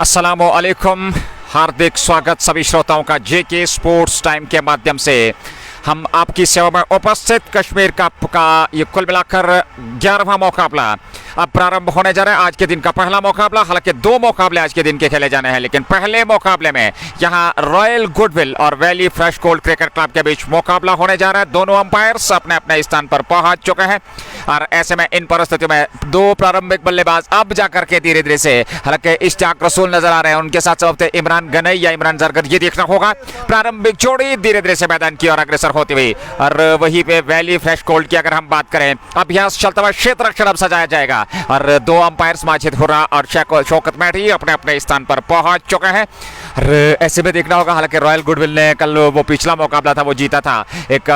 अस्सलामु अलैकुम, हार्दिक स्वागत सभी श्रोताओं का जेके स्पोर्ट्स टाइम के माध्यम से। हम आपकी सेवा में उपस्थित कश्मीर कप का ये कुल मिलाकर 11वां मुकाबला अब प्रारंभ होने जा रहा है। आज के दिन का पहला मुकाबला, हालांकि 2 मुकाबले आज के दिन के खेले जाने हैं, लेकिन पहले मुकाबले में यहाँ रॉयल गुडविल और valley fresh cold cricket club के बीच मुकाबला होने जा रहा है। दोनों अंपायर्स अपने अपने स्थान पर पहुंच चुके हैं और ऐसे में इन परिस्थितियों में 2 प्रारंभिक बल्लेबाज अब जाकर के धीरे धीरे से, हालांकि इश्तियाक रसूल नजर आ रहे हैं, उनके साथ साथ इमरान गनई या इमरान जरगर, ये देखना होगा। प्रारंभिक जोड़ी धीरे धीरे से मैदान की ओर अग्रसर होती हुई, और वहीं पे वैली फ्रेश कोल्ड की अगर हम बात करें, अभ्यास चलता हुआ क्षेत्र रक्षण अब सजाया जाएगा और 2 अंपायर्स माजिद हुर्रा और शौकत मैठी अपने अपने स्थान पर पहुंच चुके हैं। और ऐसे में देखना होगा, हालांकि रॉयल गुडविल ने कल वो पिछला मुकाबला था वो जीता था, एक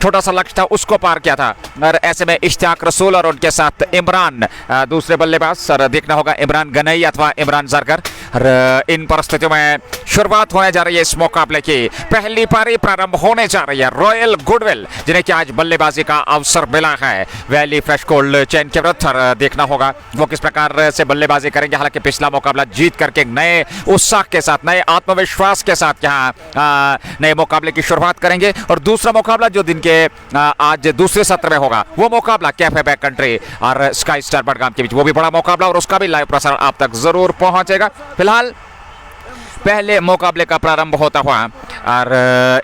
छोटा सा लक्ष्य था उसको पार किया था, और ऐसे में इश्तियाक रसूल और उनके साथ इमरान दूसरे बल्लेबाज, और देखना होगा इमरान गनई अथवा इमरान जरगर। और इन परिस्थितियों में शुरुआत होने जा रही है इस मुकाबले की। पहली पारी प्रारंभ होने जा रही है। रॉयल गुडविल जिन्हें कि आज बल्लेबाजी का अवसर मिला है वैली फ्रेश कोल्ड चैन के विरुद्ध, और देखना होगा वो किस प्रकार से बल्लेबाजी करेंगे। हालांकि पिछला मुकाबला जीत करके नए उत्साह के साथ, नए आत्मविश्वास के साथ यहाँ नए मुकाबले की शुरुआत करेंगे। और दूसरा मुकाबला जो दिन के आज दूसरे सत्र में होगा, वो मुकाबला कैफे बैक कंट्री और स्काई स्टार बडगाम के बीच, वो भी बड़ा मुकाबला और उसका भी लाइव प्रसारण आप तक जरूर पहुंचेगा। फिलहाल पहले मुकाबले का प्रारंभ होता हुआ और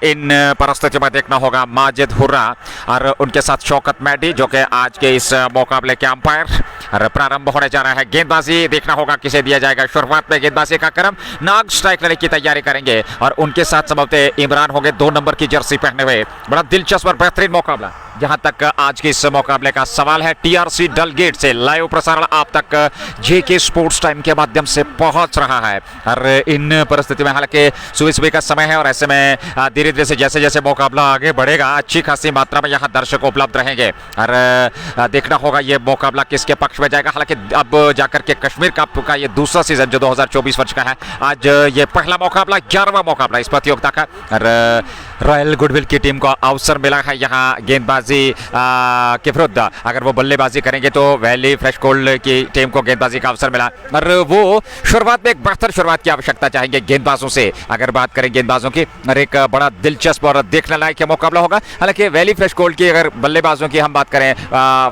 इन परिस्थितियों में देखना होगा माजिद हुर्रा और उनके साथ शौकत मैठी जो कि आज के इस मुकाबले के अंपायर। और प्रारंभ होने जा रहा है। गेंदबाजी देखना होगा किसे दिया जाएगा। शुरुआत में गेंदबाजी का क्रम नाग स्ट्राइक लेने की तैयारी करेंगे और उनके साथ संभवतः इमरान होंगे 2 नंबर की जर्सी पहने हुए। बड़ा दिलचस्प और बेहतरीन मुकाबला जहां तक आज के इस मुकाबले का सवाल है। टीआरसी डलगेट से लाइव प्रसारण आप तक जेके स्पोर्ट्स टाइम के माध्यम से पहुंच रहा है। और इन परिस्थितियों में हालांकि सुबह का समय है और ऐसे में धीरे धीरे से जैसे जैसे मुकाबला आगे बढ़ेगा, अच्छी खासी मात्रा में यहाँ दर्शक उपलब्ध रहेंगे और देखना होगा ये मुकाबला किसके पक्ष में जाएगा। हालांकि अब जाकर के कश्मीर कप का ये दूसरा सीजन जो 2024 वर्ष का है, आज ये पहला मुकाबला, 11वां मुकाबला इस प्रतियोगिता का। और रॉयल गुडविल की टीम को अवसर मिला है यहाँ गेंदबाजी के विरुद्ध। अगर वो बल्लेबाजी करेंगे तो वैली फ्रेश कोल्ड की टीम को गेंदबाजी का अवसर मिला और वो शुरुआत में एक बेहतर शुरुआत की आवश्यकता चाहेंगे गेंदबाजों से। अगर बात करें गेंदबाजों की, और एक बड़ा दिलचस्प और देखने लायक मुकाबला होगा। हालांकि वैली फ्रेश कोल्ड की अगर बल्लेबाजों की हम बात करें,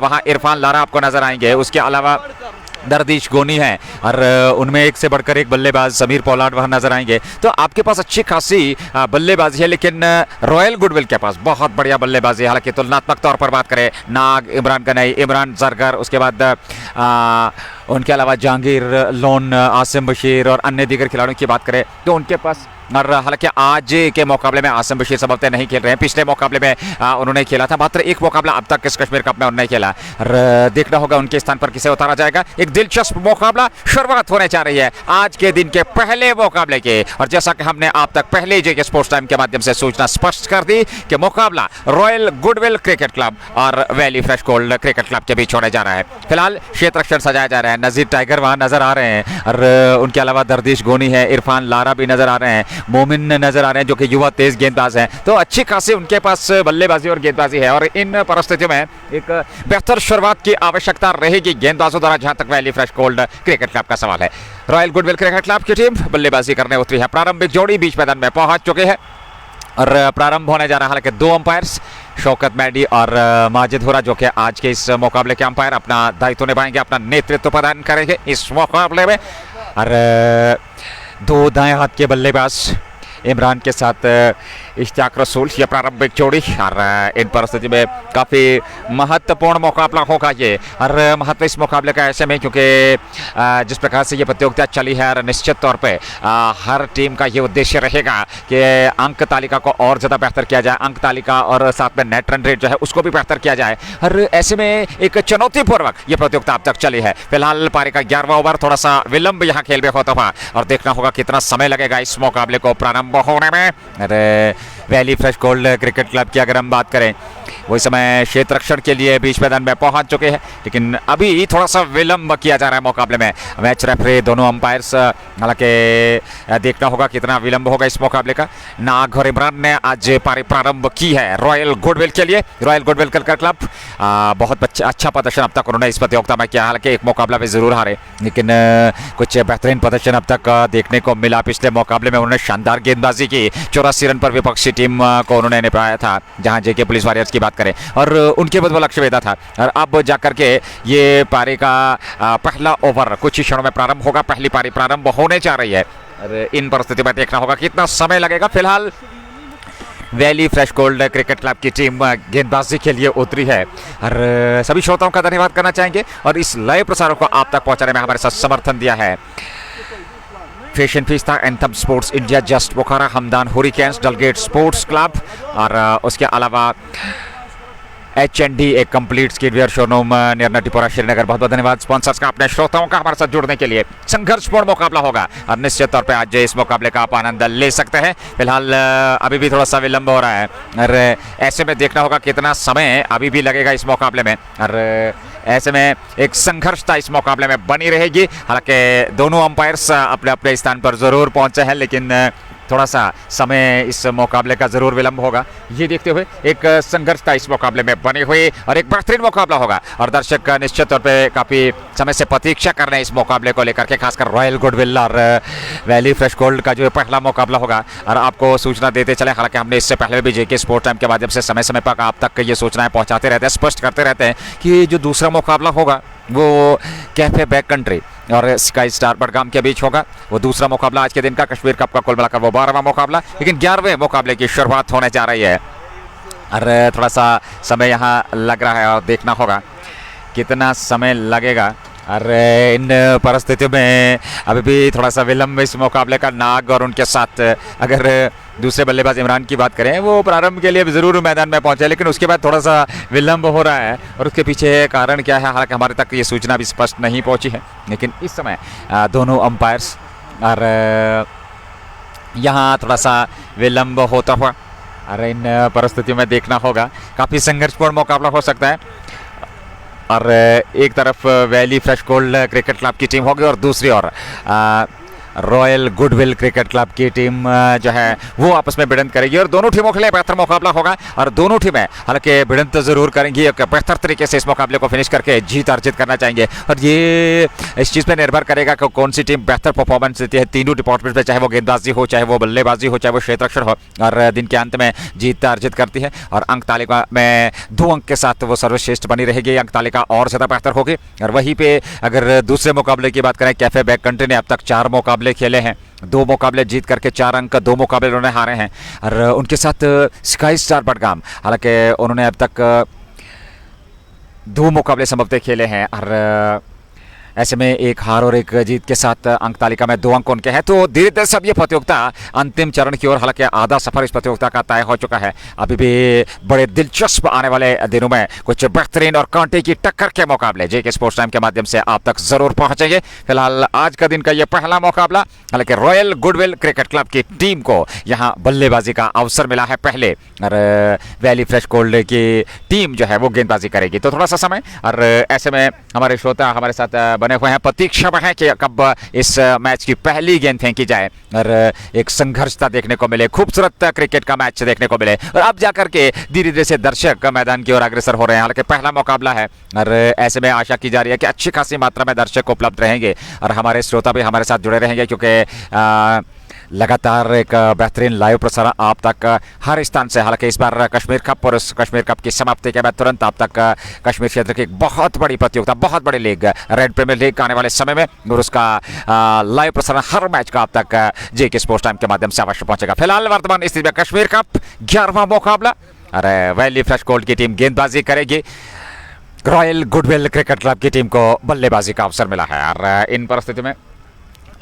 वहां इरफान लारा आपको नजर आएंगे, उसके अलावा दरदीश गोनी है और उनमें एक से बढ़कर एक बल्लेबाज समीर पोलार्ड वहां नजर आएंगे। तो आपके पास अच्छी खासी बल्लेबाजी है, लेकिन रॉयल गुडविल के पास बहुत बढ़िया बल्लेबाजी है। हालांकि तुलनात्मक तौर पर बात करें, नाग, इमरान गनई, इमरान जरगर, उसके बाद उनके अलावा जहांगीर लोन, आसिम बशीर और अन्य दीगर खिलाड़ियों की बात करें तो उनके पास, और हालांकि आज के मुकाबले में आसिम बशीर संभवतः नहीं खेल रहे हैं। पिछले मुकाबले में उन्होंने खेला था, मात्र एक मुकाबला अब तक इस कश्मीर कप में उन्होंने खेला। और देखना होगा उनके स्थान पर किसे उतारा जाएगा। एक दिलचस्प मुकाबला शुरुआत होने जा रही है आज के दिन के पहले मुकाबले के। और जैसा कि हमने आप तक पहले जेके स्पोर्ट्स टाइम के माध्यम से सूचना स्पष्ट कर दी कि मुकाबला रॉयल गुडविल क्रिकेट क्लब और valley fresh cold cricket club के बीच होने जा रहा है। फिलहाल क्षेत्र रक्षण सजाया जा रहा है। नजीर टाइगर वहां नजर आ रहे हैं और उनके अलावा दरदीश गोनी है, इरफान लारा भी नजर आ रहे हैं, मोमिन नजर आ रहे हैं जो कि युवा तेज गेंदबाज हैं। तो अच्छी खासी उनके पास बल्लेबाजी और गेंदबाजी है और इन परिस्थितियों में एक बेहतर शुरुआत की आवश्यकता रहेगी गेंदबाजों द्वारा, जहां तक valley fresh cold cricket club का सवाल है। रॉयल गुडविल क्रिकेट क्लब की टीम बल्लेबाजी करने उतरी है। प्रारंभिक जोड़ी बीच मैदान में पहुंच चुके हैं और प्रारंभ होने जा रहा है। हालांकि 2 अंपायर्स शौकत मैठी और माजिद हुर्रा जो कि आज के इस मुकाबले के अंपायर अपना दायित्व निभाएंगे, अपना नेतृत्व प्रदान करेंगे इस मुकाबले में। और 2 दाएं हाथ के बल्लेबाज इमरान के साथ इश्तियाक रसूल, ये प्रारंभिक जोड़ी। और इन परिस्थिति में काफ़ी महत्वपूर्ण मुकाबला होगा ये। और महत्व इस मुकाबले का ऐसे में क्योंकि जिस प्रकार से ये प्रतियोगिता चली है, और निश्चित तौर पे हर टीम का ये उद्देश्य रहेगा कि अंक तालिका को और ज़्यादा बेहतर किया जाए, अंक तालिका और साथ में नेट रन रेट जो है उसको भी बेहतर किया जाए। और ऐसे में एक चुनौतीपूर्वक ये प्रतियोगिता अब तक चली है। फिलहाल पारी का 11वां ओवर, थोड़ा सा विलंब यहाँ खेल में होता हुआ और देखना होगा कितना समय लगेगा इस मुकाबले को प्रारंभ होने में। अरे valley fresh cold cricket club की अगर हम बात करें, वो इस समय क्षेत्र रक्षण के लिए बीच मैदान में पहुंच चुके हैं, लेकिन अभी थोड़ा सा विलंब किया जा रहा है मुकाबले में। मैच रेफरी दोनों अंपायर्स, हालांकि देखना होगा कितना विलंब होगा इस मुकाबले का। नाग और इमरान ने आज पारी प्रारंभ की है रॉयल गुडविल के लिए। रॉयल गुडविल क्रिकेट क्लब बहुत अच्छा प्रदर्शन अब तक उन्होंने इस प्रतियोगिता में किया। हालांकि एक मुकाबला में जरूर हारे, लेकिन कुछ बेहतरीन प्रदर्शन अब तक देखने को मिला। पिछले मुकाबले में उन्होंने शानदार गेंदबाजी की, 84 रन पर विपक्षी टीम को उन्होंने निपटाया था, जहां जेके पुलिस वॉरियर्स की बात करें, और उनके बाद वो लक्ष्य वेदा था। और अब जाकर के ये पारी का पहला ओवर कुछ ही क्षणों में प्रारंभ होगा। पहली पारी प्रारंभ होने जा रही है और इन परिस्थितियों में देखना होगा कितना समय लगेगा। फिलहाल valley fresh gold cricket club की टीम गेंदबाजी के लिए उतरी है और सभी श्रोताओं का धन्यवाद करना चाहेंगे और इस लाइव प्रसारों को आप तक पहुंचाने में हमारे साथ समर्थन दिया है fashion fiesta, anthem sports India, just Bokaro, Hamdan hurricanes, Dalgate sports club और उसके अलावा H&D एक कंप्लीट स्किडवेयर शोरूम निर्नटीपुरा श्रीनगर। बहुत बहुत धन्यवाद स्पॉन्सर्स का, अपने श्रोताओं का हमारे साथ जुड़ने के लिए। संघर्षपूर्ण मुकाबला होगा और निश्चित तौर पे आज इस मुकाबले का आप आनंद ले सकते हैं। फिलहाल अभी भी थोड़ा सा विलंब हो रहा है और ऐसे में देखना होगा कितना समय अभी भी लगेगा इस मुकाबले में, और ऐसे में एक संघर्षता इस मुकाबले में बनी रहेगी। हालांकि दोनों अंपायर्स अपने अपने स्थान पर जरूर पहुंचे हैं, लेकिन थोड़ा सा समय इस मुकाबले का जरूर विलंब होगा। ये देखते हुए एक संघर्षता इस मुकाबले में बनी हुई और एक बेहतरीन मुकाबला होगा और दर्शक निश्चित तौर पे काफ़ी समय से प्रतीक्षा कर रहे हैं इस मुकाबले को लेकर के, खासकर रॉयल गुडविल और वैली फ्रेश गोल्ड का जो पहला मुकाबला होगा। और आपको सूचना देते चले, हालांकि हमने इससे पहले भी जेके स्पोर्ट टाइम के माध्यम से समय समय पर आप तक ये सूचनाएं पहुंचाते रहते हैं, स्पष्ट करते रहते हैं कि जो दूसरा मुकाबला होगा वो कैफे बैक कंट्री और स्काई स्टार बडगाम के बीच होगा। वो दूसरा मुकाबला आज के दिन का कश्मीर कप का कुल मिलाकर वो 12वां मुकाबला, लेकिन 11वें मुकाबले की शुरुआत होने जा रही है और थोड़ा सा समय यहाँ लग रहा है और देखना होगा कितना समय लगेगा। और इन परिस्थितियों में अभी भी थोड़ा सा विलंब इस मुकाबले का। नाग और उनके साथ अगर दूसरे बल्लेबाज इमरान की बात करें, वो प्रारंभ के लिए ज़रूर मैदान में पहुंचे, लेकिन उसके बाद थोड़ा सा विलंब हो रहा है और उसके पीछे कारण क्या है हालांकि हमारे तक ये सूचना भी स्पष्ट नहीं पहुंची है। लेकिन इस समय दोनों अंपायर्स और यहाँ थोड़ा सा विलंब होता हुआ और इन परिस्थितियों में देखना होगा काफ़ी संघर्षपूर्ण मुकाबला हो सकता है। और एक तरफ valley fresh gold cricket club की टीम होगी और दूसरी ओर रॉयल गुडविल क्रिकेट क्लब की टीम जो है वो आपस में भिड़ंत करेगी और दोनों टीमों के लिए बेहतर मुकाबला होगा और दोनों टीमें हालांकि भिड़ंत जरूर करेंगी, एक बेहतर तरीके से इस मुकाबले को फिनिश करके जीत अर्जित करना चाहेंगे। और ये इस चीज़ पे निर्भर करेगा कि कौन सी टीम बेहतर परफॉर्मेंस देती है तीनों डिपार्टमेंट में, चाहे वो गेंदबाजी हो, चाहे वो बल्लेबाजी हो, चाहे वो क्षेत्र रक्षण हो, और दिन के अंत में जीत अर्जित करती है। और अंक तालिका में 2 अंक के साथ वो सर्वश्रेष्ठ बनी रहेगी, अंक तालिका और ज़्यादा बेहतर होगी। और वहीं पर अगर दूसरे मुकाबले की बात करें, कैफे बैक कंट्री ने अब तक 4 मुकाबले खेले हैं, 2 मुकाबले जीत करके 4 अंक, 2 मुकाबले उन्होंने हारे हैं। और उनके साथ स्काई स्टार बडगाम, हालांकि उन्होंने अब तक 2 मुकाबले संभवतः खेले हैं और ऐसे में एक हार और एक जीत के साथ अंक तालिका में 2 अंक उनके हैं। तो धीरे धीरे सब ये प्रतियोगिता अंतिम चरण की ओर, हालांकि आधा सफर इस प्रतियोगिता का तय हो चुका है। अभी भी बड़े दिलचस्प आने वाले दिनों में कुछ बेहतरीन और कांटे की टक्कर के मुकाबले जेके स्पोर्ट्स टाइम के माध्यम से आप तक जरूर पहुंचेंगे। फिलहाल आज का दिन का ये पहला मुकाबला, हालांकि रॉयल गुडविल क्रिकेट क्लब की टीम को यहाँ बल्लेबाजी का अवसर मिला है पहले और वैली फ्रेश गोल्ड की टीम जो है वो गेंदबाजी करेगी। तो थोड़ा सा समय और ऐसे में हमारे श्रोता हमारे साथ बने हुए हैं, प्रतीक्षा में है कि कब इस मैच की पहली गेंद फेंकी जाए और एक संघर्षता देखने को मिले, खूबसूरत क्रिकेट का मैच देखने को मिले। और अब जाकर के धीरे धीरे से दर्शक मैदान की ओर अग्रसर हो रहे हैं। हालांकि पहला मुकाबला है और ऐसे में आशा की जा रही है कि अच्छी खासी मात्रा में दर्शक उपलब्ध रहेंगे और हमारे श्रोता भी हमारे साथ जुड़े रहेंगे, क्योंकि लगातार एक बेहतरीन लाइव प्रसारण आप तक हर स्थान से। हालांकि इस बार कश्मीर कप और उस कश्मीर कप की समाप्ति के बाद तुरंत आप तक कश्मीर क्षेत्र की एक बहुत बड़ी प्रतियोगिता, बहुत बड़ी लीग रेड प्रीमियर लीग आने वाले समय में, और उसका लाइव प्रसारण हर मैच का आप तक जेके स्पोर्ट्स टाइम के माध्यम से अवश्य पहुंचेगा। फिलहाल वर्तमान स्थिति में कश्मीर कप 11वां मुकाबला, अरे वैली फ्रेश गोल्ड की टीम गेंदबाजी करेगी, रॉयल गुडविल क्रिकेट क्लब की टीम को बल्लेबाजी का अवसर मिला है। और इन परिस्थितियों में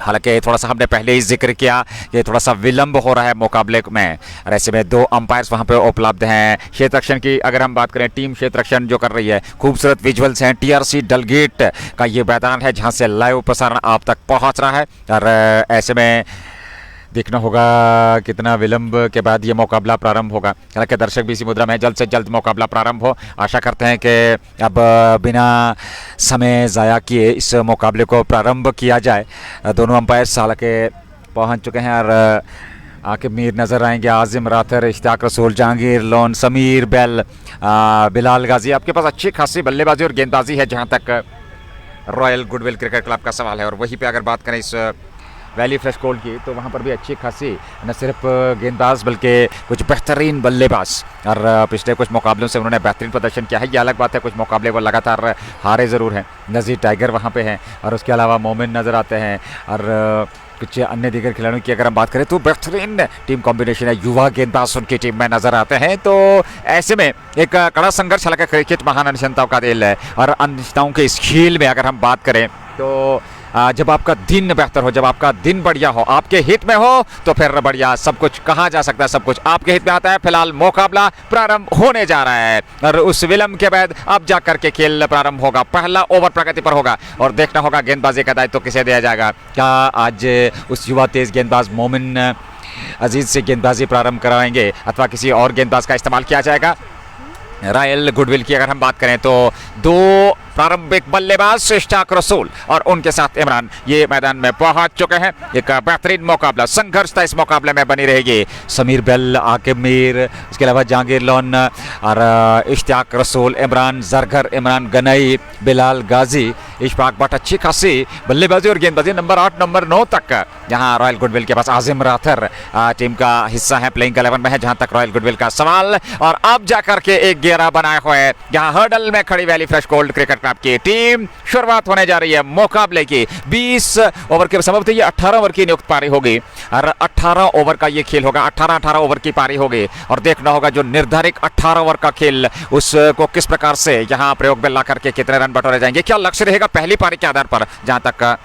हालांकि थोड़ा सा हमने पहले ही जिक्र किया कि थोड़ा सा विलंब हो रहा है मुकाबले में और ऐसे में 2 अंपायर्स वहां पे उपलब्ध हैं। क्षेत्र रक्षण की अगर हम बात करें, टीम क्षेत्र रक्षण जो कर रही है, खूबसूरत विजुअल्स हैं। टीआरसी डलगेट का ये मैदान है जहां से लाइव प्रसारण आप तक पहुंच रहा है और ऐसे में देखना होगा कितना विलंब के बाद ये मुकाबला प्रारंभ होगा। हालांकि दर्शक भी इसी मुद्रा में जल्द से जल्द मुकाबला प्रारंभ हो। आशा करते हैं कि अब बिना समय ज़ाया किए इस मुकाबले को प्रारंभ किया जाए। दोनों अंपायर्स हालांकि पहुंच चुके हैं और आकिब मीर नज़र आएंगे, आजिम राथर, इश्तियाक रसूल, जहांगीर लोन, समीर बेल, बिलाल गाजी। आपके पास अच्छी खासी बल्लेबाजी और गेंदबाजी है जहां तक रॉयल गुडविल क्रिकेट क्लब का सवाल है। और वहीं पे अगर बात करें इस वैली फ्रेश कोल्ड की तो वहाँ पर भी अच्छी खासी न सिर्फ गेंदबाज बल्कि कुछ बेहतरीन बल्लेबाज, और पिछले कुछ मुकाबलों से उन्होंने बेहतरीन प्रदर्शन किया है। ये अलग बात है कुछ मुकाबले वो लगातार हारे ज़रूर हैं। नज़ीर टाइगर वहाँ पे हैं और उसके अलावा मोमिन नज़र आते हैं और कुछ अन्य दीगर खिलाड़ियों की अगर हम बात करें तो बेहतरीन टीम कॉम्बिनेशन है। युवा गेंदबाज उनकी टीम में नजर आते हैं। तो ऐसे में एक कड़ा संघर्च, हालांकि क्रिकेट महान अनिश्चितताओं का खेल है और अनिश्चितताओं के इस खेल में अगर हम बात करें तो जब आपका दिन बेहतर हो, जब आपका दिन बढ़िया हो, आपके हित में हो तो फिर बढ़िया सब कुछ कहा जा सकता है, सब कुछ आपके हित में आता है। फिलहाल मुकाबला प्रारंभ होने जा रहा है और उस विलंब के बाद अब जाकर के खेल प्रारंभ होगा। पहला ओवर प्रगति पर होगा और देखना होगा गेंदबाजी का दायित्व किसे दिया जाएगा। क्या आज उस युवा तेज गेंदबाज मोमिन अजीज से गेंदबाजी प्रारंभ कराएंगे अथवा किसी और गेंदबाज का इस्तेमाल किया जाएगा। रॉयल गुडविल की अगर हम बात करें तो दो प्रारंभिक बल्लेबाज इश्तियाक रसूल और उनके साथ इमरान ये मैदान में पहुंच चुके हैं। एक बेहतरीन मुकाबला, संघर्षता इस मुकाबले में बनी रहेगी। समीर बेल, आकिब मीर, इसके अलावा जहांगीर लोन और इश्तियाक रसूल, इमरान जरगर, इमरान गनई, बिलाल गाजी, इशफाक भट्ट। अच्छी खासी बल्लेबाजी और गेंदबाजी नंबर 8 नंबर 9 तक यहाँ रॉयल गुडविल के पास। आजिम राथर टीम का हिस्सा है, प्लेइंग 11 में है जहां तक रॉयल गुडविल का सवाल। और अब जाकर के एक घेरा बनाए हुए यहाँ हर्डल में खड़ी valley fresh cold cricket club की टीम। शुरुआत होने जा रही है मुकाबले की। 20 ओवर के संभवतः ये 18 ओवर की नियुक्त पारी होगी और 18 ओवर का ये खेल होगा। 18 ओवर की पारी होगी और देखना होगा जो निर्धारित 18 ओवर का खेल उसको किस प्रकार से यहाँ प्रयोग में ला करके कितने रन बटोरे जाएंगे, क्या लक्ष्य रहेगा पहली पारी के आधार पर, जहां तक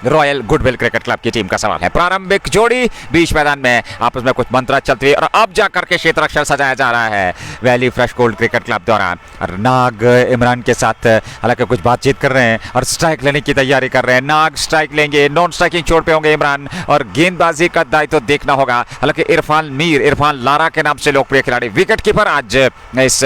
रॉयल गुडविल क्रिकेट क्लब की टीम का सवाल है। प्रारंभिक जोड़ी बीच मैदान में आपस में कुछ मंत्रा चलती है और अब जाकर के क्षेत्र अक्षर सजाया जा रहा है valley fresh cold cricket club द्वारा। और नाग इमरान के साथ हालांकि कुछ बातचीत कर रहे हैं और स्ट्राइक लेने की तैयारी कर रहे हैं। नाग स्ट्राइक लेंगे, नॉन स्ट्राइकिंग छोड़ पे होंगे इमरान और गेंदबाजी का दायित्व तो देखना होगा। हालांकि इरफान लारा के नाम से लोकप्रिय खिलाड़ी विकेट कीपर आज इस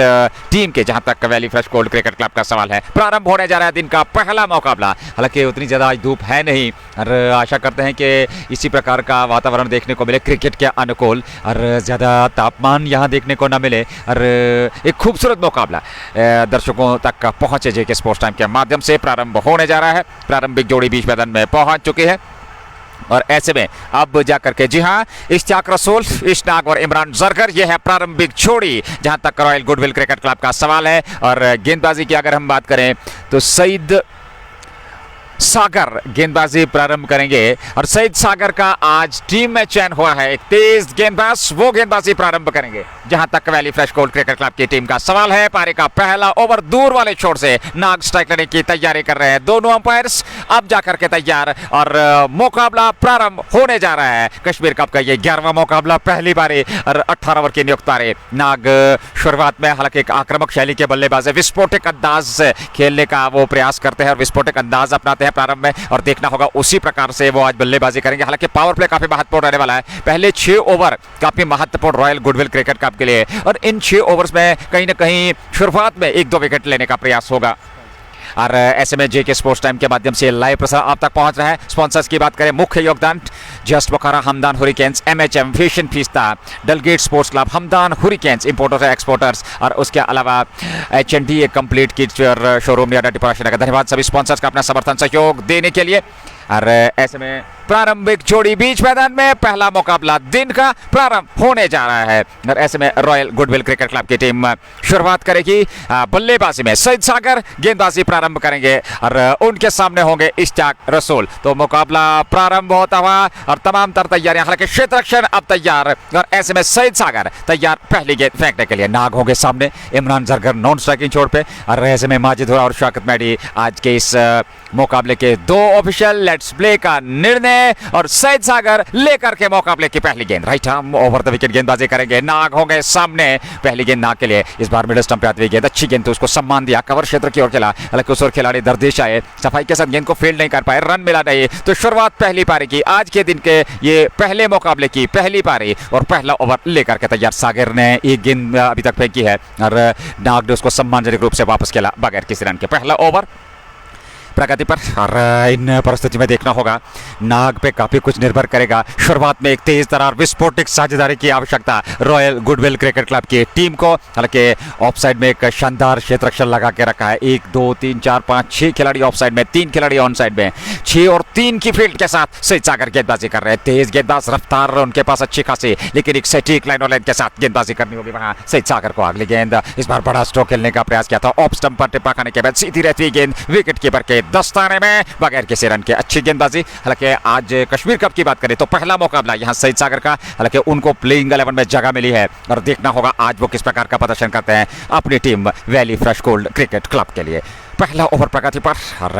टीम के, जहां तक valley fresh cold cricket club का सवाल है। प्रारंभ होने जा रहा है दिन का पहला मुकाबला। हालांकि उतनी ज्यादा आज धूप है नहीं और आशा करते हैं कि इसी प्रकार का वातावरण देखने को मिले क्रिकेट के अनुकूल और ज़्यादा तापमान यहाँ देखने को न मिले और एक खूबसूरत मुकाबला दर्शकों तक पहुँचे। जेके स्पोर्ट्स टाइम के माध्यम से प्रारंभ होने जा रहा है। प्रारंभिक जोड़ी बीच मैदान में पहुँच चुकी है और ऐसे में अब जाकर के जी हाँ इश्तियाक रसूल, इशनाक और इमरान जरगर ये है प्रारंभिक जोड़ी जहां तक रॉयल गुडविल क्रिकेट क्लब का सवाल है। और गेंदबाजी की अगर हम बात करें तो सईद सागर गेंदबाजी प्रारंभ करेंगे और सईद सागर का आज टीम में चयन हुआ है। एक तेज गेंदबाज वो गेंदबाजी प्रारंभ करेंगे जहां तक valley fresh cold cricket club की टीम का सवाल है। पारी का पहला ओवर दूर वाले छोर से नाग स्ट्राइक लेने की तैयारी कर रहे हैं दोनों अंपायर्स। अब जाकर के तैयार और मुकाबला प्रारंभ होने जा रहा है। कश्मीर कप का ये 11वां मुकाबला, पहली बारी और 18 ओवर की नियुक्त पारी। नाग शुरुआत में हालांकि एक आक्रामक शैली के बल्लेबाज है, विस्फोटक अंदाज से खेलने का वो प्रयास करते हैं और विस्फोटक अंदाज अपनाते हैं प्रारंभ में और देखना होगा उसी प्रकार से वो आज बल्लेबाजी करेंगे। हालांकि पावर प्ले काफी महत्वपूर्ण रहने वाला है। पहले 6 ओवर काफी महत्वपूर्ण रॉयल गुडविल क्रिकेट क्लब के लिए और इन 6 ओवर्स में कहीं ना कहीं शुरुआत में 1-2 विकेट लेने का प्रयास होगा। और ऐसे में जेके स्पोर्ट्स टाइम के माध्यम से लाइव प्रसार आप तक पहुंच रहा है। स्पॉन्सर्स की बात करें, मुख्य योगदान just Bokaro, Hamdan hurricanes, MHM, vision fiesta, Dalgate sports club, Hamdan hurricanes, importers exporters और उसके अलावा एचएनडी कंप्लीट किट और शोरूम या का धन्यवाद सभी स्पॉन्सर्स का अपना समर्थन सहयोग देने के लिए। और ऐसे में प्रारंभिक जोड़ी बीच मैदान में पहला मुकाबला दिन का प्रारंभ होने जा रहा है और ऐसे में रॉयल गुडविल क्रिकेट क्लब की टीम शुरुआत करेगी बल्लेबाजी में। सईद सागर गेंदबाजी प्रारंभ करेंगे और उनके सामने होंगे इश्तियाक रसूल। तो मुकाबला प्रारंभ होता हुआ और तमाम तर तैयारियां, हालांकि क्षेत्ररक्षण अब तैयार और ऐसे में सईद सागर तैयार पहली गेंद फेंकने के लिए। नाग होंगे सामने, इमरान जरगर नॉन स्ट्राइकिंग छोर पे और ऐसे में माजिद और शौकत मैडी आज के इस मुकाबले के 2 ऑफिशियल लेट्स प्ले का निर्णय और सईद सागर लेकर के मुकाबले की पहली गेंद right arm over the wicket गेंदबाजी करेंगे। नाग होंगे सामने, पहली गेंद नाग के लिए। इस बार मिडल स्टंप पे आती हुई गेंद, अच्छी गेंद तो उसको सम्मान दिया, कवर क्षेत्र की ओर खेला, हालांकि उस ओर खिलाड़ी दरदेश आए, सफाई के साथ गेंद को फील्ड नहीं कर पाए, रन मिला नहीं। तो शुरुआत पहली पारी की आज के दिन के ये पहले मुकाबले की पहली पारी और पहला ओवर लेकर के तैयार। सागर ने एक गेंद अभी तक फेंकी है और नाग ने उसको सम्मानजनक रूप से वापस खेला बगैर किसी रन के। पहला ओवर प्रगति पर और इन परिस्थिति में देखना होगा, नाग पे काफी कुछ निर्भर करेगा। शुरुआत में एक तेज तरार विस्फोटक साझेदारी की आवश्यकता रॉयल गुडविल क्रिकेट क्लब की टीम को। हालांकि ऑफसाइड में एक शानदार क्षेत्र रक्षण लगा के रखा है। 1 2 3 4 5 6 खिलाड़ी ऑफसाइड में, 3 खिलाड़ी ऑन साइड में, 6 और 3 की फील्ड के साथ सहित सागर गेंदबाजी कर रहे हैं। तेज गेंदबाज, रफ्तार उनके पास अच्छी खासी, लेकिन एक सटीक लाइन और लाइन के साथ गेंदबाजी करनी होगी वहां सहित सागर को। अगली गेंद इस बार बड़ा स्ट्रोक खेलने का प्रयास किया था, ऑफ स्टंप पर टिप्पा खाने के बाद सीधी रहती है गेंद विकेट कीपर के दस्ताने में बगैर किसी रन के। अच्छी गेंदबाजी। हालांकि आज कश्मीर कप की बात करें तो पहला मुकाबला यहां सईद सागर का, हालांकि उनको प्लेइंग 11 में जगह मिली है और देखना होगा आज वो किस प्रकार का प्रदर्शन करते हैं अपनी team valley fresh gold cricket club के लिए। पहला ओवर प्रगति पर और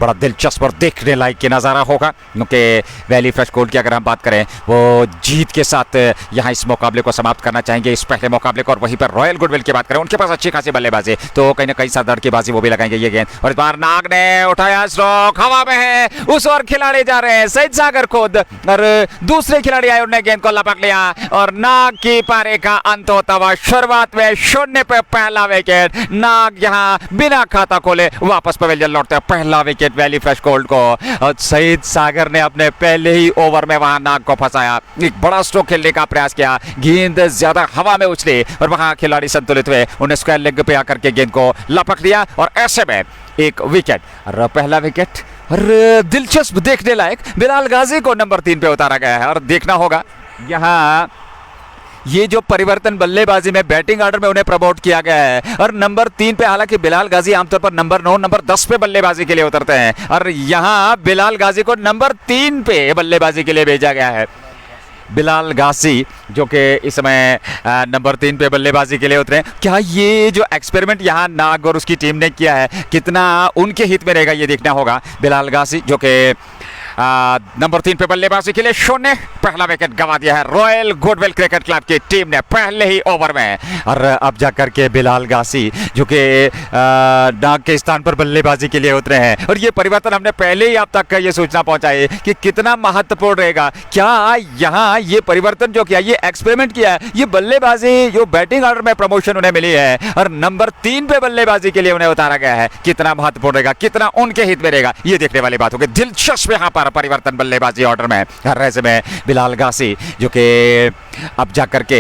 बड़ा दिलचस्प और देखने लायक की नज़ारा होगा, क्योंकि वैली फ्रेश गोल्ड की अगर हम बात करें वो जीत के साथ यहाँ इस मुकाबले को समाप्त करना चाहेंगे, इस पहले मुकाबले को। और वहीं पर रॉयल गुडविल की बात करें, उनके पास अच्छी खासी बल्लेबाजी, तो कहीं ना कहीं सरदर्द की बाजी वो भी लगाएंगे ये गेंद। और इस बार नाग ने उठाया स्ट्रोक, हवा में है, उस ओर खिलाड़ी जा रहे हैं सईद सागर खुद और दूसरे खिलाड़ी आए, उन्होंने गेंद को लपक लिया और नाग की पारी का अंत होता हुआ। शुरुआत में 0 पे पहला विकेट, नाग यहाँ बिना खाता खोले वापस पवेलियन लौटते हैं। पहला विकेट वैली फ्रेश गोल्ड को और सईद सागर ने अपने पहले ही ओवर में वहां नाग को फंसाया। एक बड़ा स्ट्रोक खेलने का प्रयास किया, गेंद ज्यादा हवा में उछली और वहां खिलाड़ी संतुलित हुए, उन्हें स्क्वायर लेग पे आकर के गेंद को लपक दिया और ऐसे में एक विकेट और पहला विकेट। और दिलचस्प देखने लायक बिलाल गाजी को नंबर 3 पे उतारा गया है और देखना होगा यहाँ ये जो परिवर्तन बल्लेबाजी में बैटिंग ऑर्डर में उन्हें प्रमोट किया गया है और नंबर 3 पे, हालांकि बिलाल गाजी आमतौर पर नंबर 9 नंबर 10 पे बल्लेबाजी के लिए उतरते हैं और यहां बिलाल गाजी को नंबर 3 पे बल्लेबाजी के लिए भेजा गया है। बिलाल गाजी जो कि इस समय नंबर 3 पे बल्लेबाजी के लिए उतरे। क्या ये जो एक्सपेरिमेंट यहाँ नाग और उसकी टीम ने किया है कितना उनके हित में रहेगा, ये देखना होगा। बिलाल गाजी जो कि नंबर 3 पे बल्लेबाजी के लिए 0, पहला विकेट गंवा दिया है रॉयल गुडविल क्रिकेट क्लब की टीम ने पहले ही ओवर में। और अब जाकर के बिलाल गाजी जो कि नाग के स्थान पर बल्लेबाजी के लिए उतरे हैं और ये परिवर्तन हमने पहले ही आप तक ये सूचना पहुंचाई कि कितना महत्वपूर्ण रहेगा। क्या यहाँ ये परिवर्तन जो किया, ये एक्सपेरिमेंट किया है, ये बल्लेबाजी जो बैटिंग ऑर्डर में प्रमोशन उन्हें मिली है और नंबर 3 पे बल्लेबाजी के लिए उन्हें उतारा गया है, कितना महत्वपूर्ण रहेगा, कितना उनके हित में रहेगा, ये देखने वाली बात होगी। दिलचस्प यहाँ पर परिवर्तन बल्लेबाजी ऑर्डर में हर ऐसे में बिलाल गाजी जो कि अब जाकर के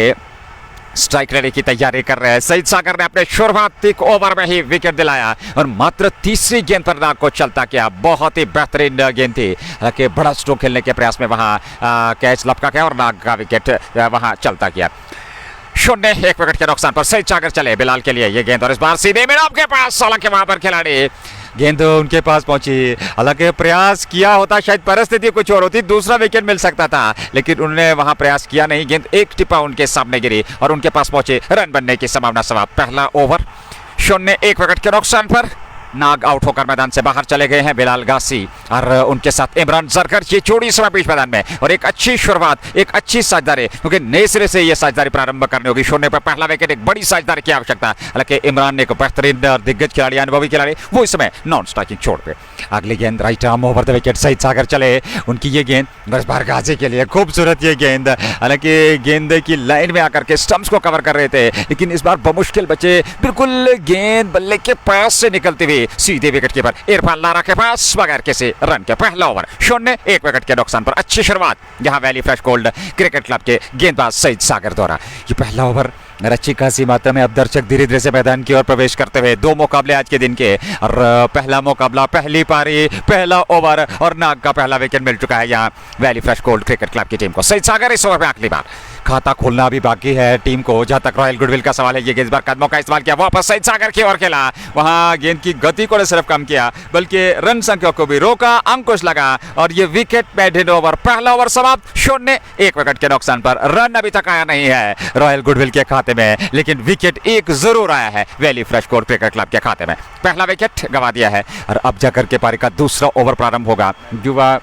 स्ट्राइक लेने की तैयारी कर रहे हैं। सईद सागर ने अपने शुरुआती ओवर में ही विकेट दिलाया और मात्र तीसरी गेंद पर नाग को चलता किया। बहुत ही बेहतरीन गेंद थी, हालांकि बड़ा स्ट्रोक खेलने के प्रयास में वहां कैच लपका गया और नाग का विकेट वहां चलता किया। 0, 1 विकेट के नुकसान पर सईद सागर चले बिलाल के लिए ये गेंद और इस बार सीधे मिनट के पास, हालांकि वहां पर खिलाड़ी गेंद उनके पास पहुंची। हालांकि प्रयास किया होता शायद परिस्थिति कुछ और होती, दूसरा विकेट मिल सकता था, लेकिन उन्होंने वहां प्रयास किया नहीं। गेंद एक टिप्पा उनके सामने गिरी और उनके पास पहुंचे, रन बनने की संभावना समाप्त। पहला ओवर 0, 1 विकेट के नुकसान पर नाग आउट होकर मैदान से बाहर चले गए हैं। बिलाल गाजी और उनके साथ इमरान जरकर ये जोड़ी समय बीच मैदान में और एक अच्छी शुरुआत, एक अच्छी साझेदारी, क्योंकि नए सिरे से ये साझेदारी प्रारंभ करनी होगी। 0 पर पहला विकेट, एक बड़ी साझेदारी की आवश्यकता। हालांकि इमरान ने एक बेहतरीन दिग्गज खिलाड़ी, अनुभवी खिलाड़ी, वो इस समय नॉन स्ट्राइकिंग छोड़ पे। अगली गेंद right arm over the wicket, Saeed Sagar चले, उनकी ये गेंद बस बार गाजी के लिए खूबसूरत ये गेंद। हालांकि गेंद की लाइन में आकर के स्टंप्स को कवर कर रहे थे, लेकिन इस बार बमुश्किल बचे, बिल्कुल गेंद बल्ले के पास से निकलती हुई सीधे विकेट कीपर इरफान लारा के पास बगैर किसी रन के। पहला ओवर 0, 1 विकेट के नुकसान पर अच्छी शुरुआत यहाँ valley fresh gold cricket club के गेंदबाज सईद सागर द्वारा। ये पहला ओवर अच्छी खासी मात्रा में अब दर्शक धीरे धीरे से मैदान की ओर प्रवेश करते हुए 2 मुकाबले आज के दिन के और पहला मुकाबला, पहली पारी, पहला ओवर और नाग का पहला विकेट मिल चुका है यहाँ valley fresh gold cricket club की टीम को। सईद सागर इस ओवर में अगली बार खाता खोलना अभी बाकी है टीम को। जहां तक रॉयल गुडविल का सवाल है, ये गेंद इस बार कदमों का इस्तेमाल किया, वापस सईद सागर की ओर खेला, वहां गेंद की गति को सिर्फ कम किया बल्कि रन संख्या को भी रोका, अंकुश लगा और ये विकेट मेडन ओवर। पहला ओवर समाप्त, 0, 1 विकेट के नुकसान पर। रन अभी तक आया नहीं है रॉयल गुडविल के खाते में, लेकिन विकेट एक जरूर आया है valley fresh gold cricket club के खाते में। पहला विकेट गंवा दिया है और अब जाकर के पारी का दूसरा ओवर प्रारंभ होगा। युवा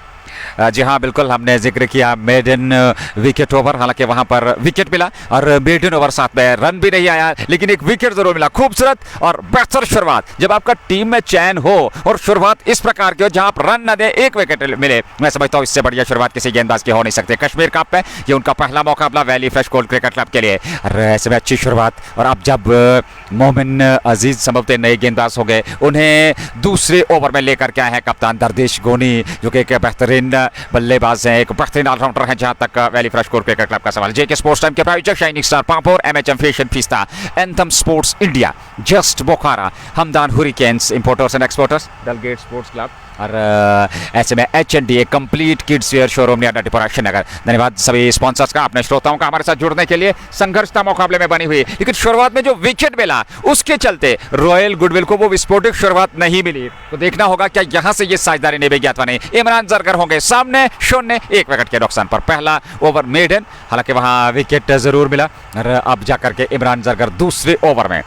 जी हाँ, बिल्कुल, हमने जिक्र किया मेडन विकेट ओवर, हालांकि वहां पर विकेट मिला और मेडन ओवर साथ में रन भी नहीं आया, लेकिन एक विकेट जरूर मिला। खूबसूरत और बेहतर शुरुआत, जब आपका टीम में चयन हो और शुरुआत इस प्रकार की हो जहां आप रन न दे, एक विकेट मिले, मैं समझता हूं इससे बढ़िया शुरुआत किसी गेंदबाज की हो नहीं सकती। कश्मीर कप में ये उनका पहला मुकाबला valley fresh cold cricket club के लिए, और ऐसे में अच्छी शुरुआत। और अब जब मोमिन अजीज संभवतः नए गेंदबाज हो गए, उन्हें दूसरे ओवर में लेकर के आए हैं कप्तान दरदेश गोनी, जो कि एक बेहतरीन बल्लेबाज हैं, एक बेहतरीन ऑलराउंडर हैं जहां तक valley fresh cold cricket club का सवाल। जेके स्पोर्ट्स टाइम के प्रायोजक shining star Pampore, MHM fashion fiesta, anthem sports India, just Bokhara, Hamdan hurricanes importers and exporters, Dalgate sports club, और ऐसे में H&D complete kids wear showroom near Natipura Srinagar. धन्यवाद सभी स्पॉन्सर्स का, अपने श्रोताओं का हमारे साथ जुड़ने के लिए। संघर्षता मुकाबले में बनी हुई, लेकिन शुरुआत में जो विकेट मिला उसके चलते रॉयल गुडविल को वो विस्फोटक शुरुआत नहीं मिली, तो देखना होगा क्या यहां से ये साझेदारी निभेगी अथवा नहीं। इमरान जरगर होंगे सामने 0-1 विकेट के नुकसान पर। पहला ओवर मेडन, हालांकि वहां विकेट जरूर मिला, और अब जाकर के इमरान जरगर दूसरे ओवर में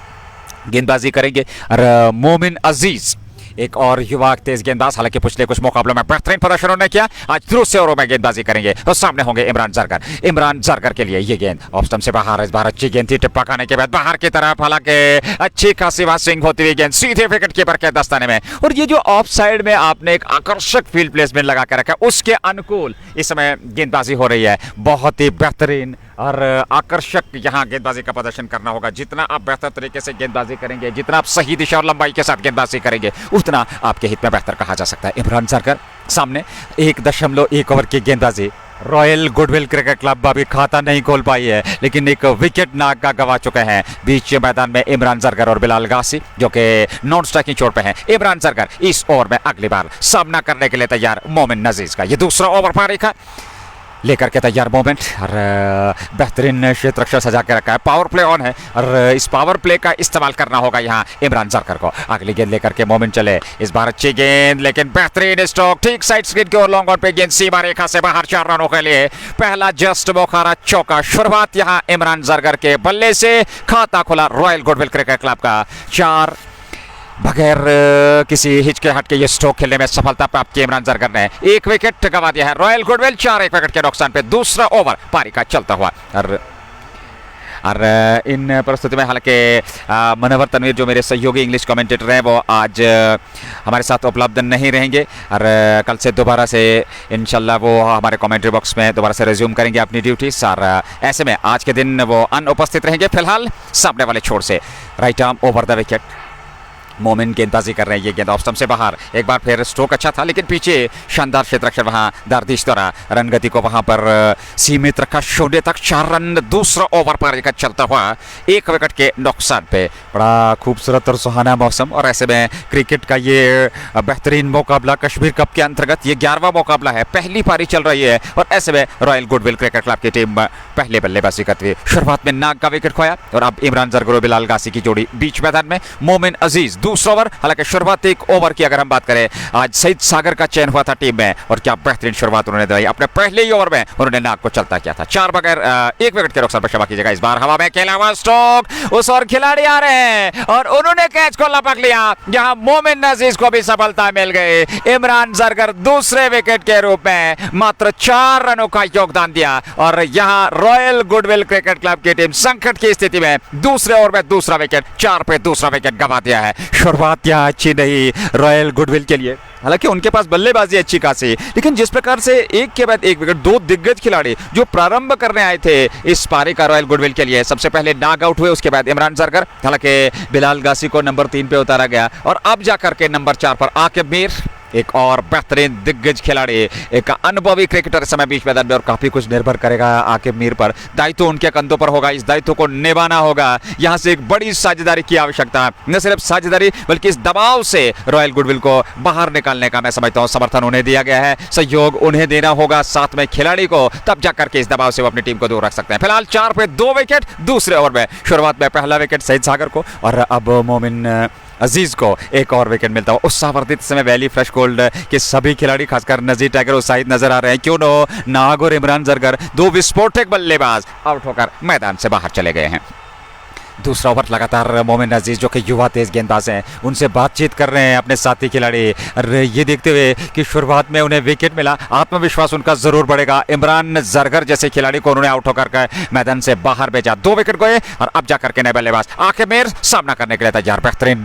गेंदबाजी करेंगे। और मोमिन अजीज एक और युवा तेज गेंदबाज, हालांकि पिछले कुछ मुकाबलों में बेहतरीन प्रदर्शन उन्होंने किया, आज दूसरे ओवर में गेंदबाजी करेंगे और सामने होंगे इमरान जरगर। इमरान जरगर के लिए ये गेंद ऑफ स्टंप से बाहर, इस बार अच्छी गेंद थी, टिप्पा खाने के बाद बाहर की तरफ, हालांकि अच्छी खासी वहां स्विंग होती हुई गेंद सीधे विकेट कीपर के दस्ताने में। और ये जो ऑफ साइड में आपने एक आकर्षक फील्ड प्लेसमेंट लगा कर रखा है, उसके अनुकूल इस समय गेंदबाजी हो रही है। बहुत ही बेहतरीन और आकर्षक यहाँ गेंदबाजी का प्रदर्शन करना होगा। जितना आप बेहतर तरीके से गेंदबाजी करेंगे, जितना आप सही दिशा और लंबाई के साथ गेंदबाजी करेंगे, उतना आपके हित में बेहतर कहा जा सकता है। इमरान जरगर सामने 1.1 ओवर की गेंदबाजी, रॉयल गुडविल क्रिकेट क्लब अभी खाता नहीं खोल पाई है, लेकिन एक विकेट नाक का गवा चुके हैं बीच मैदान में इमरान जरगर और बिलाल गासी, जो कि नॉन स्ट्राइकिंग चोट पे हैं। इमरान जरगर इस ओवर में अगली बार सामना करने के लिए तैयार मोमिन नजीज का। ये दूसरा ओवर पारी का लेकर के तैयार मोमेंट, और बेहतरीन क्षेत्र रक्षा सजा के रखा है। पावर प्ले ऑन है और इस पावर प्ले का इस्तेमाल करना होगा यहाँ इमरान जरगर को। अगली गेंद लेकर के मोमेंट चले, इस बार अच्छी गेंद, लेकिन बेहतरीन स्ट्रोक, ठीक साइड स्क्रीन की ओर लॉन्ग ऑन पे गेंद सीमा रेखा से बाहर, 4 रनों के लिए पहला जस्ट बोखारा चौका। शुरुआत यहाँ इमरान जरगर के बल्ले से, खाता खुला रॉयल गुडविल क्रिकेट क्लब का। 4 बगैर किसी हिचकिचाहट के ये स्ट्रोक खेलने में सफलता प्राप्त की इमरान जरगर ने। 1 विकेट गंवा दिया है रॉयल गुडविल, 4-1 विकेट के नुकसान पे दूसरा ओवर पारी का चलता हुआ। और इन परिस्थिति में हालांकि मनोवर तनवीर जो मेरे सहयोगी इंग्लिश कमेंटेटर हैं, वो आज हमारे साथ उपलब्ध नहीं रहेंगे, और कल से दोबारा से इंशाल्लाह वो हमारे कमेंट्री बॉक्स में दोबारा से रिज्यूम करेंगे अपनी ड्यूटीज। और ऐसे में आज के दिन वो अनुपस्थित रहेंगे। फिलहाल सामने वाले छोर से right arm over the wicket, मोमिन गेंदबाजी कर रहे हैं। ये गेंद ऑफ स्टंप से बाहर, एक बार फिर स्ट्रोक अच्छा था, लेकिन पीछे शानदार क्षेत्ररक्षण वहां दारदिश द्वारा रन गति को वहां पर सीमित रखा। 0 तक 4 रन दूसरा ओवर पर चलता हुआ 1 विकेट के नुकसान पे। बड़ा खूबसूरत और सुहाना मौसम, और ऐसे में क्रिकेट का ये बेहतरीन मुकाबला कश्मीर कप के अंतर्गत ये 11वां मुकाबला है, पहली पारी चल रही है, और ऐसे में रॉयल गुडविल क्रिकेट क्लब की टीम पहले बल्लेबाजी करती हुई शुरुआत में नाग का विकेट खोया, और अब इमरान जरगर और बिलाल गासी की जोड़ी बीच मैदान में। मोमिन अजीज दूसरा ओवर, हालांकि शुरुआत 1 ओवर की अगर हम बात करें, आज सईद सागर का चयन हुआ था टीम में, और क्या बेहतरीन शुरुआत उन्होंने दी। अपने पहले ही ओवर में उन्होंने नाग को चलता किया था। 4 बगैर 1 विकेट के नुकसान पर क्षमा कीजिएगा। इस बार हवा में खेला हुआ स्ट्रोक, उस और खिलाड़ी आ रहे हैं और उन्होंने कैच को लपक लिया। यहां मोमिन अजीज को भी सफलता मिल गई। इमरान जरगर दूसरे विकेट के रूप में मात्र 4 रनों का योगदान दिया, और यहां रॉयल गुडविल क्रिकेट क्लब की टीम संकट की स्थिति में दूसरे ओवर में दूसरा विकेट, 4 पे दूसरा विकेट गंवा दिया है। शुरुआत यहाँ अच्छी नहीं रॉयल गुडविल के लिए, हालांकि उनके पास बल्लेबाजी अच्छी खासी, लेकिन जिस प्रकार से एक के बाद एक विकेट, 2 दिग्गज खिलाड़ी जो प्रारंभ करने आए थे इस पारी का रॉयल गुडविल के लिए, सबसे पहले नॉक आउट हुए, उसके बाद इमरान जरगर, हालांकि बिलाल गासी को नंबर 3 पे उतारा गया, और अब जाकर के नंबर 4 पर आकिब मीर, एक और बेहतरीन दिग्गज खिलाड़ी, एक अनुभवी क्रिकेटर इस समय बीच मैदान में, और काफी कुछ निर्भर करेगा आकिब मीर पर। दायित्व उनके कंधों पर होगा, इस दायित्व को निभाना होगा। यहां से एक बड़ी साझेदारी की आवश्यकता है, न सिर्फ साझेदारी बल्कि इस दबाव से रॉयल गुडविल को बाहर निकालने का मैं समझता हूं समर्थन उन्हें दिया गया है, सहयोग उन्हें देना होगा साथ में खिलाड़ी को, तब जाकर के इस दबाव से वो अपनी टीम को दूर रख सकते हैं। फिलहाल 4 पे 2 विकेट दूसरे ओवर में। शुरुआत में पहला विकेट सईद सागर को, और अब मोमिन अजीज को एक और विकेट मिलता हुआ। उत्साहवर्धित समय वैली फ्रेश कोल्ड के सभी खिलाड़ी, खासकर नजीर टाइगर उत्साहित नजर आ रहे हैं। क्यों नो, नाग और इमरान जरगर 2 विस्फोटक बल्लेबाज आउट होकर मैदान से बाहर चले गए हैं। दूसरा ओवर लगातार मोमिन अजीज जो कि युवा तेज गेंदबाज हैं उनसे बातचीत कर रहे हैं अपने साथी खिलाड़ी, और ये देखते हुए कि शुरुआत में उन्हें विकेट मिला, आत्मविश्वास उनका जरूर बढ़ेगा। इमरान जरगर जैसे खिलाड़ी को उन्होंने आउट होकर मैदान से बाहर भेजा, 2 विकेट गए और अब जाकर के नए बल्लेबाज आके मेर सामना करने के लिए तैयार। बेहतरीन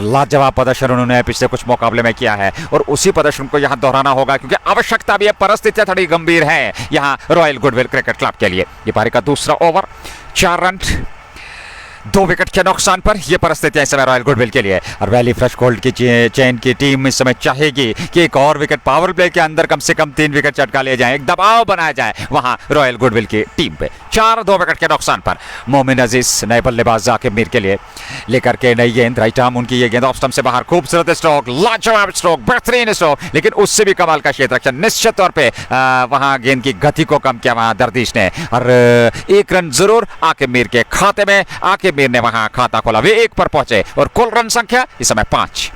लाजवाब प्रदर्शन उन्होंने पिछले कुछ मुकाबले में किया है और उसी प्रदर्शन को यहाँ दोहराना होगा क्योंकि आवश्यकता भी है, परिस्थितियां थोड़ी गंभीर है यहाँ रॉयल गुडविल क्रिकेट क्लब के लिए। ये पारी का दूसरा ओवर, 4 रन 2 विकेट के नुकसान पर यह परिस्थितियां इस समय रॉयल गुडविल के लिए। और वैली फ्रेश गोल्ड की चेन की टीम इस समय चाहेगी कि एक और विकेट पावर प्ले के अंदर कम से कम 3 विकेट चटका लिए जाए, एक दबाव बनाया जाए वहां रॉयल गुडविल की टीम पे। 4-2 विकेट के नुकसान पर मोमिन अजीज नए बल्लेबाज आकिब मीर के लिए लेकर के नई गेंद, राइट आर्म उनकी ये गेंद ऑफ स्टंप से बाहर, खूबसूरत स्ट्रोक, लाजवाब स्ट्रोक, बेहतरीन स्ट्रोक, लेकिन उससे भी कमाल का क्षेत्ररक्षण। निश्चित तौर पे वहां गेंद की गति को कम किया वहां दर्दिश ने, और 1 रन जरूर आकिब मीर के खाते में। आकिब मीर ने वहां खाता खोला, वे 1 पर पहुंचे और कुल रन संख्या इस समय 5।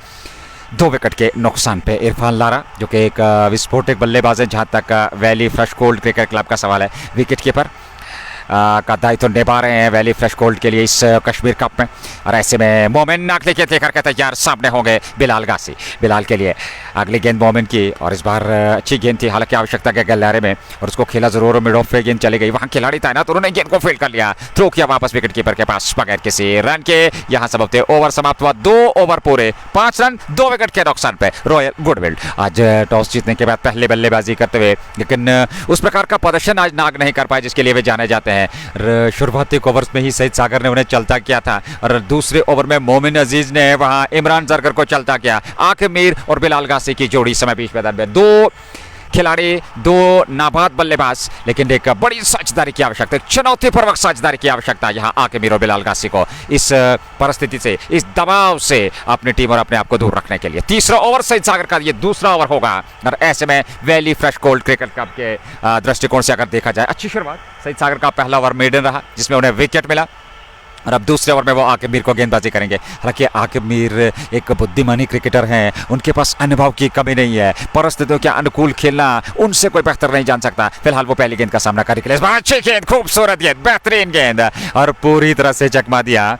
2 विकेट के नुकसान पे इरफान लारा जो कि एक विस्फोटक बल्लेबाज है जहां तक valley fresh gold cricket club का सवाल है, विकेट कीपर का दायित्व निभा रहे हैं वैली फ्रेश गोल्ड के लिए इस कश्मीर कप में। और ऐसे में मोमिन अगली गेंद लेकर के तैयार, सामने होंगे बिलाल गासी। बिलाल के लिए अगली गेंद मोमिन की, और इस बार अच्छी गेंद थी, हालांकि आवश्यकता के गलियारे में, और उसको खेला जरूर, मिड ऑफ पे गेंद चली गई, वहां खिलाड़ी तैनात, उन्होंने गेंद को फील्ड कर लिया, थ्रो किया वापस विकेट कीपर के पास बगैर किसी रन के। यहां सबब थे ओवर समाप्त हुआ, 2 ओवर पूरे, 5 रन 2 विकेट के नुकसान पे रॉयल गुडविल आज टॉस जीतने के बाद पहले बल्लेबाजी करते हुए, लेकिन उस प्रकार का प्रदर्शन आज नाग नहीं कर पाए जिसके लिए वे जाने जाते हैं। शुरुआती ओवर्स में ही सईद सागर ने उन्हें चलता किया था और दूसरे ओवर में मोमिन अजीज ने वहां इमरान जरगर को चलता किया। आकिब मीर और बिलाल गासी की जोड़ी समय बीच मैदान में, 2 खिलाड़ी, 2 नाबाद बल्लेबाज, लेकिन एक बड़ी साझेदारी की आवश्यकता, चुनौतीपूर्वक साझेदारी की आवश्यकता यहाँ आकिब मीर और बिलाल गासी को इस परिस्थिति से, इस दबाव से अपनी टीम और अपने आप को दूर रखने के लिए। तीसरा ओवर सईद सागर का ये दूसरा ओवर होगा, और ऐसे में valley fresh gold cricket club के दृष्टिकोण से अगर देखा जाए, अच्छी शुरुआत। सईद सागर का पहला ओवर मेडन रहा जिसमें उन्हें विकेट मिला, और अब दूसरे ओवर में वो आकिब मीर को गेंदबाजी करेंगे। हालांकि आकिब मीर एक बुद्धिमानी क्रिकेटर हैं, उनके पास अनुभव की कमी नहीं है, परिस्थितियों के अनुकूल खेलना उनसे कोई बेहतर नहीं जान सकता। फिलहाल वो पहली गेंद का सामना करने, इस बार अच्छी गेंद, खूबसूरत गेंद, बेहतरीन गेंद, और पूरी तरह से चकमा दिया।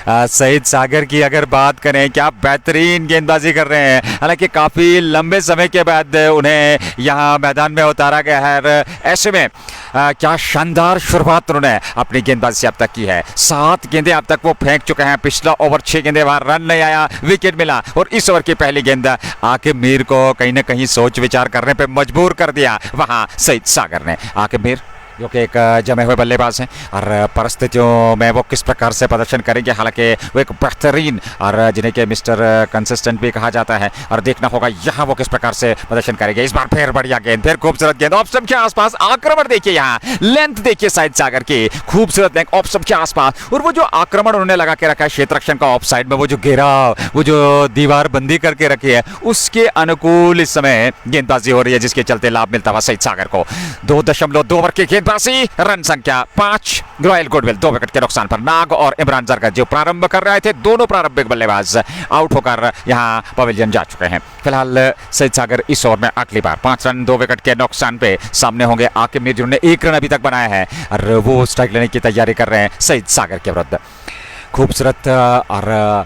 सईद सागर की अगर बात करें, क्या बेहतरीन गेंदबाजी कर रहे हैं, हालांकि काफी लंबे समय के बाद उन्हें यहाँ मैदान में उतारा गया है। ऐसे में क्या शानदार शुरुआत उन्होंने अपनी गेंदबाजी से अब तक की है, 7 गेंदें अब तक वो फेंक चुके हैं। पिछला ओवर 6 गेंदें, वहां रन नहीं आया, विकेट मिला, और इस ओवर की पहली गेंद आकिब मीर को कहीं ना कहीं सोच विचार करने पे मजबूर कर दिया वहां सईद सागर ने। आकिब मीर जो कि एक जमे हुए बल्लेबाज हैं, और परिस्थितियों में वो किस प्रकार से प्रदर्शन करेंगे, हालांकि वो एक बेहतरीन, और जिन्हें के मिस्टर कंसिस्टेंट भी कहा जाता है, और देखना होगा यहाँ वो किस प्रकार से प्रदर्शन करेंगे। इस बार फिर बढ़िया गेंद, फिर खूबसूरत गेंद, ऑफ स्टंप के आसपास आक्रमण देखिए, यहाँ लेंथ देखिए सईद सागर की, खूबसूरत लेंथ ऑफ स्टंप के आसपास, और वो जो आक्रमण उन्होंने लगा के रखा है क्षेत्ररक्षण का ऑफ साइड में, वो जो घेराव, वो जो दीवार बंदी करके रखी है, उसके अनुकूल इस समय गेंदबाजी हो रही है, जिसके चलते लाभ मिलता हुआ सईद सागर को। 2.2 ओवर की गेंद, रन संख्या 5, रॉयल गुडविल 2 विकेट के नुकसान पर। नाग और इमरान जरगर जो प्रारंभ कर रहे थे, दोनों प्रारंभिक बल्लेबाज आउट होकर यहां पवेलियन जा चुके हैं। फिलहाल सईद सागर इस ओवर में अगली बार 5 रन 2 विकेट के नुकसान पे सामने होंगे आकिब मीर जिन्होंने 1 रन अभी तक बनाया है, और वो स्ट्राइक लेने की तैयारी कर रहे हैं सईद सागर के विरुद्ध। खूबसूरत और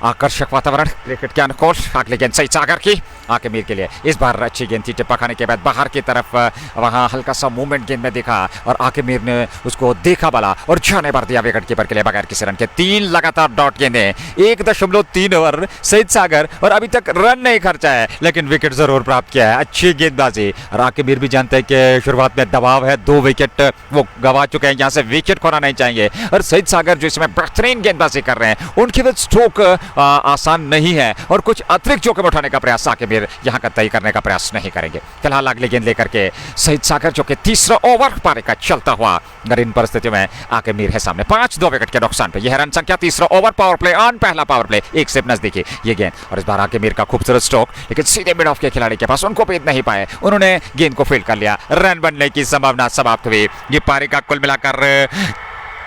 आकर्षक वातावरण, क्रिकेट के अनुकूल अगली गेंद सईद सागर की आकिब मीर के लिए। इस बार अच्छी गेंद थी, टिप्पा खाने के बाद बाहर की तरफ वहां हल्का सा मूवमेंट गेंद में देखा, और आकिब मीर ने उसको देखा बला और जाने भर दिया विकेट कीपर के लिए बगैर किसी रन के। 3 लगातार डॉट गेंदें, 1.3 ओवर सईद सागर, और अभी तक रन नहीं खर्चा है, लेकिन विकेट जरूर प्राप्त किया है। अच्छी गेंदबाजी, और आकिब मीर भी जानते हैं कि शुरुआत में दबाव है, 2 विकेट वो गवा चुके हैं, यहाँ से विकेट खोना नहीं चाहेंगे। और सईद सागर जो इसमें बेहतरीन गेंदबाजी कर रहे हैं, उनकी भी स्ट्रोक आसान नहीं है, और कुछ अतिरिक्त जोखिम उठाने का प्रयास आकिब मीर यहां का तय करने का प्रयास नहीं करेंगे। फिलहाल अगली गेंद लेकर के सईद सागर जो कि तीसरा ओवर पारी का चलता हुआ, अगर इन परिस्थितियों में आकिब मीर है सामने, 5-2 विकेट के नुकसान पे। यह रन संख्या, तीसरा ओवर, पावर प्ले ऑन, पहला पावर प्ले, 1 से नजदीकी ये गेंद, और इस बार आकिब मीर का खूबसूरत स्ट्रोक, लेकिन सीधे मिड ऑफ के खिलाड़ी के पास, उनको भेद नहीं पाए, उन्होंने गेंद को फील्ड कर लिया, रन बनने की संभावना समाप्त हुई। ये पारी का कुल मिलाकर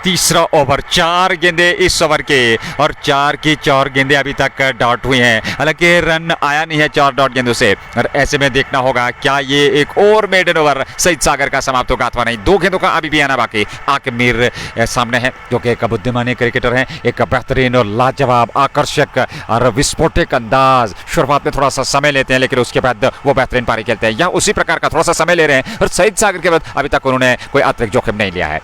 तीसरा ओवर, 4 गेंदे इस ओवर के और 4 की 4 गेंदे अभी तक डॉट हुई हैं। हालांकि रन आया नहीं है 4 डॉट गेंदों से और ऐसे में देखना होगा क्या ये एक और मेडन ओवर सईद सागर का समाप्त होगा अथवा नहीं। 2 गेंदों का अभी भी आना बाकी। आकिब मीर सामने है जो कि एक बुद्धिमानी क्रिकेटर हैं, एक बेहतरीन और लाजवाब आकर्षक और विस्फोटक अंदाज। शुरुआत में थोड़ा सा समय लेते हैं लेकिन उसके बाद वो बेहतरीन पारी खेलते हैं। यहाँ उसी प्रकार का थोड़ा सा समय ले रहे हैं और सईद सागर के बाद अभी तक उन्होंने कोई अतिरिक्त जोखिम नहीं लिया है।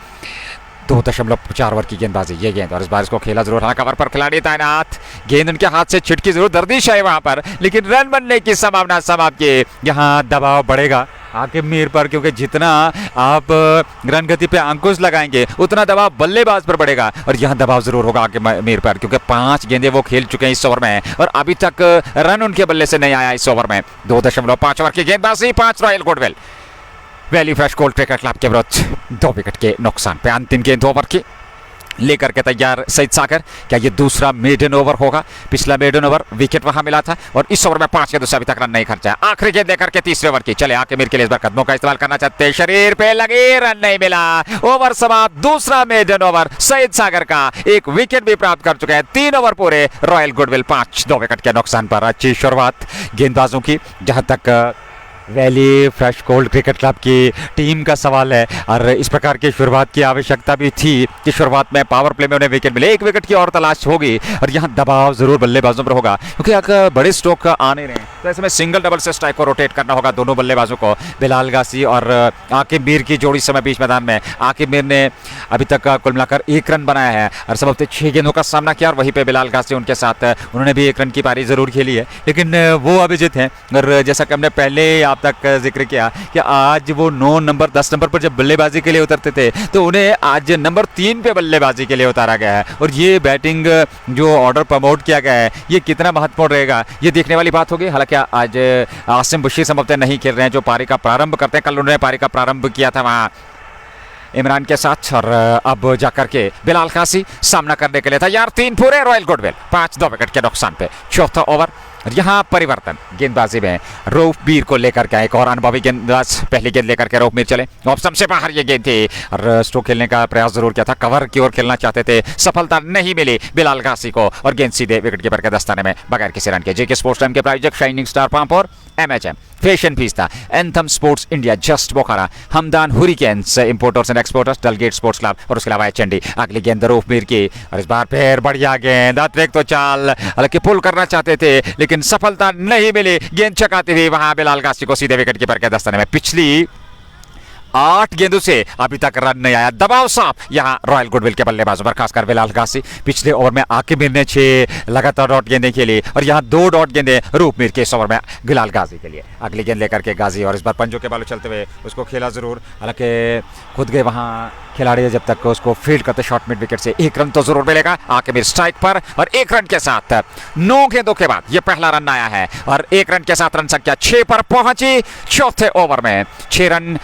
2.4 ओवर की गेंदबाजी ये गेंद और इस बार इसको खेला जरूर। हाँ, कवर पर खिलाड़ी तैनात, गेंद उनके हाथ से छिटकी जरूर, दर्दिश है वहां पर लेकिन रन बनने की संभावना समाप्त की। यहाँ दबाव बढ़ेगा आकिब मीर पर क्योंकि जितना आप रन गति पे अंकुश लगाएंगे उतना दबाव बल्लेबाज पर बढ़ेगा और यहाँ दबाव जरूर होगा आकिब मीर पर क्योंकि 5 गेंदे वो खेल चुके हैं इस ओवर में और अभी तक रन उनके बल्ले से नहीं आया इस ओवर में। 2.5 ओवर की गेंदबाजी, 5 royal goodwill valley fresh gold cricket club के विरुद्ध 2 विकेट के नुकसान पे। अंतिम गेंद ओवर की लेकर के तैयार सईद सागर। क्या ये दूसरा मेडन ओवर होगा? पिछला मेडन ओवर विकेट वहां मिला था और इस ओवर में 5 गेंदों से अभी तक रन नहीं खर्चा। आखिरी गेंद लेकर के तीसरे ओवर की चले आके मीर के लिए इस बार कदमों का इस्तेमाल करना चाहते हैं, शरीर पे लगे, रन नहीं मिला। ओवर समाप्त, दूसरा मेडन ओवर सईद सागर का, एक विकेट भी प्राप्त कर चुके हैं। 3 ओवर पूरे, रॉयल गुडविल 5, 2 विकेट के नुकसान पर। अच्छी शुरुआत गेंदबाजों की जहां तक valley fresh gold cricket club की टीम का सवाल है और इस प्रकार की शुरुआत की आवश्यकता भी थी कि शुरुआत में पावर प्ले में उन्हें विकेट मिले। 1 विकेट की और तलाश होगी और यहाँ दबाव जरूर बल्लेबाजों पर होगा क्योंकि अगर बड़े स्ट्रोक आ नहीं रहे तो ऐसे में सिंगल डबल से स्ट्राइक को रोटेट करना होगा दोनों बल्लेबाजों को। बिलाल गासी और आकिब मीर की जोड़ी समय बीच मैदान में। आकिब मीर ने अभी तक कुल मिलाकर 1 रन बनाया है और सबसे 6 गेंदों का सामना किया और वहीं पे बिलाल गासी उनके साथ उन्होंने भी 1 रन की पारी जरूर खेली है लेकिन वो अभिजीत हैं। और जैसा कि हमने पहले आप तक जिक्र किया कि आज वो 9 नंबर 10 नंबर पर जब बल्लेबाजी के लिए उतरते थे तो उन्हें आज नंबर 3 पे बल्लेबाजी के लिए उतारा गया है और ये बैटिंग जो ऑर्डर प्रमोट किया गया है ये कितना महत्वपूर्ण रहेगा ये देखने वाली बात होगी। हालांकि आज आसिम बशीर संभवतः नहीं खेल रहे हैं जो पारी का प्रारंभ करते हैं। कल उन्होंने पारी का प्रारंभ किया था वहां इमरान के साथ और अब जाकर के बिलाल गासी सामना करने के लिए तैयार। 3 पूरे, रॉयल गुडविल 5, 2 विकेट के नुकसान पे। चौथा ओवर, यहाँ परिवर्तन गेंदबाजी में रूफ मीर को लेकर के एक और अनुभवी गेंदबाज पहली गेंद लेकर के रूफ मीर चले। ऑप्शन से बाहर ये गेंद थी और स्ट्रोक खेलने का प्रयास जरूर किया था, कवर की ओर खेलना चाहते थे, सफलता नहीं मिली बिलाल गासी को और गेंद सीधे विकेट कीपर के दस्ताने में बगैर किसी रन के। जेके स्पोर्ट्स टाइम के प्रायोजक शाइनिंग स्टार पंप और MHM fashion fiesta, anthem sports India, just Bokhara, Hamdan hurricanes importers and exporters, Dalgate sports club और उसके अलावा एचएनडी। अगली गेंद रूफ मीर की और इस बार फिर बढ़िया गेंद, अतिरिक्त तो चाल, हालांकि पुल करना चाहते थे लेकिन सफलता नहीं मिली। गेंद चकाती हुई वहां बिलाल गासी को सीधे विकेट कीपर के दस्ताने में। पिछली 8 गेंदों से अभी तक रन नहीं आया, दबाव साफ यहाँ रॉयल गुडविल के बल्लेबाजों पर, खासकर बिलाल गासी। पिछले ओवर में आकिब मीर ने 6 लगातार डॉट गेंदें खेली और यहाँ 2 डॉट गेंदें रूप मीर के इस ओवर में बिलाल गाजी के लिए। अगली गेंद लेकर के गाजी और इस बार पंजों के बालों चलते हुए उसको खेला जरूर, हालांकि खुद गए वहाँ खिलाड़ी जब तक उसको फील्ड करते शॉर्ट मिड विकेट से। 1 रन तो जरूर मिलेगा आकिब मीर स्ट्राइक पर और 1 रन के साथ 9 गेंदों के बाद ये पहला रन आया है और 1 रन के साथ रन संख्या 6 पर पहुंची। चौथे ओवर में 6 रन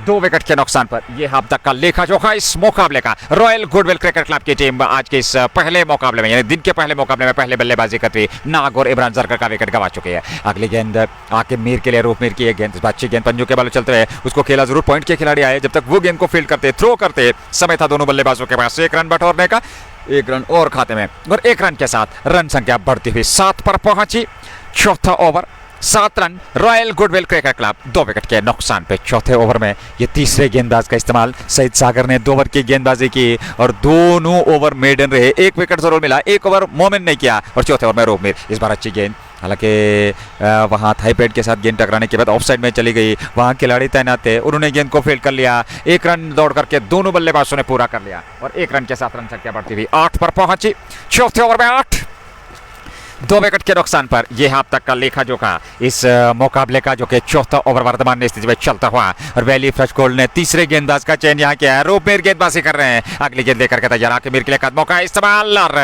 2 विकेट के नुकसान पर। यह अब तक का लेखा जोखा इस मुकाबले का। रॉयल गुडविल क्रिकेट क्लब की टीम आज के इस पहले मुकाबले में यानी दिन के पहले मुकाबले में पहले बल्लेबाजी करती नाग और इमरान जरकर का विकेट गंवा चुके हैं। अगली गेंद आकिब मीर के लिए, रूप मीर की एक गेंद, अच्छी गेंद पंजों के बालों चलते हुए उसको खेला जरूर। पॉइंट के खिलाड़ी आए, जब तक वो गेंद को फील्ड करते थ्रो करते समय था दोनों बल्लेबाजों के पास 1 रन बटोरने का। 1 रन और खाते में और 1 रन के साथ रन संख्या बढ़ती हुई 7 पर पहुंची। चौथा over, 7 run, royal goodwill cricket club 2 wicket के नुकसान पे। चौथे ओवर में ये तीसरे गेंदबाज का इस्तेमाल सईद सागर ने 2 ओवर की गेंदबाजी की और दोनों ओवर मेडन रहे। 1 विकेट जरूर मिला, 1 ओवर मोमिन ने किया और चौथे ओवर में रूप मीर। इस बार अच्छी गेंद, हालांकि वहाँ थाई पैड के साथ गेंद टकराने के बाद ऑफ साइड में चली गई, वहाँ खिलाड़ी तैनात थे, उन्होंने गेंद को फील्ड कर लिया। 1 रन दौड़ करके दोनों बल्लेबाजों ने पूरा कर लिया और 1 रन के साथ रन संख्या बढ़ती हुई 8 पर पहुंची। चौथे ओवर में 8, 2 विकेट के नुकसान पर। यह अब तक का लेखा जोखा इस मुकाबले का, जो कि चौथा ओवर वर्तमान स्थिति में चलता हुआ और वैली फ्रेश गोल्ड ने तीसरे गेंदबाज का चयन यहाँ किया है। रूप मीर गेंदबाजी कर रहे हैं, अगली गेंद लेकर के तैयार। आकिब मीर के लिए कदमों का इस्तेमाल और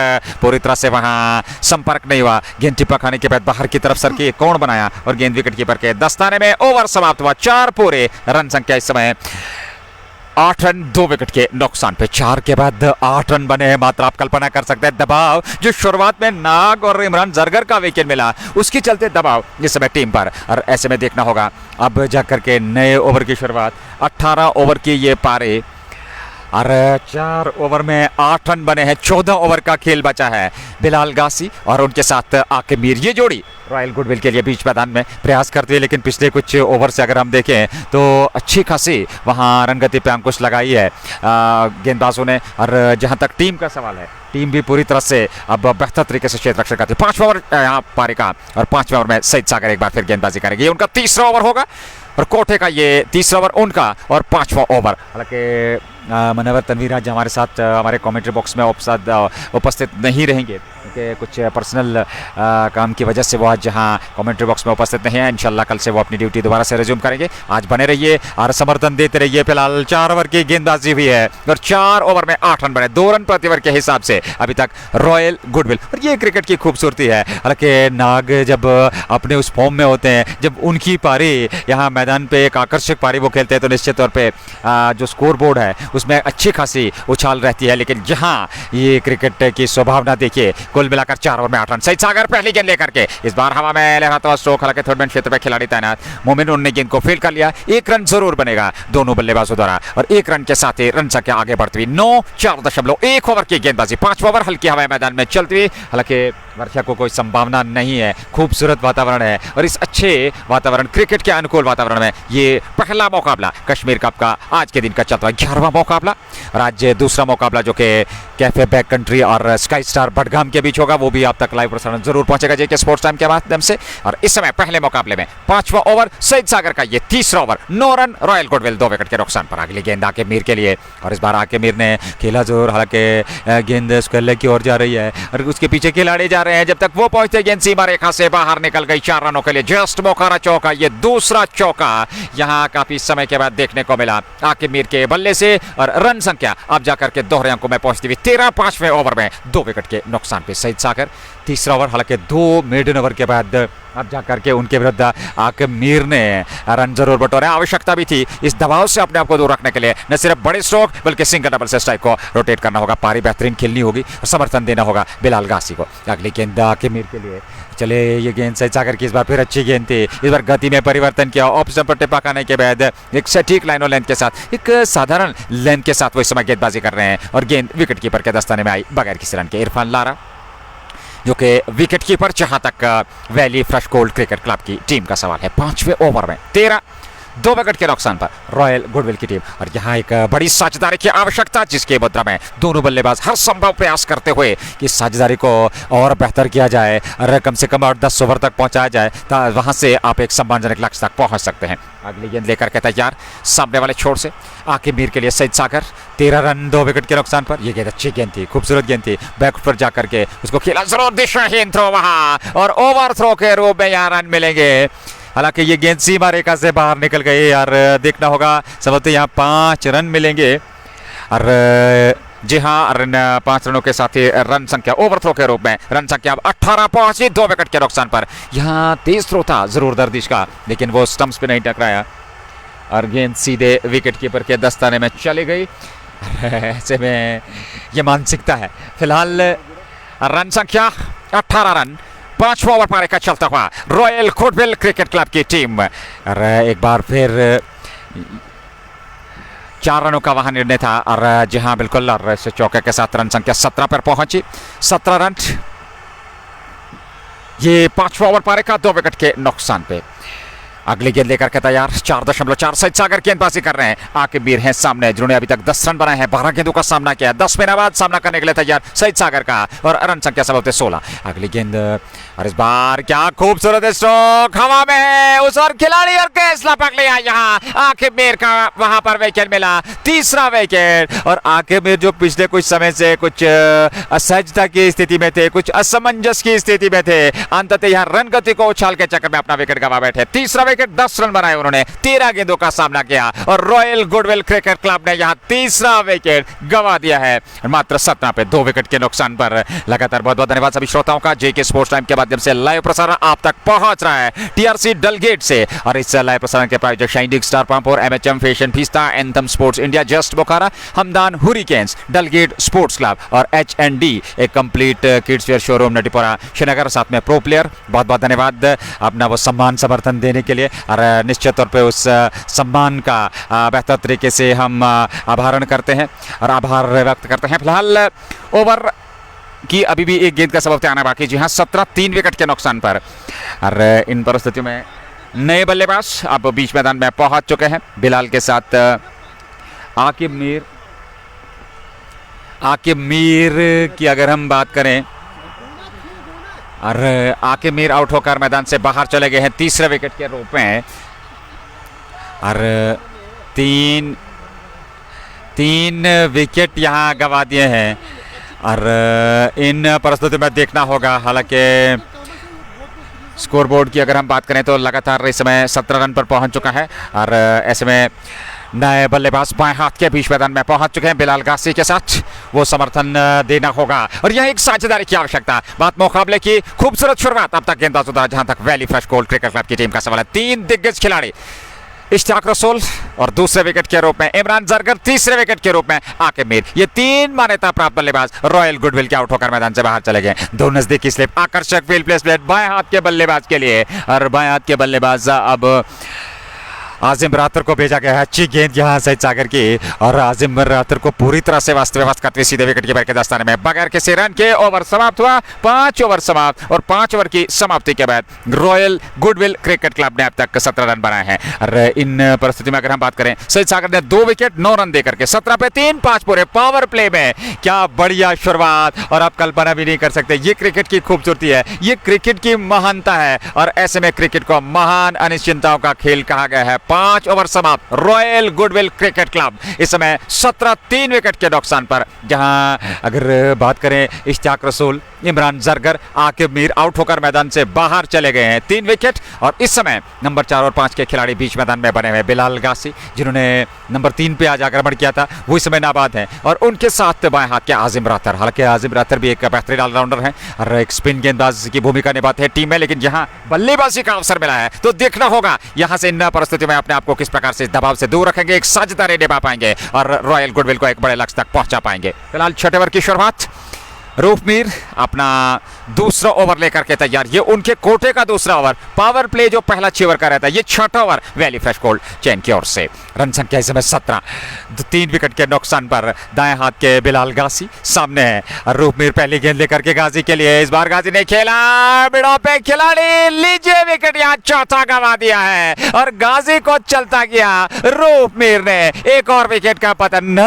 पूरी तरह से वहां संपर्क नहीं हुआ। गेंद टिप्पा खाने के बाद बाहर की तरफ सरकी, कोण बनाया और गेंद विकेट कीपर के दस्ताने में। ओवर समाप्त हुआ, 4 पूरे, रन संख्या इस समय 8 रन 2 विकेट के नुकसान पे। 4 के बाद 8 रन बने हैं। मात्र आप कल्पना कर सकते हैं दबाव जो शुरुआत में नाग और इमरान जरगर का विकेट मिला, उसके चलते दबाव इस समय टीम पर। और ऐसे में देखना होगा अब जाकर के नए ओवर की शुरुआत। 18 ओवर की ये पारी और 4 ओवर में 8 रन बने हैं, 14 ओवर का खेल बचा है। बिलाल गासी और उनके साथ आकिब मीर, ये जोड़ी रॉयल गुडविल के लिए बीच मैदान में प्रयास करती है, लेकिन पिछले कुछ ओवर से अगर हम देखें तो अच्छी खासी वहाँ रनगति पे अंकुश लगाई है गेंदबाजों ने। और जहाँ तक टीम का सवाल है, टीम भी पूरी तरह से अब बेहतर तरीके से क्षेत्र रक्षण करती है। 5वां ओवर यहाँ पारी का, और 5वें ओवर में सईद सागर एक बार फिर गेंदबाजी करेंगे। ये उनका तीसरा ओवर होगा और कोठे का ये तीसरा ओवर उनका और 5वां ओवर। हालांकि मनोवर तनवीर आज हमारे साथ हमारे कमेंट्री बॉक्स में उपस्थित नहीं रहेंगे, क्योंकि कुछ पर्सनल काम की वजह से वो आज यहाँ कमेंट्री बॉक्स में उपस्थित नहीं है। इंशाल्लाह कल से वो अपनी ड्यूटी दोबारा से रिज्यूम करेंगे। आज बने रहिए और समर्थन देते रहिए। फिलहाल 4 ओवर की गेंदबाजी हुई है और 4 ओवर में 8 रन बने, 2 रन प्रति ओवर के हिसाब से अभी तक रॉयल गुडविल। और ये क्रिकेट की खूबसूरती है। हालांकि नाग जब अपने उस फॉर्म में होते हैं, जब उनकी पारी यहाँ मैदान पे एक आकर्षक पारी वो खेलते हैं, तो निश्चित तौर पर जो स्कोर बोर्ड है उसमें अच्छी खासी उछाल रहती है। लेकिन जहाँ ये क्रिकेट की स्वभावना देखिए, कुल मिलाकर 4 ओवर में 8 रन। सईद सागर पहली गेंद लेकर के इस बार हवा में लहराता हुआ स्ट्रोक, हालांकि थर्ड मैन क्षेत्र में खिलाड़ी तैनात। मोमिन उन्होंने गेंद को फील्ड कर लिया। 1 रन जरूर बनेगा दोनों बल्लेबाजों द्वारा, और 1 रन के साथ ही रन संख्या आगे बढ़ती हुई 9, 4.1 ओवर की गेंदबाजी। 5वां ओवर हल्की हवाएं मैदान में चलती हुई, हालांकि वर्षा को कोई संभावना नहीं है। खूबसूरत वातावरण है और इस अच्छे वातावरण, क्रिकेट के अनुकूल वातावरण में ये पहला मुकाबला कश्मीर कप का आज के दिन का चलता है 11वां मुकाबला। और आज दूसरा मुकाबला जो कि कैफे बैक कंट्री और स्काई स्टार बडगाम के बीच होगा, वो भी आप तक लाइव प्रसारण जरूर पहुंचेगा जेके स्पोर्ट्स टाइम के माध्यम से। और इस समय पहले मुकाबले में 5वां ओवर सईद सागर का ये तीसरा over, 9 run royal goodwill 2 wicket के नुकसान पर। अगली गेंद आकिब मीर के लिए, और इस बार आकिब मीर ने खेला जोर, हालांकि गेंद स्क्वेयर की ओर जा रही है और उसके पीछे खिलाड़ी जा रहे हैं। जब तक वो पहुंचते गेंद सीमा रेखा से बाहर निकल गई। 4 रनों के लिए जस्ट मोकारा चौका, ये दूसरा चौका यहां काफी समय के बाद देखने को मिला आकिब मीर के बल्ले से। और रन संख्या अब जाकर के दोहरे अंकों में पहुंचती हुई 13, 5वें ओवर में 2 विकेट के नुकसान पे सईद सागर। तीसरा ओवर, हालांकि 2 मेडन ओवर के बाद अब जाकर के उनके विरुद्ध आकिब मीर ने रन जरूर बटोरे। आवश्यकता भी थी इस दबाव से अपने आप को दूर रखने के लिए, न सिर्फ बड़े स्ट्रोक बल्कि सिंगल डबल से स्ट्राइक को रोटेट करना होगा। पारी बेहतरीन खेलनी होगी और समर्थन देना होगा बिलाल गासी को। अगली गेंद आकिब मीर के लिए, चले ये गेंद सईद सागर की इस बार फिर अच्छी गेंद थी। इस बार गति में परिवर्तन किया, ऑफ स्टंप पर टिपा खाने के बाद एक सटीक लाइन और लेंथ के साथ, एक साधारण लेंथ के साथ वो इस समय गेंदबाजी कर रहे हैं और गेंद विकेट कीपर के दस्ताने में आई बगैर किसी रन के। इरफान लारा जो कि विकेट कीपर, जहां तक valley fresh gold cricket club की टीम का सवाल है। 5वें ओवर में 13, 2 विकेट के नुकसान पर रॉयल गुडविल की टीम। और यहाँ एक बड़ी साझेदारी की आवश्यकता, जिसके मुद्रा में दोनों बल्लेबाज हर संभव प्रयास करते हुए कि साझेदारी को और बेहतर किया जाए और कम से कम 8-10 ओवर तक पहुंचाया जाए, वहां से आप एक सम्मानजनक लक्ष्य तक पहुंच सकते हैं। अगली गेंद लेकर के तैयार सामने वाले छोर से आकिब मीर के लिए सईद सागर। 13 रन 2 विकेट के नुकसान पर। यह गेंद अच्छी गेंद थी, खूबसूरत गेंद थी। बैक पर जाकर के उसको खेला जरूर, दिशाहीन थ्रो वहां और ओवर थ्रो के रूप में यहाँ रन मिलेंगे। हालांकि ये गेंद सीमा रेखा से बाहर निकल गई और देखना होगा संभवतः यहाँ 5 रन मिलेंगे। और जी हाँ, 5 रनों के साथ ही रन संख्या ओवर थ्रो के रूप में रन संख्या अब 18 पहुंची 2 विकेट के नुकसान पर। यहाँ तेज थ्रो था जरूर दर्दिश का, लेकिन वो स्टंप्स पे नहीं टकराया और गेंद सीधे विकेट कीपर के दस्ताने में चली गई। ऐसे में ये मानसिकता है। फिलहाल रन संख्या 18 रन, 5वां ओवर पारी का चलता हुआ रॉयल गुडविल क्रिकेट क्लब की टीम। और एक बार फिर 4 रनों का वहां निर्णय था और जहां बिल्कुल, और इस चौके के साथ रन संख्या 17 पर पहुंची। 17 रन, ये 5वां ओवर पारी का 2 विकेट के नुकसान पे। अगली गेंद लेकर के तैयार 4.4 सईद सागर गेंदबाजी कर रहे हैं। आकिब मीर हैं सामने, जिन्होंने अभी तक 10 रन बनाए हैं, 12 गेंदों का सामना किया। 10 महीने बाद सामना करने के लिए तैयार सईद सागर का और रन संख्या सबसे 16। अगली गेंद, और इस बार क्या खूबसूरत स्ट्रोक हवा में है, उस और खिलाड़ी और कैच लपक लिया। यहाँ आकिब मीर का वहां पर विकेट मिला, तीसरा विकेट। और आकिब मीर जो पिछले कुछ समय से कुछ असहजता की स्थिति में थे, कुछ असमंजस की स्थिति में थे, अंततः यहाँ रन गति को उछाल के चक्कर में अपना विकेट गवा बैठे। तीसरा विकेट, 10 रन बनाए उन्होंने, 13 गेंदों का सामना किया और रॉयल गुडविल क्रिकेट क्लब ने यहां तीसरा विकेट गवा दिया है मात्र 17 पे 2 विकेट के नुकसान पर। लगातार बहुत बहुत धन्यवाद सभी श्रोताओं का। जेके स्पोर्ट्स टाइम के माध्यम से लाइव प्रसारण आप तक पहुंच रहा है टीआरसी डलगेट से, और इस लाइव प्रसारण के प्रायोजक शाइनिंग स्टार पंप और MHM fashion fiesta, anthem sports India, just Bokhara, Hamdan hurricanes, Dalgate sports club और एचएनडी एक complete kids wear showroom Natipora Srinagar, साथ में प्रो प्लेयर। बहुत बहुत धन्यवाद अपना वो सम्मान समर्थन देने के लिए। लिए, और निश्चित तौर पे उस सम्मान का बेहतर तरीके से हम आभारण करते हैं और आभार व्यक्त करते हैं। फिलहाल ओवर की अभी भी एक गेंद का सबब आना बाकी। जी हाँ, 17 विकेट के नुकसान पर, और इन परिस्थितियों में नए बल्लेबाज अब बीच मैदान में पहुंच चुके हैं। बिलाल के साथ आकिब मीर की अगर हम बात करें, और आकिब मीर आउट होकर मैदान से बाहर चले गए हैं तीसरे विकेट के रूप में, और तीन विकेट यहां गंवा दिए हैं। और इन परिस्थितियों में देखना होगा, हालांकि स्कोरबोर्ड की अगर हम बात करें तो लगातार इस समय 17 रन पर पहुंच चुका है, और ऐसे में नए बल्लेबाज बाएं हाथ के बीच मैदान में पहुंच चुके हैं। बिलाल गासी के साथ वो समर्थन देना होगा, और यह एक साझेदारी की आवश्यकता। बात मुकाबले की खूबसूरत शुरुआत अब तक गेंदबाज उधर, जहां तक valley fresh gold cricket club की टीम का सवाल है। 3 दिग्गज खिलाड़ी, इश्तियाक रसूल और दूसरे विकेट के रूप में इमरान जरगर, तीसरे विकेट के रूप में आकिब मीर, ये 3 मान्यता प्राप्त बल्लेबाज रॉयल गुडविल के आउट होकर मैदान से बाहर चले गए। 2 नजदीकी स्लिप, आकर्षक फील्ड प्लेसमेंट बाएं हाथ के बल्लेबाज के लिए, और बाएं हाथ के बल्लेबाज अब आजिम रातर को भेजा गया है। अच्छी गेंद यहाँ सईद सागर की, और आजिम रातर को पूरी तरह से व्यवस्था करते सीधे विकेट कीपर के दस्ताने में बगैर किसी रन के ओवर समाप्त हुआ। 5 ओवर समाप्त, और 5 ओवर की समाप्ति के बाद रॉयल गुडविल क्रिकेट क्लब ने अब तक 17 रन बनाए हैं। और इन परिस्थिति में अगर हम बात करें, सईद सागर ने 2 विकेट 9 रन देकर के 17 पे 3 5 पूरे पावर प्ले में, क्या बढ़िया शुरुआत, और आप कल्पना भी नहीं कर सकते। ये क्रिकेट की खूबसूरती है, ये क्रिकेट की महानता है, और ऐसे में क्रिकेट को महान अनिश्चितताओं का खेल कहा गया है। 5 ओवर समाप्त, रॉयल गुडविल क्रिकेट क्लब इस समय 17 3 विकेट के नुकसान पर, जहां अगर बात करें इश्तियाक रसूल, इमरान जरगर, आकिब मीर आउट होकर मैदान से बाहर चले गए हैं 3 विकेट, और इस समय नंबर 4 और 5 के खिलाड़ी बीच मैदान में बने हुए। बिलाल गासी, जिन्होंने नंबर 3 पे आज आक्रमण किया था, वो इस समय नाबाद हैं, और उनके साथ बाएं हाथ के आजिम रातर। हालांकि आजिम रातर भी एक बेहतरीन ऑलराउंडर है और एक स्पिन गेंदबाज की भूमिका निभाते हैं टीम में, लेकिन यहां बल्लेबाजी का अवसर मिला है तो देखना होगा यहां से इन परिस्थितियों में अपने आप को किस प्रकार से दबाव से दूर रखेंगे, एक साझेदारी निभा पाएंगे और रॉयल गुडविल को एक बड़े लक्ष्य तक पहुंचा पाएंगे। फिलहाल 6 ओवर की शुरुआत, रूफ मीर अपना दूसरा ओवर लेकर के तैयार। ये उनके कोटे का दूसरा ओवर, पावर प्ले जो पहला 6 ओवर का रहता है, ये 6ठा over valley fresh gold chain की ओर से। रन संख्या इस समय 17, 3 विकेट के नुकसान पर दाएं हाथ के बिलाल गासी सामने है, और रूफ मीर पहली गेंद लेकर के गाजी के लिए। इस बार गाजी ने खेला, बिड़ो पे खिलाड़ी, लीजिए विकेट, यहाँ चौथा गंवा दिया है और गाजी को चलता गया। रूफ मीर ने एक और विकेट का पतन,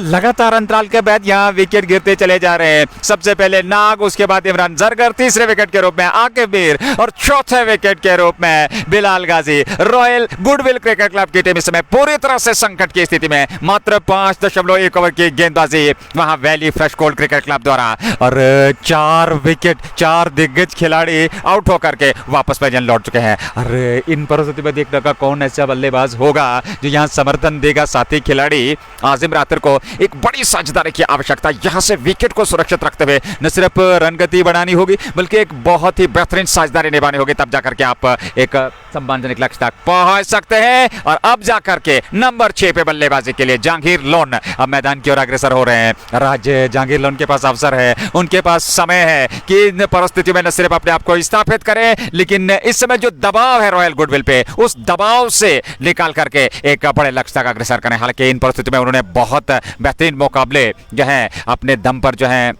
लगातार अंतराल के बाद यहाँ विकेट गिरते चले जा रहे हैं। सबसे पहले नाग, उसके बाद इमरान जरगर, तीसरे विकेट के रूप में आकिब मीर, और चौथे विकेट के रूप में बिलाल गाजी। रॉयल गुडविल क्रिकेट क्लब की टीम इस समय पूरी तरह से संकट की स्थिति में, मात्र 5.1 ओवर की गेंदबाजी वहां valley fresh gold cricket club द्वारा, और 4 विकेट, 4 दिग्गज खिलाड़ी आउट होकर के वापस मैदान लौट चुके हैं। और इन परिस्थिति में देखने का कौन ऐसा बल्लेबाज होगा जो यहां समर्थन देगा। साथी खिलाड़ी आजिम रातर को एक बड़ी साझेदारी की आवश्यकता, यहां से विकेट को सुरक्षित रखते हुए न सिर्फ रन गति बढ़ानी होगी, बल्कि एक बहुत ही बेहतरीन साझेदारी निभानी होगी, तब जाकर के आप एक सम्मानजनक लक्ष्य तक पहुंच सकते हैं। और अब जाकर के नंबर 6 पे बल्लेबाजी के लिए जहांगीर लोन अब मैदान की ओर अग्रसर हो रहे हैं। राज्य जहांगीर लोन के पास अवसर है, उनके पास समय है कि इन परिस्थितियों में न सिर्फ अपने आप को स्थापित करें, लेकिन इस समय जो दबाव है रॉयल गुडविल पे, उस दबाव से निकाल करके एक बड़े लक्ष्य तक अग्रसर करें। हालांकि इन परिस्थितियों में उन्होंने बहुत बेहतरीन मुकाबले जो है अपने दम पर जो है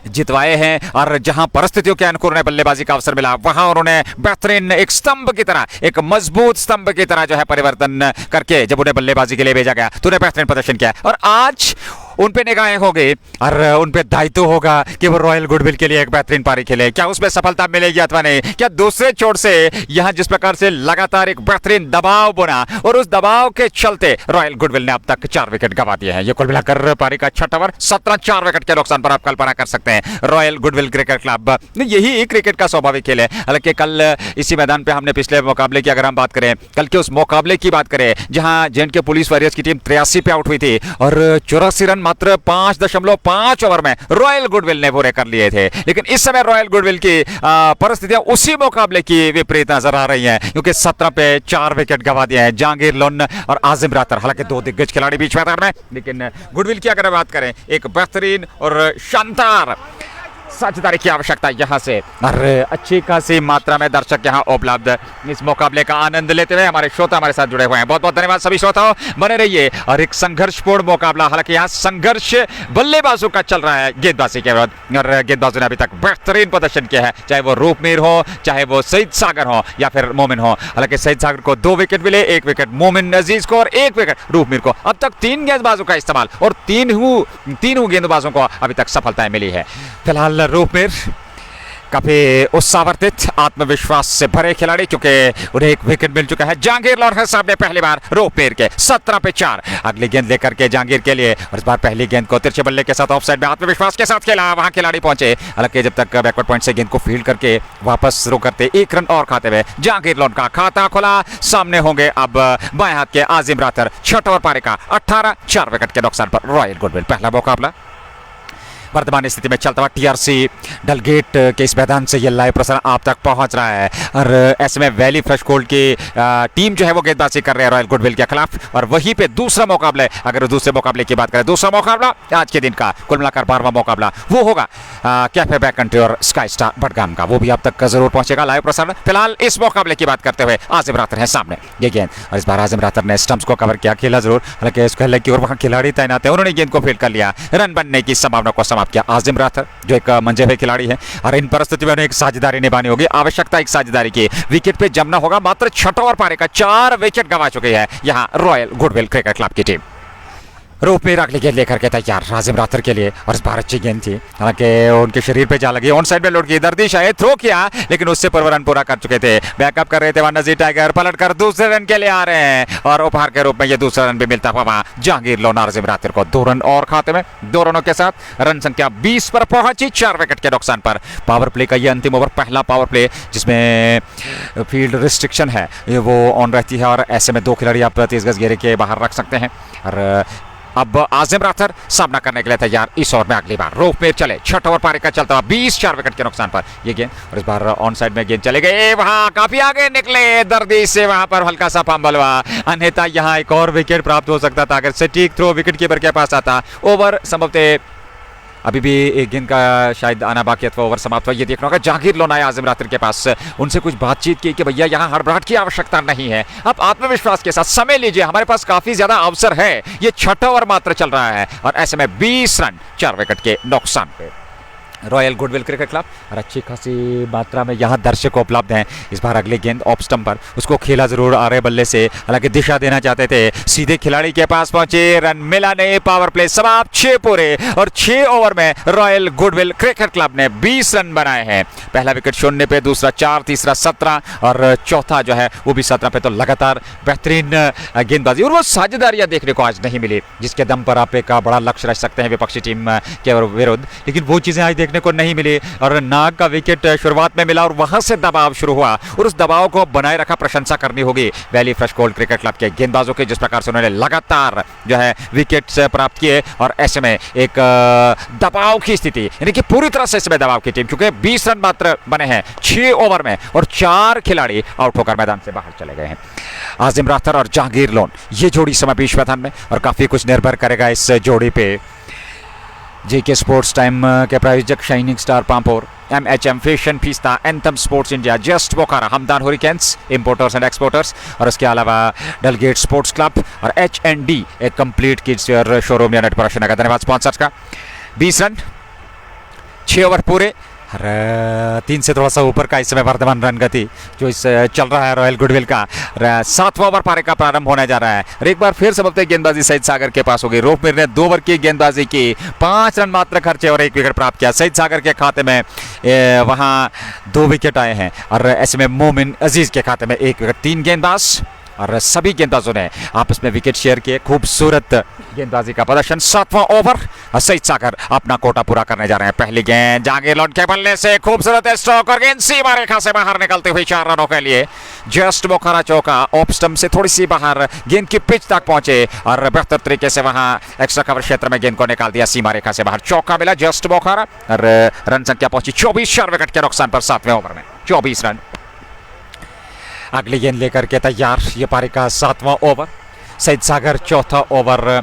जितवाए हैं, और जहां परिस्थितियों के अनुकूल उन्हें बल्लेबाजी का अवसर मिला, वहां उन्होंने बेहतरीन एक स्तंभ की तरह, एक मजबूत स्तंभ की तरह जो है परिवर्तन करके जब उन्हें बल्लेबाजी के लिए भेजा गया तो उन्हें बेहतरीन प्रदर्शन किया। और आज उन पे निगाहें हो गई और उन पे दायित्व होगा कि वो रॉयल गुडविल के लिए एक बेहतरीन पारी खेले। क्या उसमें सफलता मिलेगी अथवा नहीं? क्या दूसरे छोर से यहां जिस प्रकार से लगातार एक बेहतरीन दबाव बना, और उस दबाव के चलते रॉयल गुडविल ने अब तक 4 विकेट गंवा दिए हैं। ये कुल मिलाकर पारी का 6 ओवर 17 4 विकेट के नुकसान पर आप कल्पना कर सकते हैं। रॉयल गुडविल क्रिकेट क्लब, यही क्रिकेट का स्वाभाविक खेल है। हालांकि कल इसी मैदान पे हमने पिछले मुकाबले की अगर हम बात करें, कल के उस मुकाबले की बात करें जहां जेएंडके पुलिस वॉरियर्स की टीम 83 पे आउट हुई थी और 84 रन मात्र 5.5 ओवर में रॉयल गुडविल ने पूरे कर लिए थे। लेकिन इस समय रॉयल गुडविल की परिस्थितियां उसी मुकाबले की विपरीत नजर आ रही हैं, क्योंकि 17 पे 4 विकेट गंवा दिए हैं जहांगीर लोन और आजिम रातर। हालांकि 2 दिग्गज खिलाड़ी बीच मैदान में, लेकिन गुडविल की अगर बात करें, एक बेहतरीन और शानदार साझेदारी की आवश्यकता यहाँ से, और अच्छी खासी मात्रा में दर्शक यहाँ उपलब्ध इस मुकाबले का आनंद लेते हुए हमारे श्रोता हमारे साथ जुड़े हुए हैं। बहुत बहुत धन्यवाद सभी श्रोताओं, बने रहिए। और एक संघर्षपूर्ण मुकाबला, हालांकि यहाँ संघर्ष बल्लेबाजों का चल रहा है गेंदबाजी के विरुद्ध, और गेंदबाजों ने अभी तक बेहतरीन प्रदर्शन किया है, चाहे वो रूपमीर हो, चाहे वो सईद सागर हो या फिर मोमिन हो। हालांकि सईद सागर को 2 विकेट मिले, 1 विकेट मोमिन अजीज को और 1 विकेट रूपमीर को। अब तक 3 गेंदबाजों का इस्तेमाल और तीनों गेंदबाजों को अभी तक सफलताएं मिली है। फिलहाल रूपमीर काफी उत्साहवर्धित, आत्मविश्वास से भरे खिलाड़ी, क्योंकि उन्हें 1 विकेट मिल चुका है। जहांगीर लोन साहब ने पहली बार रूपमीर के 17 पे 4 अगली गेंद लेकर के जहांगीर के लिए, और इस बार पहली गेंद को तिरछे बल्ले के साथ ऑफसाइड में आत्मविश्वास के साथ खेला, वहां खिलाड़ी पहुंचे। हालांकि जब तक बैकवर्ड पॉइंट से गेंद को फील्ड करके वापस शुरू करते 1 रन और खाते हुए जहांगीर लोन का खाता खुला। सामने होंगे अब बाएं हाथ के आजिम रातर, 6 ओवर पारी का 18, 4 विकेट के नुकसान पर रॉयल गुडविल। पहला मुकाबला वर्तमान स्थिति में चलता हुआ टीआरसी डलगेट के इस मैदान से ये लाइव प्रसारण आप तक पहुंच रहा है, और ऐसे में वैली फ्रेश गोल्ड की टीम जो है वो गेंदबाजी कर रहे हैं रॉयल गुडविल के खिलाफ। और वहीं पे दूसरा मुकाबला, अगर दूसरे मुकाबले की बात करें, दूसरा मुकाबला आज के दिन का कुल मिलाकर 12वां मुकाबला वो होगा कैफे बैक कंट्री और स्काई स्टार बडगाम का, वो भी आप तक जरूर पहुंचेगा लाइव प्रसारण। फिलहाल इस मुकाबले की बात करते हुए आजिम रातर है सामने ये गेंद, और इस बार आजिम रातर ने स्टंप्स को कवर किया, खेला जरूर, हालांकि इसको की ओर वहां खिलाड़ी तैनात है, उन्होंने गेंद को फील्ड कर लिया, रन बनने की संभावना को समाप्त किया आजिम रातर, जो एक मंजे हुए खिलाड़ी है। और इन परिस्थितियों में उन्हें एक साझेदारी निभानी होगी, आवश्यकता एक साझेदारी की, विकेट पे जमना होगा। मात्र 6 ओवर पारी का 4 विकेट गंवा चुकी है यहाँ रॉयल गुडविल क्रिकेट क्लब की टीम। रूपमीर अगली गेंद लेकर के तैयार आजिम रातर के लिए, और इस बार अच्छी गेंद थी, हालांकि उनके शरीर पे जा लगी, ऑन साइड में लोड की, दर्दिश है, थ्रो किया, लेकिन उससे पूर्व रन पूरा कर चुके थे। बैकअप कर रहे थे नजीर टाइगर, पलट कर दूसरे रन के लिए आ रहे हैं, और उपहार के रूप में ये दूसरा रन भी मिलता हुआ जहांगीर लोन आजिम रातर को 2 रन और खाते में। 2 रनों के साथ रन संख्या 20 पर पहुंची, 4 विकेट के नुकसान पर। पावर प्ले का ये अंतिम ओवर, पहला पावर प्ले जिसमें फील्ड रिस्ट्रिक्शन है वो ऑन रहती है, और ऐसे में 2 खिलाड़ी आप 30 गज घेरे के बाहर रख सकते हैं। और अब आजिम रातर सामना करने के लिए तैयार इस ओवर में। अगली बार रूपमीर चले, 6 ओवर पारी का चलता हुआ 20, 4 विकेट के नुकसान पर ये गेंद, और इस बार ऑन साइड में गेंद चले गए, वहां काफी आगे निकले, दर्दी से वहां पर हल्का सा फंबल हुआ, अन्यथा यहां एक और विकेट प्राप्त हो सकता था अगर सटीक थ्रो विकेट कीपर के पास आता। ओवर संभवतः अभी भी एक गेंद का शायद आना बाकी, अथवा ओवर समाप्त हुआ, ये देखना होगा। जहांगीर लोन आया आजिम रातर के पास, उनसे कुछ बातचीत की कि भैया यहाँ हड़बड़ाहट की आवश्यकता नहीं है, आप आत्मविश्वास के साथ समय लीजिए, हमारे पास काफी ज्यादा अवसर है, ये 6 ओवर मात्र चल रहा है, और ऐसे में 20 रन 4 विकेट के नुकसान पे रॉयल गुडविल क्रिकेट क्लब। और अच्छी खासी मात्रा में यहाँ दर्शक उपलब्ध हैं। इस बार अगली गेंद ऑफ स्टंप पर, उसको खेला जरूर आ रहे बल्ले से, हालांकि दिशा देना चाहते थे, सीधे खिलाड़ी के पास पहुंचे, रन मिला नहीं, पावर प्ले समाप्त, 6 पूरे, और 6 ओवर में रॉयल गुडविल क्रिकेट क्लब ने 20 रन बनाए हैं। पहला विकेट 0 पे, दूसरा 4, तीसरा 17, और चौथा जो है वो भी 17 पे। तो लगातार बेहतरीन गेंदबाजी और वो साझेदारियां देखने को आज नहीं मिली, जिसके दम पर आप एक बड़ा लक्ष्य रख सकते हैं विपक्षी टीम के विरुद्ध, लेकिन वो चीजें आज को नहीं मिली। और नाग का विकेट शुरुआत में मिला, और वहां से दबाव शुरू हुआ, और उस दबाव को बनाए रखा प्रशंसा करनी होगी valley fresh gold cricket club के गेंदबाजों के, जिस प्रकार से उन्होंने लगातार जो है विकेट प्राप्त किए, और ऐसे में एक दबाव की स्थिति, यानी कि पूरी तरह से इसमें दबाव की टीम, क्योंकि 20 रन मात्र बने हैं 6 ओवर में, और 4 खिलाड़ी आउट होकर मैदान से बाहर चले गए हैं। आजिम रातर और जहांगीर लोन ये जोड़ी समय बीच मैदान में, और काफी कुछ निर्भर करेगा इस जोड़ी पे। जेके स्पोर्ट्स टाइम के प्रायोजक shining star Pampore, MHM fashion fiesta, anthem sports India, just Bokhara, Hamdan hurricanes importers and exporters, और उसके अलावा डलगेट स्पोर्ट्स क्लब और H&D एक complete kids wear showroom unit पर का धन्यवाद स्पॉन्सर्स का। 20 रन 6 ओवर पूरे, 3 से थोड़ा सा ऊपर का इस समय वर्तमान रन गति जो इस चल रहा है रॉयल गुडविल का। 7वां ओवर पारी का प्रारंभ होने जा रहा है, और एक बार फिर सबसे गेंदबाजी सईद सागर के पास होगी। रूपमीर ने 2 ओवर की गेंदबाजी की, 5 रन मात्र खर्चे और 1 विकेट प्राप्त किया। सईद सागर के खाते में वहां 2 विकेट आए हैं, और ऐसे में मोमिन अजीज के खाते में 1 विकेट। 3 गेंदबाज, और सभी गेंदबाजों ने आपस में विकेट शेयर किए। खूबसूरत गेंदबाजी का प्रदर्शन। 7वां ओवर, सईद सागर अपना कोटा पूरा करने जा रहे हैं। पहली गेंद जहांगीर लोन के बल्ले से खूबसूरत स्ट्रोक, और गेंद सीमा रेखा से बाहर निकलते हुए 4 रनों के लिए जस्ट बोखारा चौका। ऑफ स्टंप से थोड़ी सी बाहर गेंद की पिच तक पहुंचे, और बेहतर तरीके से वहां एक्स्ट्रा कवर क्षेत्र में गेंद को निकाल दिया, सीमा रेखा से बाहर चौका मिला जस्ट बोखारा, और रन संख्या पहुंची 24, 4 विकेट के नुकसान पर 7वें ओवर में 24 रन। अगली गेंद लेकर के तैयार, ये पारी का 7वां ओवर। सईद सागर 4था ओवर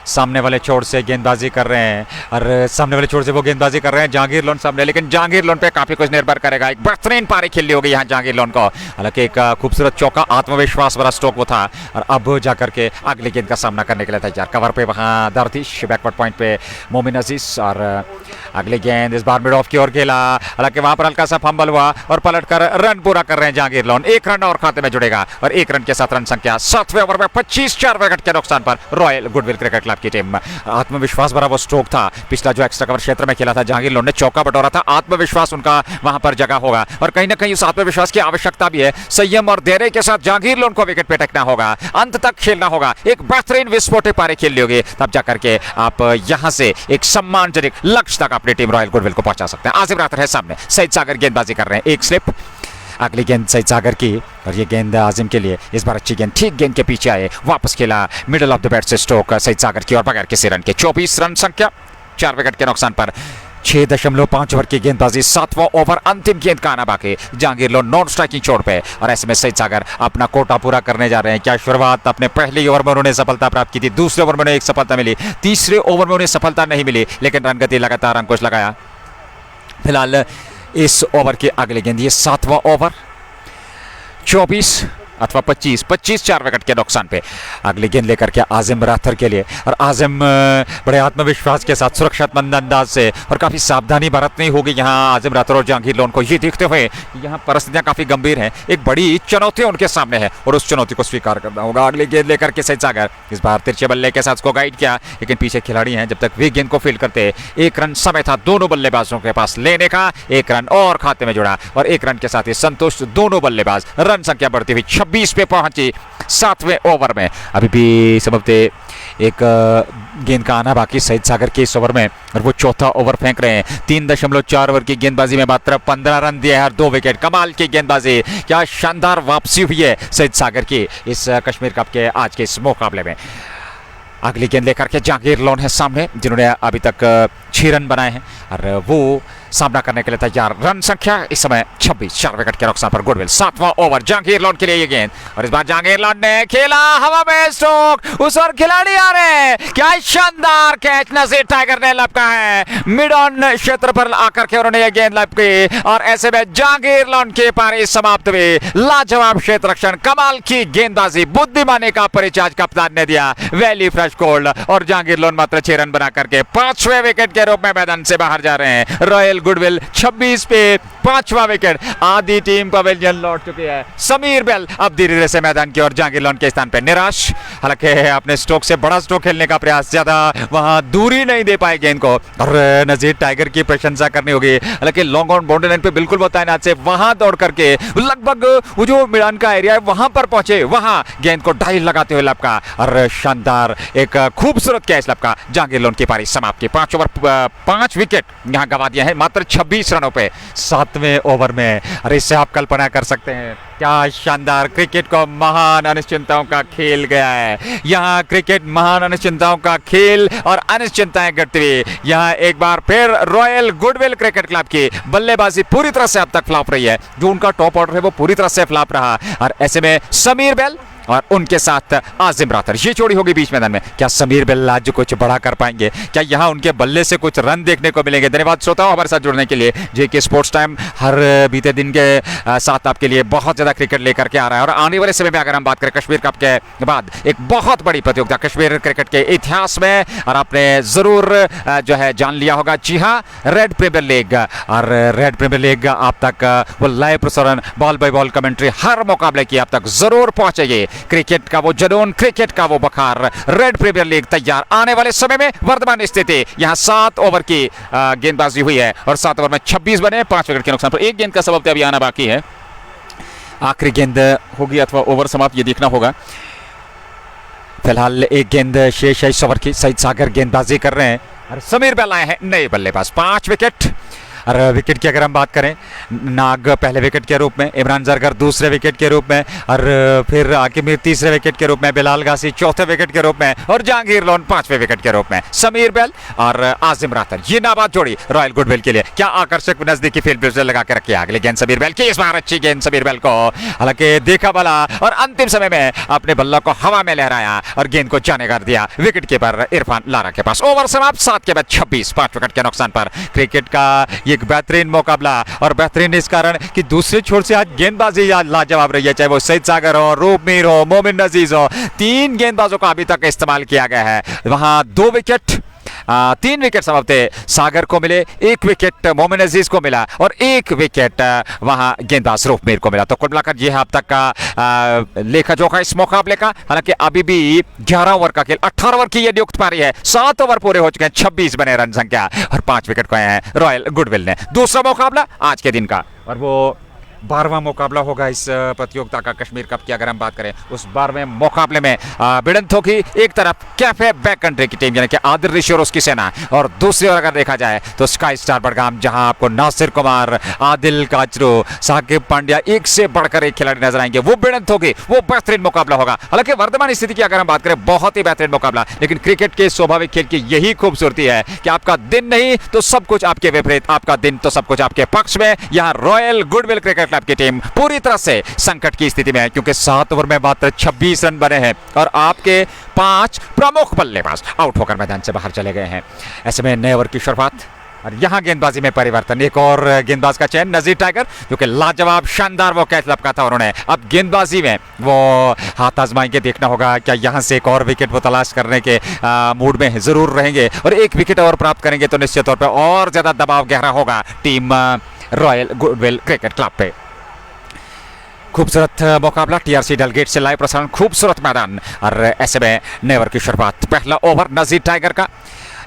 सामने वाले छोर से गेंदबाजी कर रहे हैं और सामने वाले छोर से वो गेंदबाजी कर रहे हैं जहांगीर लोन सामने, लेकिन जहांगीर लोन पे काफी कुछ निर्भर करेगा। एक बेहतरीन पारी खेली होगी यहाँ जहांगीर लोन को, हालांकि एक खूबसूरत चौका, आत्मविश्वास भरा स्ट्रोक वो था और अब जाकर के अगली गेंद का सामना करने के लिए तैयार। कवर पे वहाँ दरदिश, बैकवर्ड पॉइंट पे मोमिन अजीज और अगली गेंद इस बार मिड ऑफ की ओर खेला, हालांकि वहां पर हल्का सा फंबल हुआ और पलटकर रन पूरा कर रहे हैं जहांगीर लोन। एक रन और खाते में जुड़ेगा और एक रन के साथ रन संख्या 7वें ओवर में 25 विकेट के नुकसान पर रॉयल गुडविल क्रिकेट क्लब की टीम। आत्मविश्वास भरा वो स्ट्रोक था, पिछला जो एक्स्ट्रा कवर क्षेत्र में खेला था जहांगीर लोन ने, चौका बटोरा था, आत्मविश्वास उनका वहां पर जगह होगा और कहीं ना कहीं उस आत्मविश्वास की आवश्यकता भी है। संयम और धैर्य के साथ जहांगीर लोन को विकेट पे टेकना होगा, अंत तक खेलना होगा, एक बेहतरीन विस्फोटक पारी खेलनी होगी, तब जाकर के आप यहां से एक सम्मानजनक लक्ष्य तक अपनी टीम रॉयल गुडविल को पहुंचा सकते हैं। आसिम रातर है सामने, सईद सागर गेंदबाजी कर रहे हैं, एक स्लिप, अगली गेंद सईद सागर की और ये गेंद आजिम के लिए, इस बार अच्छी गेंद, ठीक गेंद के पीछे आए, वापस खेला मिडिल ऑफ द बैट से स्ट्रोक सईद सागर की और बगैर किसी रन के 24 रन संख्या 4 विकेट के नुकसान पर। 6.5 ओवर की गेंदबाजी, 7वां ओवर, अंतिम गेंद का आना बाकी, जहांगीर लोन नॉन स्ट्राइकिंग छोड़ पे और ऐसे में सईद सागर अपना कोटा पूरा करने जा रहे हैं। क्या शुरुआत अपने पहले ओवर में उन्होंने सफलता प्राप्त की थी, दूसरे ओवर में उन्हें एक सफलता मिली, तीसरे ओवर में उन्हें सफलता नहीं मिली, लेकिन रन गति लगातार अंकुश लगाया। फिलहाल इस ओवर की अगली गेंद, ये 7वां ओवर, 24 अथवा 25 4 विकेट के नुकसान पे अगली गेंद लेकर के आजिम राथर के लिए और आजिम बड़े आत्मविश्वास के साथ सुरक्षामंद अंदाज से और काफ़ी सावधानी बरतनी होगी यहाँ आजिम राथर और जहांगीर लोन को, ये देखते हुए यहाँ परिस्थितियाँ काफ़ी गंभीर हैं, एक बड़ी चुनौती उनके सामने है और उस चुनौती को स्वीकार करना होगा। अगली गेंद लेकर के सईद सागर, इस बार तिरछे बल्ले के साथ उसको गाइड किया, लेकिन पीछे खिलाड़ी हैं, जब तक वे गेंद को फील्ड करते एक रन समय था दोनों बल्लेबाजों के पास लेने का, एक रन और खाते में जुड़ा और एक रन के साथ ही संतुष्ट दोनों बल्लेबाज, रन संख्या बढ़ती हुई 26 पे पहुंची 7वें ओवर में। अभी भी समझते एक गेंद का आना बाकी सईद सागर के इस ओवर में और वो चौथा ओवर फेंक रहे हैं। 3.4 ओवर की गेंदबाजी में मात्र 15 रन दिए हैं, 2 विकेट, कमाल की गेंदबाजी, क्या शानदार वापसी हुई है सईद सागर की इस कश्मीर कप के आज के इस मुकाबले में। अगली गेंद लेकर के जहांगीर लोन है सामने, जिन्होंने अभी तक 6 रन बनाए हैं और वो सामना करने के लिए तैयार। रन संख्या इस समय 26, 4 विकेट के नुकसान पर गुडविल। 7वां ओवर जहांगीर लोन के लिए ये गेंद और इस बार जहांगीर लोन ने खेला हवा में स्ट्रोक, उस और खिलाड़ी आ रहे हैं, क्या शानदार कैच नजीर टाइगर ने लपका है, मिड ऑन क्षेत्र पर आकर के उन्होंने ये गेंद लपकी और ऐसे में जहांगीर लोन की पारी समाप्त हुई। लाजवाब क्षेत्र रक्षण, कमाल की गेंदबाजी, बुद्धिमानी का परिचय आज कप्तान ने दिया, वैली फ्रेश कोल्ड और जहांगीर लोन मात्र 6 रन बना करके 5वें विकेट के रूप में मैदान से बाहर जा रहे हैं। रॉयल गुडविल 26 पे 5वां विकेट, आधी टीम पवेलियन लौट चुकी है। समीर बेल अब धीरे धीरे से मैदान की ओर, जहांगीर लोन के स्थान पे निराश, हालांकि अपने स्ट्रोक से बड़ा स्ट्रोक खेलने का प्रयास, ज्यादा वहां दूरी नहीं दे पाए गेंद को और नजीर टाइगर की प्रशंसा करनी होगी, हालांकि लॉन्ग ऑन बाउंड्री लाइन पे बिल्कुल वो तैनात से वहां दौड़ करके लगभग वो जो मैदान का एरिया है वहां पर पहुंचे, वहां गेंद को डाइव लगाते हुए लपका और शानदार एक खूबसूरत कैच लपका। जहांगीर लोन की पारी समाप्त की, 5 ओवर 5 विकेट यहां गंवा दिए हैं मात्र 26 रनों पे 7वें ओवर में। अरे इससे आप कल्पना कर सकते हैं क्या शानदार, क्रिकेट को महान अनिश्चितताओं का खेल गया है यहाँ, क्रिकेट महान अनिश्चितताओं का खेल और अनिश्चितताएं घटती हुई यहाँ एक बार फिर रॉयल गुडविल क्रिकेट क्लब की बल्लेबाजी पूरी तरह से अब तक फ्लॉप रही है, जो उनका टॉप ऑर्डर है वो पूरी तरह से फ्लॉप रहा और ऐसे में समीर बेल और उनके साथ आजिम रातर, ये जोड़ी होगी बीच मैदान में। क्या समीर बेल आज कुछ बड़ा कर पाएंगे, क्या यहाँ उनके बल्ले से कुछ रन देखने को मिलेंगे? धन्यवाद श्रोताओं हमारे साथ जुड़ने के लिए। जेके स्पोर्ट्स टाइम हर बीते दिन के साथ आपके लिए बहुत ज़्यादा क्रिकेट लेकर के आ रहा है और आने वाले समय में अगर हम बात करें कश्मीर कप के बाद एक बहुत बड़ी प्रतियोगिता कश्मीर क्रिकेट के इतिहास में, और आपने ज़रूर जो है जान लिया होगा, जी हाँ, रेड प्रीमियर लीग। और रेड प्रीमियर लीग आप तक वो लाइव प्रसारण, बॉल बाय बॉल कमेंट्री हर मुकाबले की आप तक ज़रूर पहुँचेगी। क्रिकेट का वो जुनून, क्रिकेट का वो बखार, रेड प्रीमियर लीग तैयार। आने वाले समय में वर्तमान स्थिति यहाँ 7 ओवर की गेंदबाजी हुई है और 7 ओवर में 26 बने, 5 विकेट के नुकसान पर। एक गेंद का सबब अभी आना बाकी है, आखिरी गेंद होगी अथवा ओवर समाप्त, ये देखना होगा। फिलहाल एक गेंद शेष है इस ओवर की, सईद सागर गेंदबाजी कर रहे हैं और समीर बेल आए हैं नए बल्लेबाज। 5 विकेट और विकेट की अगर हम बात करें, नाग पहले विकेट के रूप में, इमरान जरगर दूसरे विकेट के रूप में, और फिर आकिब मीर तीसरे विकेट के रूप में, बिलाल गासी चौथे विकेट के रूप में और जहांगीर लोन पांचवें विकेट के रूप में। समीर बेल और आजिम रातर, ये नाबाद जोड़ी रॉयल गुडविल के लिए क्या आकर्षक नजदीकी फील्ड ब्रिज लगा के रखी। अगली गेंद समीर बेल की, इस बार अच्छी गेंद समीर बेल को, हालांकि देखा बला और अंतिम समय में अपने बल्ला को हवा में लहराया और गेंद को जाने कर दिया विकेट कीपर इरफान लारा के पास। ओवर समाप्त 7 के बाद 26, 5 विकेट के नुकसान पर। क्रिकेट का एक बेहतरीन मुकाबला, और बेहतरीन इस कारण कि दूसरे छोर से आज गेंदबाजी लाजवाब रही है, चाहे वो सईद सागर हो, रूप मीर हो, मोमिन नजीज हो। 3 गेंदबाजों का अभी तक इस्तेमाल किया गया है। वहां 2 विकेट, 3 विकेट संभवते सागर को मिले, 1 विकेट मोमिन अजीज को मिला और 1 विकेट वहां गेंदबाज रूप मीर को मिला। तो कुल मिलाकर यह अब तक का लेखा जोखा इस मुकाबले का। हालांकि अभी भी 11 ओवर का खेल, 18 ओवर की यह नियुक्त पारी है, 7 ओवर पूरे हो चुके हैं, 26 बने रन संख्या और 5 विकेट खोए हैं रॉयल गुडविल ने। दूसरा मुकाबला आज के दिन का, और वो 12वां मुकाबला होगा इस प्रतियोगिता का कश्मीर कप की अगर हम बात करें। उस 12वें मुकाबले में भिड़ंत होगी एक तरफ कैफे बैक कंट्री की टीम यानी कि आदिल ऋषि और उसकी सेना, और दूसरी ओर अगर देखा जाए तो स्काई स्टार बडगाम, जहां आपको नासिर कुमार, आदिल काचरू, साकिब पांड्या, एक से बढ़कर एक खिलाड़ी नजर आएंगे। वो भिड़ंत होगी, वो बेहतरीन मुकाबला होगा। हालांकि वर्तमान स्थिति की अगर हम बात करें, बहुत ही बेहतरीन मुकाबला, लेकिन क्रिकेट के स्वाभाविक खेल की यही खूबसूरती है कि आपका दिन नहीं तो सब कुछ आपके विपरीत, आपका दिन तो सब कुछ आपके पक्ष में। यहां रॉयल गुडविल क्रिकेट क्लब की टीम पूरी तरह से संकट की स्थिति में है, क्योंकि 7 ओवर में मात्र 26 रन बने हैं और आपके 5 प्रमुख बल्लेबाज आउट होकर मैदान से बाहर चले गए हैं। ऐसे में नए ओवर की शुरुआत, और यहां गेंदबाजी में परिवर्तन, एक और गेंदबाज का चयन, नजीर टाइगर, जो कि लाजवाब शानदार वो कैच लपका था, उन्होंने अब गेंदबाजी में वो हाथ आजमाएंगे। देखना होगा क्या यहां से एक और विकेट वो तलाश करने के मूड में जरूर रहेंगे, और 1 विकेट और प्राप्त करेंगे तो निश्चित तौर पर और ज्यादा दबाव गहरा होगा team royal goodwill cricket club पे। खूबसूरत मुकाबला, टीआरसी डेलगेट से लाइव प्रसारण, खूबसूरत मैदान, और ऐसे में नए ओवर की शुरुआत। पहला ओवर नजीर टाइगर का,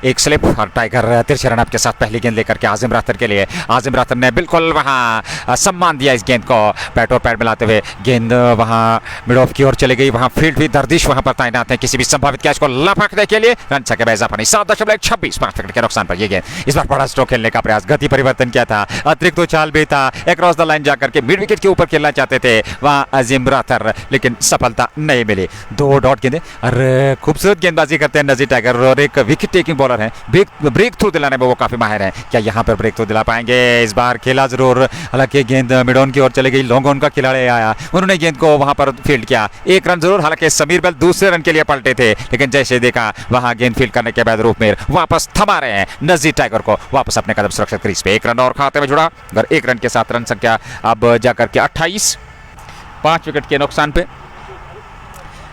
एक स्लिप और टाइगर तिरछे रन के साथ पहली गेंद लेकर के आजिम रातर के लिए। आजिम रातर ने बिल्कुल वहां सम्मान दिया इस गेंद को, बैट और पैड मिलाते हुए गेंद वहां मिड ऑफ की ओर चली गई। वहां फील्ड भी दर्दिश वहां पर तैनात है किसी भी संभावित कैच को लपकने के लिए। रन छक्के में इजाफा नहीं, 7.26, 5 विकेट के नुकसान पर यह गेंद। इस बार बड़ा स्ट्रोक खेलने का प्रयास, गति परिवर्तन किया था, अतिरिक्त उछाल भी था, अक्रॉस द लाइन जाकर के मिड विकेट के ऊपर खेलना चाहते थे वहां आजिम रातर, लेकिन सफलता नहीं मिली। 2 डॉट गेंदे, और खूबसूरत गेंदबाजी करते हैं नजीर टाइगर, और एक विकेट टेकिंग बॉलर है, ब्रेक थ्रू दिलाने में वो काफी माहिर हैं। क्या यहां पर ब्रेक थ्रू दिला पाएंगे? इस बार खेला जरूर, हालांकि गेंद मिड ऑन की ओर चली गई, लॉन्ग ऑन का खिलाड़ी आया, उन्होंने गेंद को वहां पर फील्ड किया, 1 रन जरूर। हालांकि समीर बेल दूसरे रन के लिए पलटे थे, लेकिन जैसे देखा वहां गेंद फील्ड करने के बाद रूपमेर वापस थमा रहे हैं नजीर टाइगर को, वापस अपने कदम सुरक्षित क्रीज पे। 1 रन और खाते में जुड़ा, अगर 1 रन के साथ रन संख्या अब जाकर के 28, 5 विकेट के नुकसान पे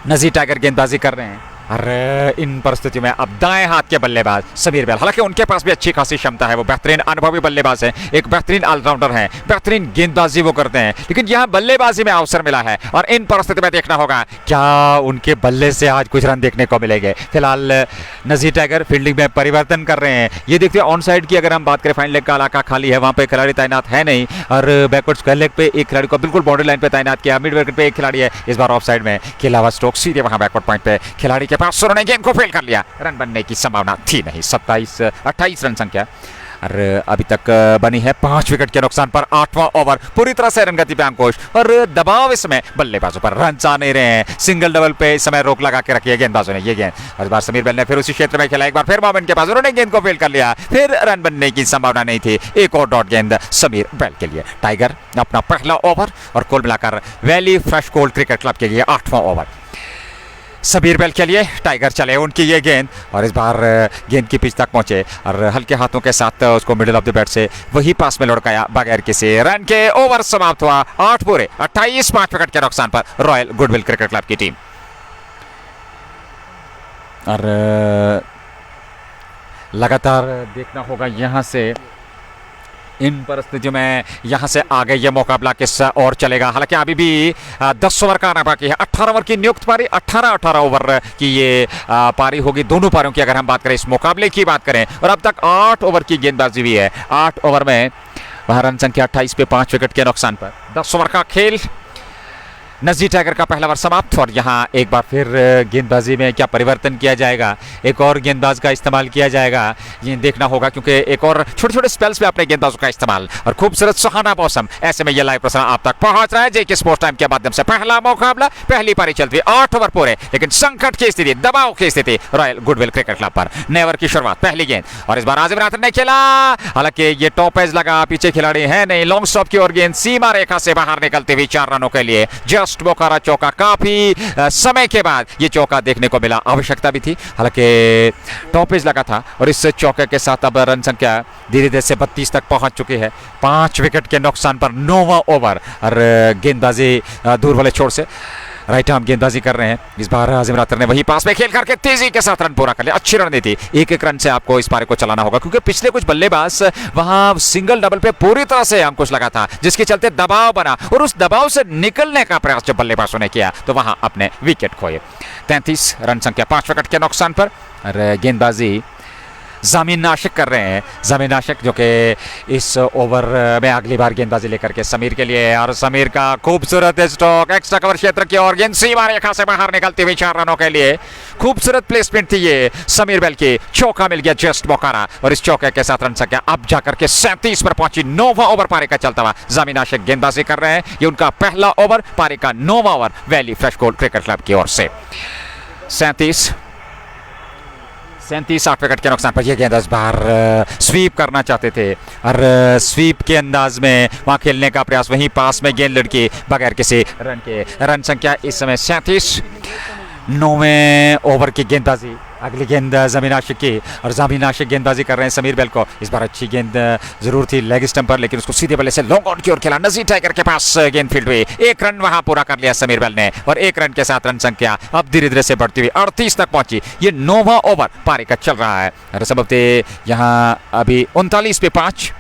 नजीर टाइगर गेंदबाजी कर रहे हैं। अरे इन परिस्थितियों में अब दाएं हाथ के बल्लेबाज समीर बेल, हालांकि उनके पास भी अच्छी खासी क्षमता है, वो बेहतरीन अनुभवी बल्लेबाज हैं, एक बेहतरीन ऑलराउंडर हैं, बेहतरीन गेंदबाजी वो करते हैं, लेकिन यहां बल्लेबाजी में अवसर मिला है और इन परिस्थितियों में देखना होगा क्या उनके बल्ले से आज कुछ रन देखने को मिलेंगे। फिलहाल नजीर टाइगर फील्डिंग में परिवर्तन कर रहे हैं। ये देखते हैं ऑन साइड की अगर हम बात करें, फाइन लेग का इलाका खाली है, वहां पे खिलाड़ी तैनात है नहीं, और बैकवर्ड स्क्वायर लेग पे एक खिलाड़ी को बिल्कुल बाउंड्री लाइन पे तैनात किया, मिड विकेट पे एक खिलाड़ी है, इस बार ऑफ साइड में खेला हुआ स्ट्रोक सीधे वहां बैकवर्ड पॉइंट पे खिलाड़ी के पास, उन्होंने गेंद को फेल कर लिया, रन बनने की संभावना थी नहीं। 28 रन संख्या और अभी तक बनी है 5 विकेट के नुकसान पर। 8वां ओवर पूरी तरह से रनगति पे अंकुश और दबाव इस समय बल्लेबाजों पर, रन आ नहीं रहे हैं, सिंगल डबल पे इस समय रोक लगा के रखी है गेंदबाजों ने। ये गेंद और इस बार समीर बेल ने फिर उसी क्षेत्र में खेला, एक बार फिर मोमिन के पास, उन्होंने गेंद को फेल कर लिया, फिर रन बनने की संभावना नहीं थी। एक और डॉट गेंद समीर बेल के लिए। टाइगर अपना पहला ओवर और कुल मिलाकर valley fresh cold cricket club के लिए 8वां ओवर समीर बेल के लिए। टाइगर चले उनकी ये गेंद और इस बार गेंद की पिच तक पहुंचे और हल्के हाथों के साथ उसको मिडिल ऑफ द बैट से वही पास में लुढ़काया बगैर किसी रन के। ओवर समाप्त हुआ 8 पूरे 28, 5 विकेट के नुकसान पर रॉयल गुडविल क्रिकेट क्लब की टीम। और लगातार देखना होगा यहां से इन परिस्थितियों में यहां से आगे ये मुकाबला किस और चलेगा। हालांकि अभी भी 10 ओवर का आना बाकी है। 18 ओवर की नियुक्त पारी, 18 ओवर की ये पारी होगी दोनों पारियों की अगर हम बात करें, इस मुकाबले की बात करें। और अब तक 8 ओवर की गेंदबाजी हुई है। 8 ओवर में वहां रन संख्या 28 पे 5 विकेट के नुकसान पर। 10 ओवर का खेल नजी टाइगर का पहला ओवर समाप्त। और यहाँ एक बार फिर गेंदबाजी में क्या परिवर्तन किया जाएगा, एक और गेंदबाज का इस्तेमाल किया जाएगा, ये देखना होगा, क्योंकि एक और छोटे छोटे स्पेल्स में अपने गेंदबाजों का इस्तेमाल। और खूबसूरत सुहाना मौसम, ऐसे में ये लाइव प्रसारण आप तक पहुंच रहा है जेके स्पोर्ट्स टाइम के माध्यम से। पहला मुकाबला, पहली पारी चलती है, 8 ओवर पूरे, लेकिन संकट की स्थिति, दबाव की स्थिति रॉयल गुडविल क्रिकेट क्लब पर। नए ओवर की शुरुआत, पहली गेंद, और इस बार आजिम राथर ने खेला, हालांकि ये टॉप एज लगा, पीछे खिलाड़ी है नहीं, लॉन्ग स्टॉप की ओर गेंद सीमा रेखा से बाहर निकलते हुए 4 रनों के लिए जस्ट बोकारा चौका। काफी समय के बाद ये चौका देखने को मिला, आवश्यकता भी थी, हालांकि टॉप एज लगा था। और इस चौके के साथ अब रन संख्या धीरे धीरे से 32 तक पहुंच चुकी है। 5 विकेट के नुकसान पर 9वां ओवर, और गेंदबाजी दूर वाले छोर से राइट आर्म गेंदबाजी कर रहे हैं। इस बार आजिम रातर ने वही पास में खेल करके तेजी के साथ रन पूरा कर लिया। अच्छी रणनीति, एक एक रन से आपको इस पारी को चलाना होगा, क्योंकि पिछले कुछ बल्लेबाज वहां सिंगल डबल पे पूरी तरह से अंकुश लगा था, जिसके चलते दबाव बना, और उस दबाव से निकलने का प्रयास जब बल्लेबाजों ने किया तो वहां अपने विकेट खोए। 33 रन संख्या 5 विकेट के नुकसान पर। और गेंदबाजी ज़मीन नाशिक कर रहे हैं, ज़मीन नाशिक, जो कि इस ओवर में अगली बार गेंदबाजी लेकर के समीर के लिए। और समीर का खूबसूरत स्ट्रोक, एक्स्ट्रा कवर क्षेत्र की ओर, गेंद सीमा रेखा से बाहर निकलती हुई 4 रनों के लिए। खूबसूरत प्लेसमेंट थी ये समीर बेल की, चौका मिल गया जस्ट बोकारा। और इस चौके के साथ रन संख्या अब जाकर के 37 पर पहुंची। 9वां ओवर पारी का चलता हुआ ज़मीन नाशिक गेंदबाजी कर रहे हैं। ये उनका पहला ओवर, पारी का 9वां over valley fresh gold cricket club की ओर से। 37 8 विकेट के नुकसान पर यह गेंद इस बार स्वीप करना चाहते थे, और स्वीप के अंदाज में वहां खेलने का प्रयास, वहीं पास में गेंद लड़की बगैर किसी रन के। रन संख्या इस समय 37। 9वें ओवर की गेंदबाजी, अगली गेंद ज़मीन आशिक की, और ज़मीन आशिक गेंदबाजी कर रहे हैं समीर बेल को। इस बार अच्छी गेंद जरूर थी लेग स्टंप पर, लेकिन उसको सीधे बल्ले से लॉन्ग ऑन की ओर खेला। नजी टाइगर के पास गेंद फील्ड हुई, 1 रन वहां पूरा कर लिया समीर बेल ने, और 1 रन के साथ रन संख्या अब धीरे धीरे से बढ़ती हुई 38 तक पहुंची। ये 9वां ओवर पारी का चल रहा है। और सबबते यहाँ अभी 39 पे 5,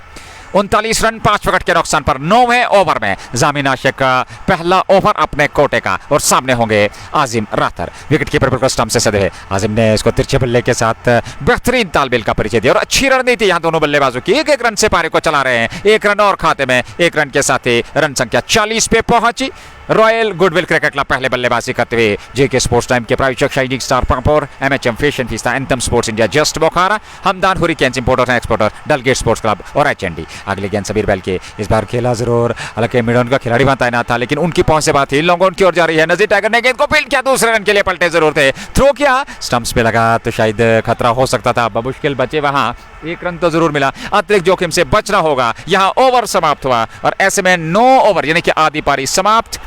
39 रन 5 विकेट के नुकसान पर 9वें ओवर में ज़मीन आशिक का पहला ओवर अपने कोटे का, और सामने होंगे आजिम रातर। विकेट कीपर बिल्कुल स्टंप से सदे, आजिम ने इसको तिरछे बल्ले के साथ बेहतरीन तालमेल का परिचय दिया, और अच्छी रणनीति यहाँ दोनों बल्लेबाजों की। 1-1 रन से पारी को चला रहे हैं। 1 रन और खाते में, 1 रन के साथ ही रन संख्या 40 पे पहुंची। रॉयल गुडविल क्रिकेट क्लब पहले बल्लेबाजी करते हुए जेके स्पोर्ट्स टाइम के प्रायोजक shining star Pampore, MHM fashion fiesta, anthem sports India, just Bokhara, Hamdan hurricanes importer and exporter, Dalgate sports club और एचएनडी। अगली गेंद समीर बेल के, इस बार खेला जरूर, हालांकि मिड ऑन का खिलाड़ी वहां तैनात था, लेकिन उनकी पहुंच से बात थी। लॉन्ग ऑन की ओर जा रही है, नजीर टाइगर ने गेंद को फील्ड किया, दूसरे रन के लिए पलटे जरूर थे, थ्रो किया, स्टंप्स पे लगा तो शायद खतरा हो सकता था, मुश्किल बचे वहां। 1 रन तो जरूर मिला, अतिरिक्त जोखिम से बचना होगा। यहां ओवर समाप्त हुआ, और ऐसे में 9 ओवर यानी कि आधी पारी समाप्त।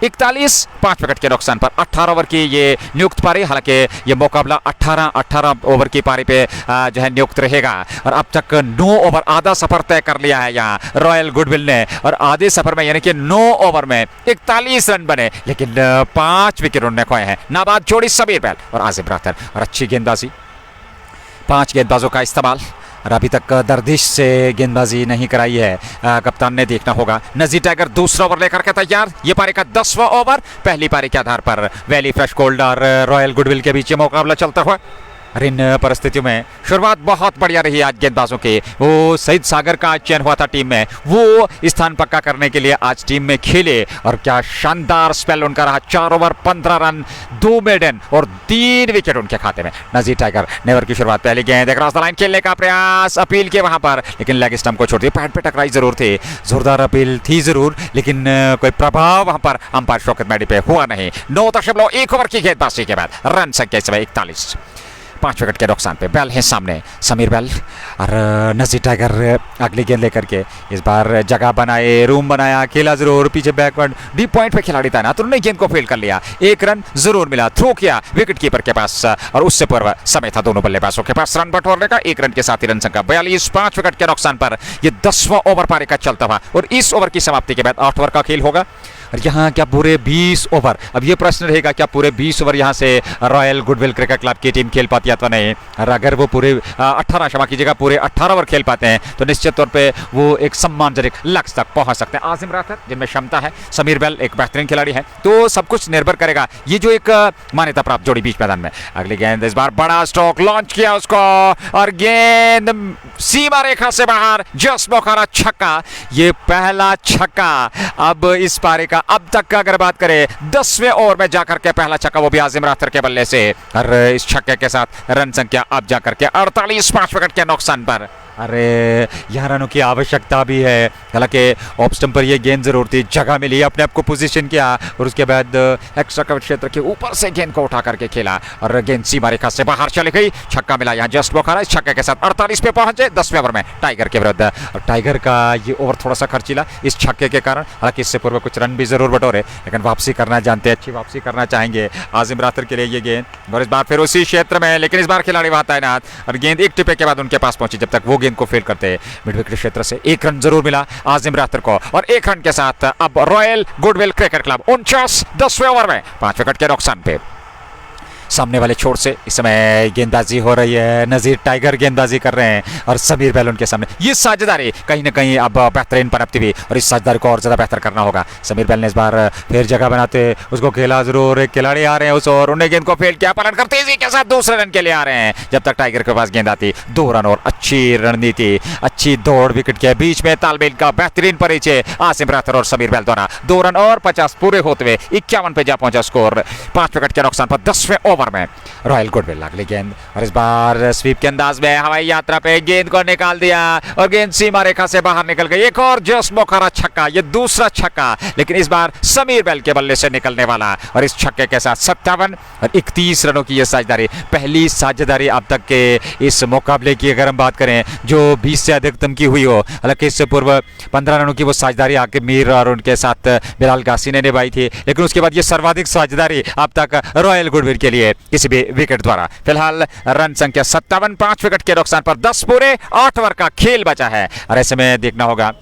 41 5 विकेट के नुकसान पर 18 ओवर की ये नियुक्त पारी, हालांकि ये मुकाबला 18 ओवर की पारी पे जो है नियुक्त रहेगा। और अब तक 9 ओवर, आधा सफर तय कर लिया है यहाँ रॉयल गुडविल ने, और आधे सफर में यानी कि 9 ओवर में 41 रन बने, लेकिन 5 विकेट उन्होंने खोए हैं। नाबाद जोड़ी समीर बेल और आजिम रातर, और अच्छी गेंदबाजी, 5 गेंदबाजों का इस्तेमाल, और अभी तक गर्दिश से गेंदबाजी नहीं कराई है कप्तान ने, देखना होगा। नजी टाइगर दूसरा ओवर लेकर के तैयार। ये पारी का 10वां ओवर, पहली पारी के आधार पर वैली फ्रेश गोल्ड और रॉयल गुडविल के बीच मुकाबला चलता हुआ। और इन परिस्थितियों में शुरुआत बहुत बढ़िया रही आज गेंदबाजों की। वो सईद सागर का चयन हुआ था टीम में, वो स्थान पक्का करने के लिए आज टीम में खेले, और क्या शानदार स्पेल उनका रहा। 4 ओवर 15 रन, 2 मेडन और 3 विकेट उनके खाते में। नजीर टाइगर नेवर की शुरुआत, पहली गेंद क्रॉस द लाइन खेलने का प्रयास, अपील के वहां पर, लेकिन लेग स्टंप को छोड़ दिया। पैड पे टकराई जरूर थी, जोरदार अपील थी जरूर, लेकिन कोई प्रभाव वहां पर अंपायर शौकत मैडी पे हुआ नहीं। 9.1 ओवर की गेंदबाजी के बाद रन संख्या इस समय 41, 5 विकेट के नुकसान पे। बेल है सामने, समीर बेल, और नजीर टाइगर अगली गेंद लेकर के इस बार जगह बनाए, रूम बनाया, खेला जरूर, पीछे बैकवर्ड डीप पॉइंट पे खिलाड़ी तैनात, उन्होंने गेंद को फील्ड कर लिया। 1 रन जरूर मिला, थ्रो किया विकेट कीपर के पास, और उससे पूर्व समय था दोनों बल्लेबाजों के पास रन बटोरने का। 1 रन के साथ ही रन संख्या 42, 5 विकेट के नुकसान पर यह 10वां ओवर पारी का चलता हुआ, और इस ओवर की समाप्ति के बाद 8 ओवर का खेल होगा। और यहाँ क्या पूरे 20 ओवर, अब ये प्रश्न रहेगा क्या पूरे 20 ओवर यहाँ से रॉयल गुडविल क्रिकेट क्लब की टीम खेल पाती है तो नहीं। और अगर वो पूरे 18 क्षमा कीजिएगा पूरे 18 ओवर खेल पाते हैं तो निश्चित तौर पे वो एक सम्मानजनक लक्ष्य तक पहुंच सकते हैं। आजिम रातर जिनमें क्षमता है, समीर बेल एक बेहतरीन खिलाड़ी है, तो सब कुछ निर्भर करेगा ये जो एक मान्यता प्राप्त जोड़ी बीच मैदान में। अगली गेंद, इस बार बड़ा स्ट्रोक लॉन्च किया उसको, और गेंद सीमा रेखा से बाहर, जस्ट बोकारा छक्का, ये पहला छक्का अब इस पारी का अब तक का अगर बात करें 10वें ओवर में जाकर के पहला छक्का, वो भी आजिम राथर के बल्ले से, और इस छक्के के साथ रन संख्या अब जाकर के 48, 5 विकेट के नुकसान पर। अरे यहाँ रनों की आवश्यकता भी है, हालांकि ऑफ स्टंप पर ये गेंद जरूर थी, जगह मिली, अपने आप को पोजीशन किया और उसके बाद एक्स्ट्रा कवर क्षेत्र के ऊपर से गेंद को उठा करके खेला और गेंद सीमा रेखा से बाहर चली गई। छक्का मिला यहाँ जस्ट बोखारा, इस छक्के के साथ 48 पे पहुंचे 10वें ओवर में टाइगर के विरुद्ध। और टाइगर का ये ओवर थोड़ा सा खर्चीला इस छक्के के कारण, हालांकि इससे पूर्व कुछ रन भी जरूर बटोरे, लेकिन वापसी करना जानते हैं, अच्छी वापसी करना चाहेंगे आजिम राथर के लिए ये गेंद। और इस बार फिर उसी क्षेत्र में, लेकिन इस बार खिलाड़ी वहां तैनात और गेंद एक टिपे के बाद उनके पास पहुंची, जब तक वो गेंद को फेल करते मिड विकेट क्षेत्र से 1 रन जरूर मिला आजिम राथर को। और 1 रन के साथ अब रॉयल गुडविल क्रिकेट क्लब 49 10वें ओवर में 5 विकेट के नुकसान पे। सामने वाले छोर से इस समय गेंदबाजी हो रही है, नजीर टाइगर गेंदबाजी कर रहे हैं और समीर बैलून के सामने ये साझेदारी कहीं ना कहीं अब बेहतरीन पनपती हुई और इस साझेदारी को और ज्यादा बेहतर करना होगा। समीर बैल ने इस बार फिर जगह बनाते उसको खेला जरूर, एक खिलाड़ी आ रहे हैं उस और उन्हें गेंद को फेल किया, पलट कर तेजी के साथ दूसरे रन के लिए आ रहे हैं, जब तक टाइगर के पास गेंद आती 2 रन और अच्छी रणनीति, अच्छी दौड़, विकेट के बीच में तालमेल का बेहतरीन परिचय आसिम राथर और समीर बैल द्वारा। 2 रन और 50 पूरे होते हुए 51 पे जा पहुंचा स्कोर 5 विकेट के नुकसान पर 10वें ओवर में रॉयल गुडविल। अगली गेंद और इस बार स्वीप के अंदाज में हवाई यात्रा पे गेंद को निकाल दिया और गेंद सीमा रेखा से बाहर निकल गई। एक और जस मोखारा छक्का, ये दूसरा छक्का, लेकिन इस बार समीर बैल के बल्ले से निकलने वाला और इस छक्के के साथ 57 और 31 रनों की यह साझेदारी, पहली साझेदारी अब तक के इस मुकाबले की अगर हम बात करें जो 20 से अधिकतम की हुई हो। हालांकि इससे पूर्व 15 रनों की वो साझेदारी आके मीर और उनके साथ बिलाल गासी ने निभाई थी, लेकिन उसके बाद ये सर्वाधिक साझेदारी अब तक रॉयल गुडविल के लिए किसी भी विकेट द्वारा। फिलहाल रन संख्या 57, 5 विकेट के नुकसान पर 10 पूरे 8 ओवर का खेल बचा है और ऐसे में देखना होगा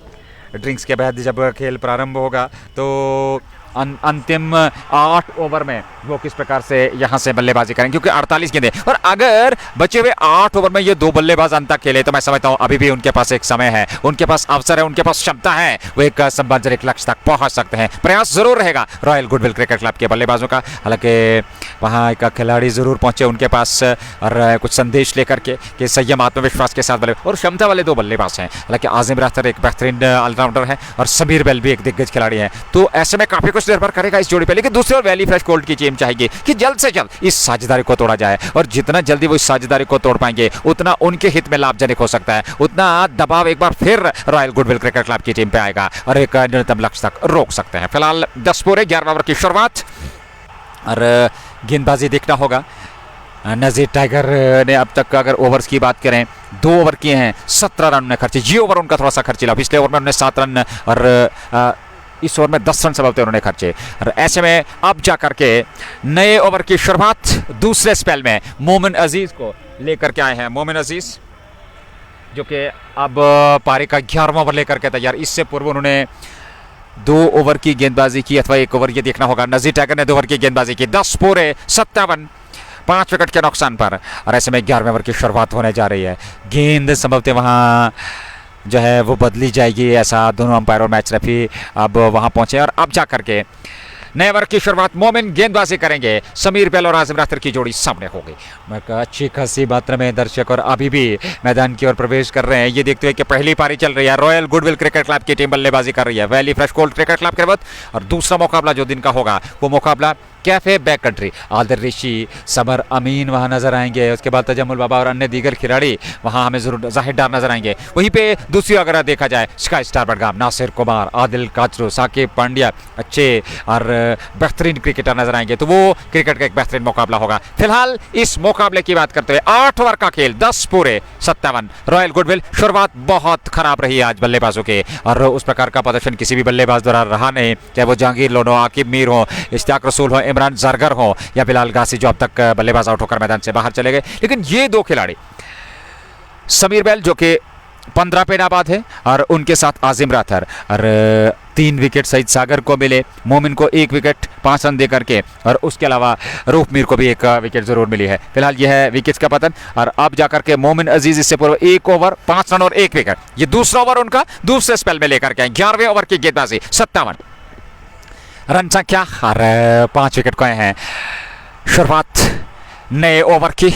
ड्रिंक्स के बाद जब खेल प्रारंभ होगा तो अंतिम 8 ओवर में वो किस प्रकार से यहां से बल्लेबाजी करेंगे, क्योंकि 48 गेंदें और अगर बचे हुए 8 ओवर में ये 2 बल्लेबाज अंत तक खेले तो मैं समझता हूं अभी भी उनके पास एक समय है, उनके पास अवसर है, उनके पास क्षमता है, वो एक सम्मानजनक लक्ष्य तक पहुंच सकते हैं। प्रयास जरूर रहेगा रॉयल गुडविल क्रिकेट क्लब के बल्लेबाजों का। हालांकि वहां एक खिलाड़ी जरूर पहुंचे उनके पास और कुछ संदेश लेकर के कि संयम आत्मविश्वास के साथ बल्ले और क्षमता वाले 2 बल्लेबाज हैं। हालांकि आजिम राथर एक बेहतरीन ऑलराउंडर है और समीर बैल भी एक दिग्गज खिलाड़ी है, तो ऐसे में काफी कुछ निर्भर करेगा इस जोड़ी पे। लेकिन दूसरी ओर वैली फ्रेश गोल्ड की टीम चाहेगी कि जल्द से जल्द इस साझेदारी को तोड़ा जाए और जितना जल्दी वो इस साझेदारी को तोड़ पाएंगे उतना उनके हित में लाभजनक हो सकता है, उतना दबाव एक बार फिर रॉयल गुडविल क्रिकेट क्लब की टीम पे आएगा और एक न्यूनतम लक्ष्य तक रोक सकते हैं। फिलहाल 10 पूरे 11 ओवर की शुरुआत और गेंदबाजी देखना होगा। नजीर टाइगर ने अब तक अगर ओवर्स की बात करें 2 ओवर किए हैं, 17 रन उन्होंने खर्चे। ये ओवर उनका थोड़ा सा खर्चीला, पिछले ओवर में उन्होंने 7 रन और इस ओवर में 10 रन सबलते उन्होंने खर्चे। और ऐसे में अब जाकर के नए ओवर की शुरुआत दूसरे स्पेल में मोमिन अजीज को लेकर के आए हैं। मोमिन अजीज जो कि अब पारी का 11वां ओवर लेकर के तैयार। इससे पूर्व उन्होंने 2 ओवर की गेंदबाजी की अथवा 1 ओवर, ये देखना होगा। नजीर टाइगर ने 2 ओवर की गेंदबाजी की, 10 पूरे 57 5 विकेट के नुकसान पर और ऐसे में 11वें ओवर की शुरुआत होने जा रही है। गेंद संभवतः वहां जो है वो बदली जाएगी, ऐसा दोनों अंपायर और मैच रेफरी अब वहां पहुंचे और अब जाकर के नए ओवर की शुरुआत मोमिन गेंदबाजी करेंगे। समीर बैल और आजिम राथर की जोड़ी सामने हो गई। अच्छी खासी मात्रा में दर्शक और अभी भी मैदान की ओर प्रवेश कर रहे हैं। ये देखते हुए कि पहली पारी चल रही है, रॉयल गुडविल क्रिकेट क्लब की टीम बल्लेबाजी कर रही है valley fresh gold cricket club के विरुद्ध। और दूसरा मुकाबला जो दिन का होगा वो मुकाबला कैफे बैक कंट्री, आदिल ऋषि, समर अमीन वहां नजर आएंगे, उसके बाद तजम्मुल बाबा और अन्य दीगर खिलाड़ी वहां हमें जरूर जाहिर डार नजर आएंगे। वहीं पे दूसरी अगर देखा जाए स्काई स्टार बडगाम, नासिर कुमार, आदिल काचरू, साकिब पांड्या अच्छे और बेहतरीन क्रिकेटर नजर आएंगे, तो वो क्रिकेट का एक बेहतरीन मुकाबला होगा। फिलहाल इस मुकाबले की बात करते हुए 8 ओवर का खेल, 10 पूरे 57 रॉयल गुडविल। शुरुआत बहुत खराब रही आज बल्लेबाजों के और उस प्रकार का प्रदर्शन किसी भी बल्लेबाज द्वारा रहा नहीं, चाहे वो जहांगीर लोनो, आकिब मीर हो, इश्तियाक रसूल हो, इमरान जरगर हो या बिलाल गासी जो अब तक बल्लेबाज आउट होकर मैदान से बाहर चले गए। लेकिन ये 2 खिलाड़ी समीर बैल जो कि 15 पे नाबाद है और उनके साथ आजिम राथर और 3 विकेट सईद सागर को मिले, मोमिन को 1 विकेट 5 रन देकर के और उसके अलावा रूफ मीर को भी 1 विकेट जरूर मिली है। फिलहाल यह है विकेट का पतन और अब जाकर के मोमिन अजीज इससे पूर्व 1 ओवर 5 रन और 1 विकेट, ये दूसरा ओवर उनका दूसरे स्पेल में लेकर के आए। 11वें ओवर की गेंदबाजी 57 रन संख्या और 5 विकेट गए हैं। शुरुआत नए ओवर की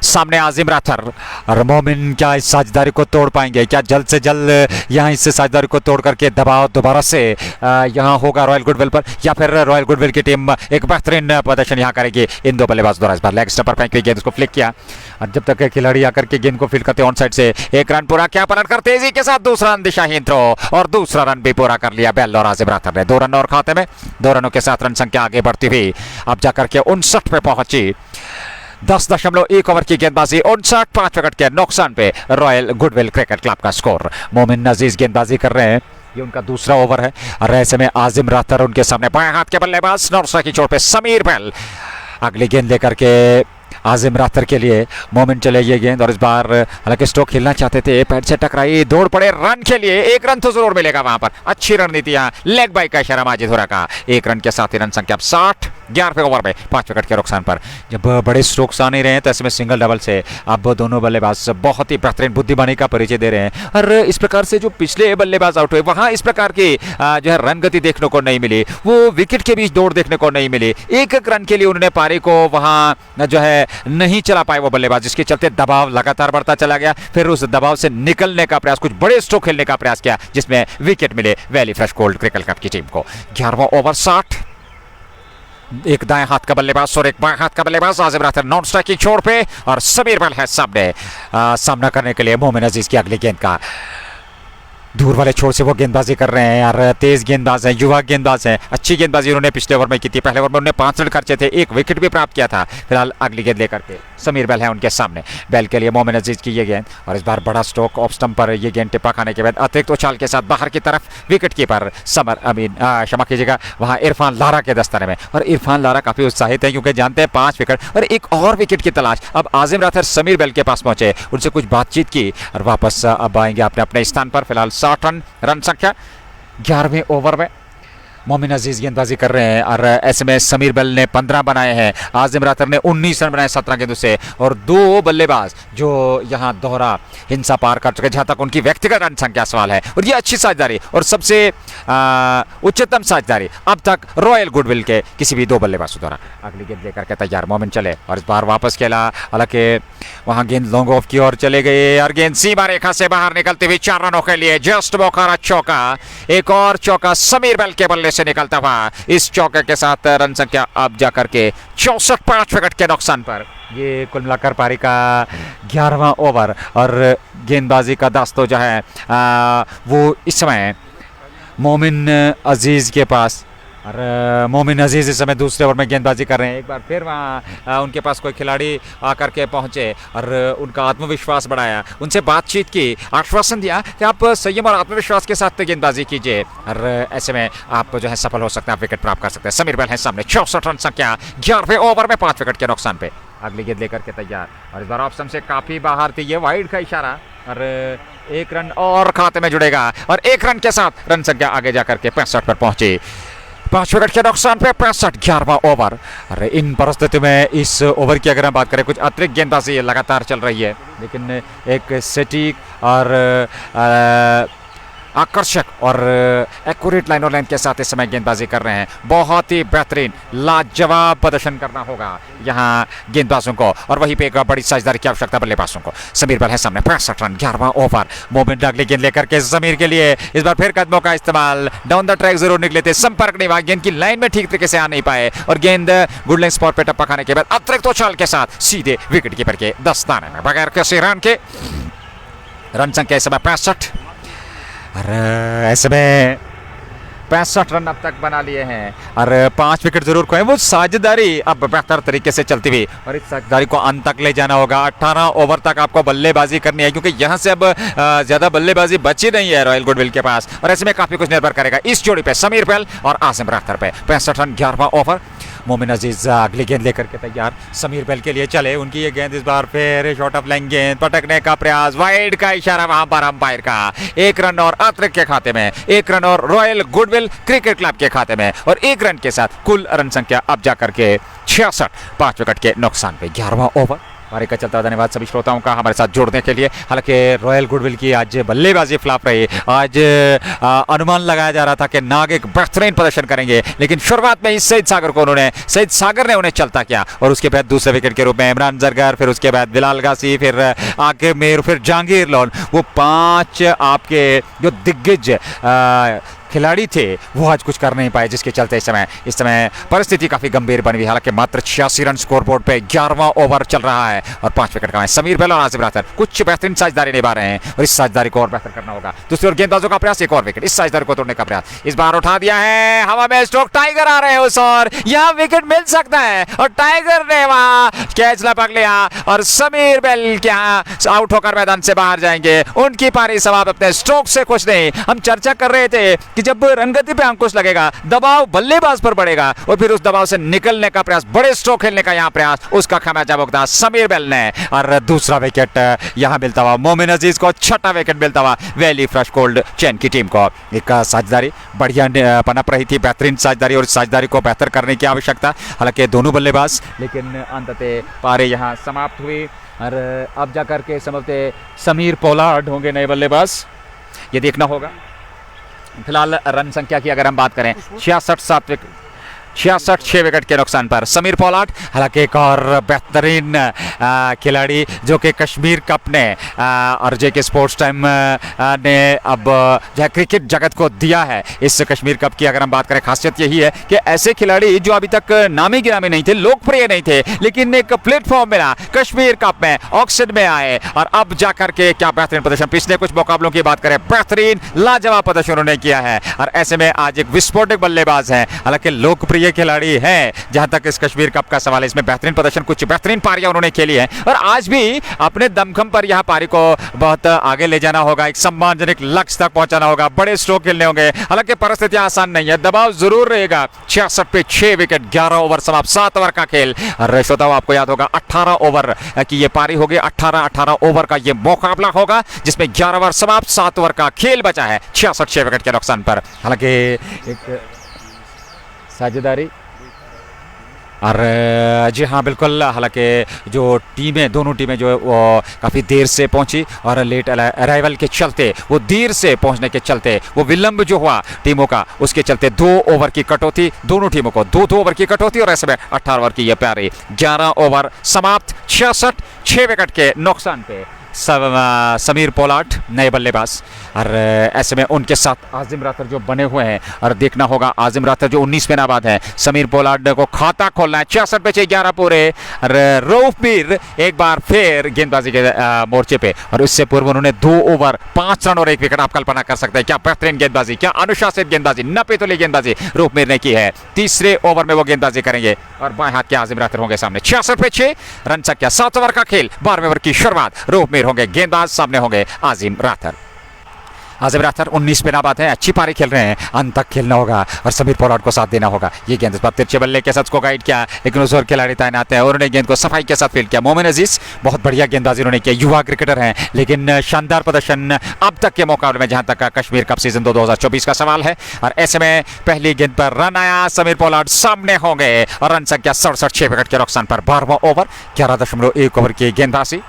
सामने आजिम राथर और मोमिन क्या इस साझेदारी को तोड़ पाएंगे? क्या जल्द से जल्द यहाँ इस साझेदारी को तोड़ करके दबाव दोबारा से यहाँ होगा रॉयल गुडविल पर, या फिर रॉयल गुडविल की टीम एक बेहतरीन प्रदर्शन यहाँ करेगी? इन दो बल्लेबाज द्वारा इस बार लेग स्टंप पर फेंकी हुई गेंद को फ्लिक किया और जब तक खिलाड़ी आकर के गेंद को फील्ड करते ऑन साइड से एक रन पूरा किया, पलट कर तेजी के साथ दूसरा रन दिशाहीन थ्रो और दूसरा रन भी पूरा कर लिया बेल और आजिम राथर ने। 2 रन और खाते में, 2 रनों के साथ रन संख्या आगे बढ़ती हुई अब जाकर के 59 पे पहुंची। 10.1 ओवर की गेंदबाजी, 59 5 विकेट के नुकसान पे रॉयल गुडविल क्रिकेट क्लब का स्कोर। मोमिन अजीज गेंदबाजी कर रहे हैं, ये उनका दूसरा ओवर है और ऐसे में आजिम राथर उनके सामने बाएं हाथ के बल्लेबाज, नॉर्थ की चोट पे समीर बेल अगली गेंद लेकर के आजिम राथर के लिए। मोमिन चले ये गेंद और इस बार हालांकि स्टोक खेलना चाहते थे, पैड से टकराई, दौड़ पड़े रन के लिए। 1 रन तो जरूर मिलेगा वहां पर, अच्छी रणनीति लेग बाई का इशारा माजिद हुरा का। 1 रन के साथ ही रन संख्या 60 11वें ओवर में 5 विकेट के नुकसान पर। जब बड़े स्ट्रोक्स आ नहीं रहे हैं तो ऐसे में सिंगल डबल से अब दोनों बल्लेबाज बहुत ही बेहतरीन बुद्धिमानी का परिचय दे रहे हैं और इस प्रकार से जो पिछले बल्लेबाज आउट हुए वहां इस प्रकार की जो है रन गति देखने को नहीं मिली, वो विकेट के बीच दौड़ देखने को नहीं मिली। 1 रन के लिए उन्होंने पारी को वहां जो है नहीं चला पाए वो बल्लेबाज, जिसके चलते दबाव लगातार बढ़ता चला गया। फिर उस दबाव से निकलने का प्रयास, कुछ बड़े स्ट्रोक खेलने का प्रयास किया जिसमें विकेट मिले valley fresh gold cricket club की टीम को। 11वां ओवर 60, एक दाएं हाथ का बल्लेबाज और एक बाएं हाथ का बल्लेबाज। आजिम राथर नॉन स्ट्राइकिंग छोड़ पे और समीर बेल है सामने सामना करने के लिए मोमिन अजीज की अगली गेंद का। दूर वाले छोर से वो गेंदबाजी कर रहे हैं यार, तेज गेंदबाज हैं, युवा गेंदबाज हैं। अच्छी गेंदबाजी उन्होंने पिछले ओवर में की थी, पहले ओवर में उन्होंने 5 रन खर्चे थे, 1 विकेट भी प्राप्त किया था। फिलहाल अगली गेंद लेकर के समीर बेल है उनके सामने। बेल के लिए मोमिन अजीज की ये गेंद और इस बार बड़ा स्ट्रोक ऑफ स्टंप पर ये गेंद टिप्पा खाने के बाद अतिरिक्त उछाल के साथ बाहर की तरफ विकेट कीपर क्षमा कीजिएगा वहाँ इरफान लारा के दस्ताने में। और इरफान लारा काफी उत्साहित है क्योंकि जानते हैं 5 विकेट और एक और विकेट की तलाश। अब आजिम राथर समीर बेल के पास पहुंचे, उनसे कुछ बातचीत की और वापस अब आएंगे अपने अपने स्थान पर। फिलहाल 60 रन संख्या 11वें ओवर में मोमिन अजीज गेंदबाजी कर रहे हैं और ऐसे में समीर बेल ने 15 बनाए हैं, आजिम राथर ने 19 रन बनाए 17 गेंदों से और 2 बल्लेबाज जो यहां दोहरा हिंसा पार कर चुके, जहां तक उनकी व्यक्तिगत रन संख्या सवाल है। और ये अच्छी साझेदारी और सबसे उच्चतम साझेदारी अब तक रॉयल गुडविल के किसी भी 2 बल्लेबाजों द्वारा। अगली गेंद लेकर के तैयार, मोमिन चले और इस बार वापस खेला, हालांकि वहां गेंद लॉन्ग ऑफ की ओर चले गए और गेंद सीमा रेखा से बाहर निकलते हुए 4 रनों के लिए जस्ट मौका चौका। एक और चौका समीर बेल के बल्ले से निकलता हुआ, इस चौके के साथ रन संख्या अब जाकर के 64 5 विकेट के नुकसान पर। ये कुल मिलाकर पारी का 11वां ओवर और गेंदबाजी का दास्तो जो है वो इस समय मोमिन अजीज के पास। और मोमिन अजीज इस समय दूसरे ओवर में गेंदबाजी कर रहे हैं। एक बार फिर वहाँ उनके पास कोई खिलाड़ी आकर के पहुंचे और उनका आत्मविश्वास बढ़ाया, उनसे बातचीत की, आश्वासन दिया कि आप संयम और आत्मविश्वास के साथ गेंदबाजी कीजिए और ऐसे में आप जो है सफल हो सकते हैं, आप विकेट प्राप्त कर सकते हैं। समीर बेल है सामने, 64 रन संख्या 11वें ओवर में 5 विकेट के नुकसान पे। अगली गेंद लेकर के तैयार और इस बार ऑप्शन से काफी बाहर थी, ये वाइड का इशारा और 1 रन और खाते में जुड़ेगा और 1 रन के साथ रन संख्या आगे जाकर के 65 पर पहुंची। 5 विकेट के नुकसान पे 65 11वां ओवर। अरे इन परिस्थितियों में इस ओवर की अगर हम बात करें, कुछ अतिरिक्त गेंदबाजी लगातार चल रही है लेकिन एक सटीक और आकर्षक और एक्यूरेट लाइन और लेंथ के साथ इस समय गेंदबाजी कर रहे हैं। बहुत ही बेहतरीन लाजवाब प्रदर्शन करना होगा यहाँ गेंदबाजों को और वहीं पे एक बड़ी साझेदारी की आवश्यकता बल्लेबाजों को। समीर बेल है सामने, 65 रन 11वां ओवर। मोमिन अगली गेंद लेकर के जमीर के लिए इस बार फिर कदमों का इस्तेमाल, डाउन द ट्रैक जरूर निकले थे, संपर्क नहीं हुआ, गेंद की लाइन में ठीक तरीके से आ नहीं पाए और गेंद गुड लेंथ स्पॉट पे टप्पा खाने के बाद अतिरिक्त उछाल के साथ सीधे विकेट कीपर के दस्ताने में बगैर किसी रन के। रन संख्या इस समय 65 और ऐसे में 65 रन अब तक बना लिए हैं और 5 विकेट जरूर खोए। वो साझेदारी अब बेहतर तरीके से चलती हुई और इस साझेदारी को अंत तक ले जाना होगा। 18 ओवर तक आपको बल्लेबाजी करनी है क्योंकि यहाँ से अब ज्यादा बल्लेबाजी बची नहीं है रॉयल गुडविल के पास और ऐसे में काफी कुछ निर्भर करेगा इस जोड़ी पे, समीर बेल और आजिम राथर पे। 65 रन 11वां ओवर। मोमिन अजीज अगली गेंद लेकर के तैयार, समीर बेल के लिए चले, उनकी ये गेंद इस बार फिर शॉर्ट ऑफ लाइन गेंद, पटकने का प्रयास, वाइड का इशारा वहां पर अंपायर का। 1 रन और अतिरिक्त के खाते में, 1 रन और रॉयल गुडविल क्रिकेट क्लब के खाते में और 1 रन के साथ कुल रन संख्या अब जाकर के 66 5 विकेट के नुकसान पे। 11वां ओवर पारी का चलता धन्यवाद सभी श्रोताओं का हमारे साथ जुड़ने के लिए। हालांकि रॉयल गुडविल की आज बल्लेबाजी फ्लॉप रही। आज अनुमान लगाया जा रहा था कि नाग एक बेहतरीन प्रदर्शन करेंगे, लेकिन शुरुआत में ही सईद सागर ने उन्हें चलता किया और उसके बाद दूसरे विकेट के रूप में इमरान जरगर, फिर उसके बाद बिलाल गासी, फिर आके मीर, फिर जहांगीर लोन, वो 5 आपके जो दिग्गज खिलाड़ी थे वो आज कुछ कर नहीं पाए, जिसके चलते इस समय परिस्थिति काफी गंभीर बन गई। हालांकि मात्र 86 रन स्कोर बोर्ड पे 11वां ओवर चल रहा है और 5 विकेट कमाए। समीर बेल और आसिफ राथर कुछ बेहतरीन साझेदारी निभा रहे हैं और इस साझेदारी को और बेहतर करना होगा। दूसरी ओर गेंदबाजों का प्रयास, एक और विकेट, इस साझेदारी को तोड़ने का प्रयास, इस बार उठा दिया है हवा में, स्ट्रोक टाइगर आ रहे हैं उस और यहाँ विकेट मिल सकता है और टाइगर ने वहां कैच लपक लिया और समीर बेल क्या आउट होकर मैदान से बाहर जाएंगे। उनकी पारी समाप्त, अपने स्ट्रोक से कुछ नहीं। हम चर्चा कर रहे थे कि जब रनगति पे अंकुश लगेगा, दबाव बल्लेबाज पर बढ़ेगा और फिर उस दबाव से निकलने का प्रयास, बड़े स्ट्रोक खेलने का यहाँ प्रयास, उसका खामियाजा भुगता समीर बेल ने और दूसरा विकेट यहाँ मिलता हुआ मोमिन अजीज को, छठा विकेट मिलता हुआ वैली फ्रेश कोल्ड चैन की टीम को। एक साझेदारी बढ़िया पनप रही थी, बेहतरीन साझेदारी और साझेदारी को बेहतर करने की आवश्यकता। हालांकि दोनों बल्लेबाज, लेकिन अंततः पारी यहाँ समाप्त हुई और अब जाकर के समझते समीर पोलार्ड होंगे नए बल्लेबाज, ये देखना होगा। फिलहाल रन संख्या की अगर हम बात करें 66 विकेट के नुकसान पर समीर पोलार्ड। हालांकि एक और बेहतरीन खिलाड़ी जो कि कश्मीर कप ने और जेके स्पोर्ट्स टाइम ने अब जो क्रिकेट जगत को दिया है, इस कश्मीर कप की अगर हम बात करें, खासियत यही है कि ऐसे खिलाड़ी जो अभी तक नामी गिरामी नहीं थे, लोकप्रिय नहीं थे, लेकिन एक प्लेटफॉर्म मिला, कश्मीर कप में ऑक्शन में आए और अब जाकर के क्या बेहतरीन प्रदर्शन। पिछले कुछ मुकाबलों की बात करें, बेहतरीन लाजवाब प्रदर्शन उन्होंने किया है और ऐसे में आज एक विस्फोटक बल्लेबाज है। हालांकि लोकप्रिय खिलाड़ी है जहां तक इस कश्मीर कप का सवाल है, इसमें बेहतरीन प्रदर्शन, कुछ बेहतरीन पारियां उन्होंने खेली है और आज भी अपने दमखम पर यहां पारी को बहुत आगे ले जाना होगा, एक सम्मानजनक लक्ष्य तक पहुंचाना होगा, बड़े स्ट्रोक खेलने होंगे। हालांकि परिस्थितियां आसान नहीं है, दबाव जरूर रहेगा। 66 पे 6 विकेट, 11 ओवर समाप्त, 7 ओवर का खेल। और श्रोताओं आपको याद होगा 18 ओवर की ये पारी होगी, 18 ओवर का ये मुकाबला होगा जिसमें 11 ओवर समाप्त, 7 ओवर का खेल बचा है 66 विकेट के नुकसान पर। हालांकि एक साझेदारी और जी हाँ बिल्कुल, हालांकि जो टीमें, दोनों टीमें जो वो काफ़ी देर से पहुंची और लेट अराइवल के चलते, वो देर से पहुंचने के चलते, वो विलंब जो हुआ टीमों का, उसके चलते 2 ओवर की कटौती, दोनों टीमों को 2 ओवर की कटौती और ऐसे में 18 ओवर की ये पारी, 11 ओवर समाप्त, 6 विकेट के नुकसान पे समीर पोलार्ड नए बल्लेबाज। और ऐसे में उनके साथ आजिम राथर जो बने हुए हैं और देखना होगा, आजिम राथर जो 19 में नाबाद है, समीर पोलार्ड को खाता खोलना है। 66 पे 11 पूरे और रऊफ मीर एक बार फिर गेंदबाजी के मोर्चे पे और उससे पूर्व उन्होंने 2 ओवर 5 रन और 1 विकेट। आप कल्पना कर सकते हैं क्या बेहतरीन गेंदबाजी, क्या अनुशासित गेंदबाजी, नपेतुली गेंदबाजी रऊफ मीर ने की है। तीसरे ओवर में वो गेंदबाजी करेंगे और बाएं हाथ के आजिम राथर होंगे सामने। 66 पे 6 रन संख्या, 7 ओवर का खेल, 12वें ओवर की शुरुआत। रऊफ मीर होंगे गेंदबाज, सामने होंगे आजिम राथर। आजिम राथर 19 पे नाबाद है, अच्छी पारी खेल रहे हैं, अंत तक खेलना होगा और समीर पोलार्ड को साथ देना होगा। ये गेंद इस बार तिरछे बल्ले के साथ को गाइड किया, लेकिन उस ओर खिलाड़ी तैनात है और उन्होंने गेंद को सफाई के साथ फील्ड किया। मोमिन अजीज बहुत बढ़िया गेंदबाजी उन्होंने किया, युवा क्रिकेटर हैं, लेकिन शानदार प्रदर्शन अब तक के मुकाबले में जहां तक कश्मीर कप सीजन 2024 का सवाल है। और ऐसे में पहली गेंद पर रन आया, समीर पोलार्ड सामने होंगे और रन संख्या 67, 6 विकेट के नुकसान पर। 12वां ओवर, 11.1 ओवर की गेंदबाजी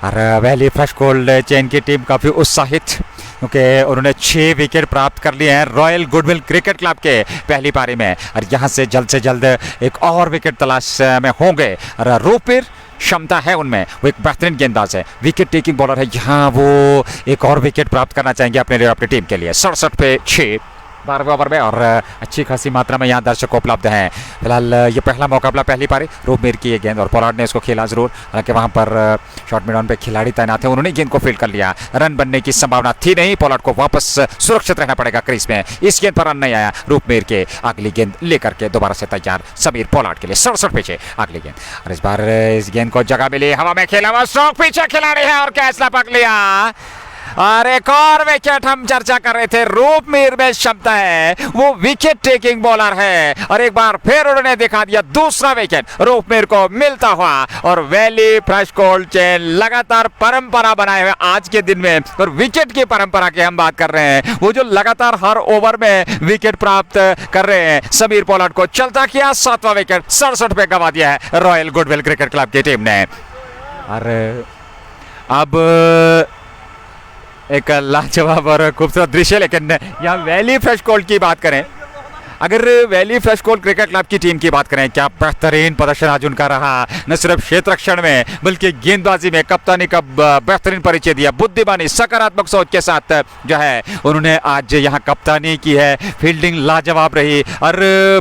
और वैली फ्रेश कोल्ड चैन की टीम काफ़ी उत्साहित, क्योंकि उन्होंने 6 विकेट प्राप्त कर लिए हैं रॉयल गुडविल क्रिकेट क्लब के पहली पारी में और यहाँ से जल्द एक और विकेट तलाश में होंगे। और रूपीर क्षमता है उनमें, वो एक बेहतरीन गेंदबाज है, विकेट टेकिंग बॉलर है, यहाँ वो एक और विकेट प्राप्त करना चाहेंगे अपने लिए, अपनी टीम के लिए। 67 पे 6 12वें ओवर में और अच्छी खासी मात्रा में यहाँ दर्शक उपलब्ध हैं। फिलहाल ये पहला मुकाबला, पहली पारी, रूप मीर की ये गेंद और पोलार्ड ने इसको खेला जरूर, हालांकि वहाँ पर शॉर्ट मिड ऑन पे खिलाड़ी तैनात है, उन्होंने गेंद को फील्ड कर लिया। रन बनने की संभावना थी नहीं, पोलार्ड को वापस सुरक्षित रहना पड़ेगा क्रीज में। इस गेंद पर रन नहीं आया, रूप मीर के अगली गेंद लेकर के दोबारा से तैयार समीर पोलार्ड के लिए। 67 पीछे अगली गेंद और इस बार इस गेंद को जगह मिली, हवा में खेला हुआ स्ट्रोक, पीछे खिलाड़ी है और कैच लपक लिया और एक और विकेट। हम चर्चा कर रहे थे, रूप मीर में क्षमता है, वो विकेट टेकिंग बॉलर है और एक बार फिर उन्होंने दिखा दिया। दूसरा विकेट रूप मीर को मिलता हुआ और वैली फ्रेश कोल्ड चैन लगातार परंपरा बनाए हुए आज के दिन में, और विकेट की परंपरा की हम बात कर रहे हैं, वो जो लगातार हर ओवर में विकेट प्राप्त कर रहे हैं। समीर पोलार्ड को चलता किया, 7वां विकेट 67 पे गंवा दिया है रॉयल गुडविल क्रिकेट क्लब की टीम ने। और अब एक लाजवाब और खूबसूरत दृश्य, लेकिन यहाँ वैली फ्रेश कोल्ड की बात करें, अगर valley fresh cold cricket club की टीम की बात करें, क्या बेहतरीन प्रदर्शन आज उनका रहा। न सिर्फ क्षेत्र रक्षण में बल्कि गेंदबाजी में कप्तानी का बेहतरीन परिचय दिया। बुद्धिमानी सकारात्मक सोच के साथ जो है उन्होंने आज यहाँ कप्तानी की है। फील्डिंग लाजवाब रही और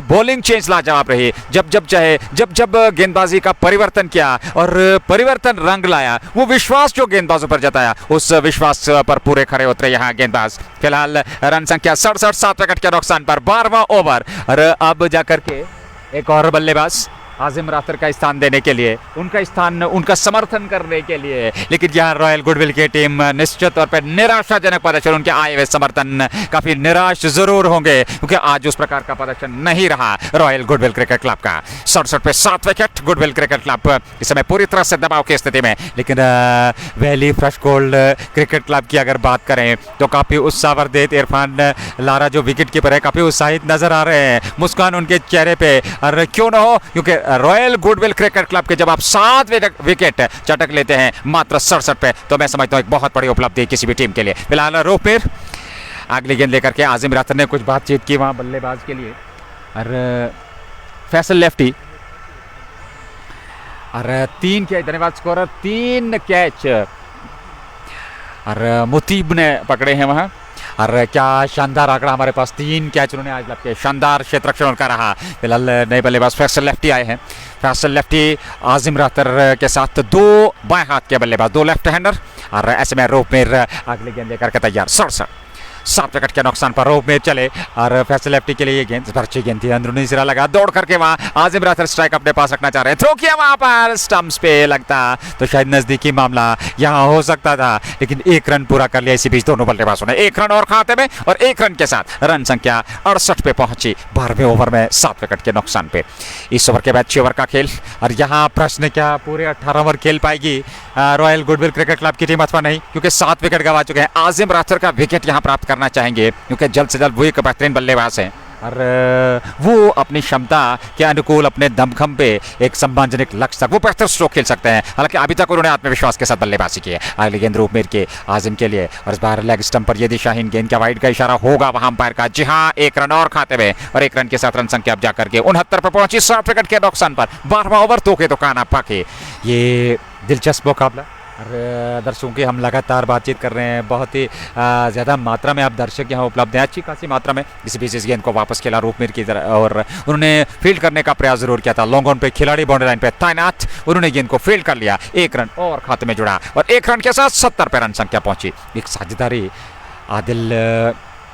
बॉलिंग चेंज लाजवाब रही। जब जब चाहे जब गेंदबाजी का परिवर्तन किया और परिवर्तन रंग लाया, वो विश्वास जो गेंदबाजों पर जताया, उस विश्वास पर पूरे खड़े उतरे यहाँ गेंदबाज। फिलहाल रन संख्या 67, 7 विकेट के नुकसान पर 12वां ओवर। और अब जाकर के एक और बल्लेबाज आजिम रातर का स्थान देने के लिए, उनका स्थान, उनका समर्थन करने के लिए, लेकिन यहाँ रॉयल गुडविल की टीम निश्चित तौर पर निराशाजनक प्रदर्शन, उनके आए हुए समर्थन काफी निराश जरूर होंगे क्योंकि आज उस प्रकार का प्रदर्शन नहीं रहा रॉयल गुडविल क्रिकेट क्लब का। 67 पे 7 विकेट गुडविल क्रिकेट क्लब इस समय पूरी तरह से दबाव की स्थिति में। लेकिन valley fresh cold cricket club की अगर बात करें तो काफी उत्साहवर्धित इरफान लारा जो विकेट कीपर है काफी उत्साहित नजर आ रहे हैं, मुस्कान उनके चेहरे पे। और क्यों ना हो, क्योंकि रॉयल गुडविल क्रिकेट क्लब के जब आप 7 विकेट चटक लेते हैं मात्र 67 पे, तो मैं समझता हूँ एक बहुत बड़ी उपलब्धि किसी भी टीम के लिए। फिलहाल रोपमेर अगली गेंद लेकर के आजिम रातर ने कुछ बातचीत की वहां बल्लेबाज के लिए। और फैसल लेफ्टी और 3 कैच, धन्यवाद स्कोरर, 3 कैच और मुतीब ने पकड़े हैं वहां। और क्या शानदार आंकड़ा हमारे पास, 3 कैच उन्होंने आज लपके, शानदार क्षेत्र रक्षण उनका रहा। फिलहाल नए बल्लेबाज फैसल लेफ्टी आए हैं। फैसल लेफ्टी आजिम रातर के साथ 2 बाएं हाथ के बल्लेबाज, 2 लेफ्ट हैंडर। और ऐसे में रोपमेर अगली गेंद लेकर के तैयार। 67, 7 विकेट के नुकसान पर रोपमेर चले। और फैसल लेफ्टी के लिए ये गेंद अच्छी गेंद थी, अंदरूनी सिरा लगा, दौड़ करके वहां आजिम रातर स्ट्राइक अपने पास रखना चाह रहे हैं, थ्रो किया वहां पर, स्टंप्स पे लगता तो शायद नजदीकी मामला यहां हो सकता था, लेकिन 1 रन पूरा कर लिया इसी बीच दोनों बल्लेबाजों ने। 1 रन और खाते में और 1 रन के साथ रन संख्या 68 पे पहुंची 12वें ओवर में 7 विकेट के नुकसान पे। इस ओवर के बाद 6 ओवर का खेल। और यहाँ प्रश्न, क्या पूरे 18 ओवर खेल पाएगी रॉयल गुडविल क्रिकेट क्लब की टीम अथवा नहीं, क्योंकि 7 विकेट गंवा चुके हैं। आजिम रातर का विकेट यहाँ प्राप्त करना चाहेंगे क्योंकि जल्द से जल्द वो एक बेहतरीन बल्लेबाज हैं और वो अपनी क्षमता के अनुकूल अपने दमखम पे एक सम्मानजनक लक्ष्य तक वो बेहतर स्ट्रोक खेल सकते हैं। हालांकि अभी तक उन्होंने आत्मविश्वास के साथ बल्लेबाजी की है। अगली गेंद रोपमेर के आजिम के लिए और इस बार लेग स्टंप पर ये दिशाहीन गेंद, क्या वाइड का इशारा होगा वहां अंपायर का? जी हाँ, 1 रन और खाते में और 1 रन के साथ रन संख्या अब जाकर के 69 पर पहुंची 7 विकेट के नुकसान पर। 12वां ओवर तो के तो काना पाके। ये दिलचस्प मुकाबला और दर्शकों की हम लगातार बातचीत कर रहे हैं, बहुत ही ज़्यादा मात्रा में अब दर्शक यहाँ उपलब्ध हैं, अच्छी खासी मात्रा में। इसी बीच इस गेंद को वापस खेला रोपमेर की तरफ और उन्होंने फील्ड करने का प्रयास जरूर किया था। लॉन्ग ऑन पे खिलाड़ी बाउंड्री लाइन पे तैनात, उन्होंने गेंद को फील्ड कर लिया। 1 रन और खाते में जुड़ा और 1 रन के साथ 70 पे रन संख्या पहुंची। एक साझेदारी आदिल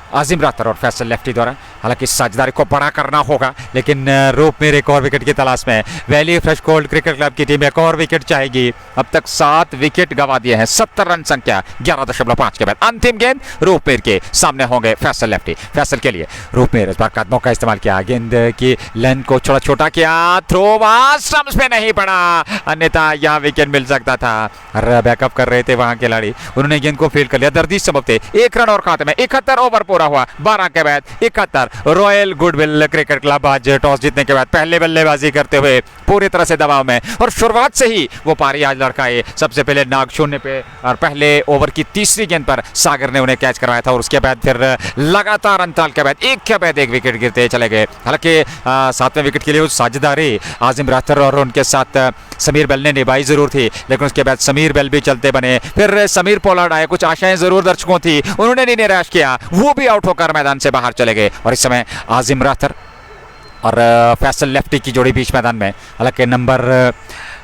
आजिम रातर और फैसल लेफ्टी द्वारा, हालांकि साझेदारी को बड़ा करना होगा, लेकिन रोपमेर एक और विकेट की तलाश में। Valley fresh cold cricket club की टीम एक और विकेट चाहेगी। अब तक 7 विकेट गंवा दिए हैं, 70 रन संख्या 11.5 के बाद। अंतिम गेंद रोपमेर के सामने होंगे फैसल लेफ्टी। फैसल के लिए रोपमेर इस बार कदमों का इस्तेमाल किया, गेंद की लेंथ को थोड़ा छोटा किया, थ्रो स्टंप्स पे नहीं पड़ा, अन्यथा यहाँ विकेट मिल सकता था। बैकअप कर रहे थे वहां खिलाड़ी, उन्होंने गेंद को फील्ड कर लिया। दर्दी सबब थे। 1 रन और खाते में। 71 ओवर पूरा हुआ, 12 के बाद 71। रॉयल गुडविल क्रिकेट क्लब आज टॉस जीतने के बाद पहले बल्लेबाजी करते हुए पूरी तरह से दबाव में और शुरुआत से ही वो पारी आज लड़काए। सबसे पहले नाग 0 पे और पहले ओवर की तीसरी गेंद पर सागर ने उन्हें कैच करवाया था और उसके बाद फिर लगातार अंतराल के बाद एक के बाद एक विकेट गिरते चले गए। हालांकि 7वें विकेट के लिए वो साझेदारी आजिम रातर और उनके साथ समीर बेल ने निभाई जरूर थी, लेकिन उसके बाद समीर बेल भी चलते बने, फिर समीर पोलार्ड आए। कुछ आशाएं जरूर दर्शकों थी, उन्होंने नहीं निराश किया, वो भी आउट होकर मैदान से बाहर चले गए। और इस समय आजिम रातर और फैसल लेफ्टी की जोड़ी बीच मैदान में, हालांकि नंबर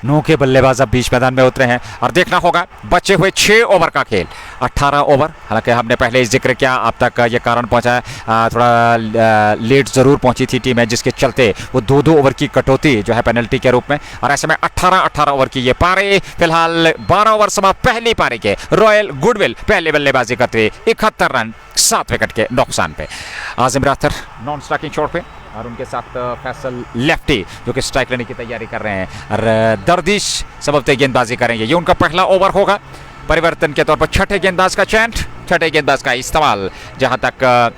9 के बल्लेबाज अब बीच मैदान में उतरे हैं और देखना होगा बचे हुए 6 ओवर का खेल। 18 ओवर, हालांकि हमने पहले ही जिक्र किया, अब तक ये कारण पहुंचा है थोड़ा लेट ज़रूर पहुंची थी टीम है, जिसके चलते वो 2-2 ओवर की कटौती जो है पेनल्टी के रूप में। और ऐसे में 18 ओवर की ये पारी। फिलहाल 12 ओवर समाप्त पहली पारी के। रॉयल गुडविल पहले बल्लेबाजी करते हुए 71 रन 7 विकेट के नुकसान पे। आजिम रातर नॉन स्ट्राइकिंग शॉट पे और उनके साथ फैसल लेफ्टी जो कि स्ट्राइक लेने की तैयारी कर रहे हैं और दर्दिश सबब गेंदबाजी करेंगे। ये उनका पहला ओवर होगा। परिवर्तन के तौर पर 6ठे गेंदबाज का चयन, 6ठे गेंदबाज का इस्तेमाल, जहां तक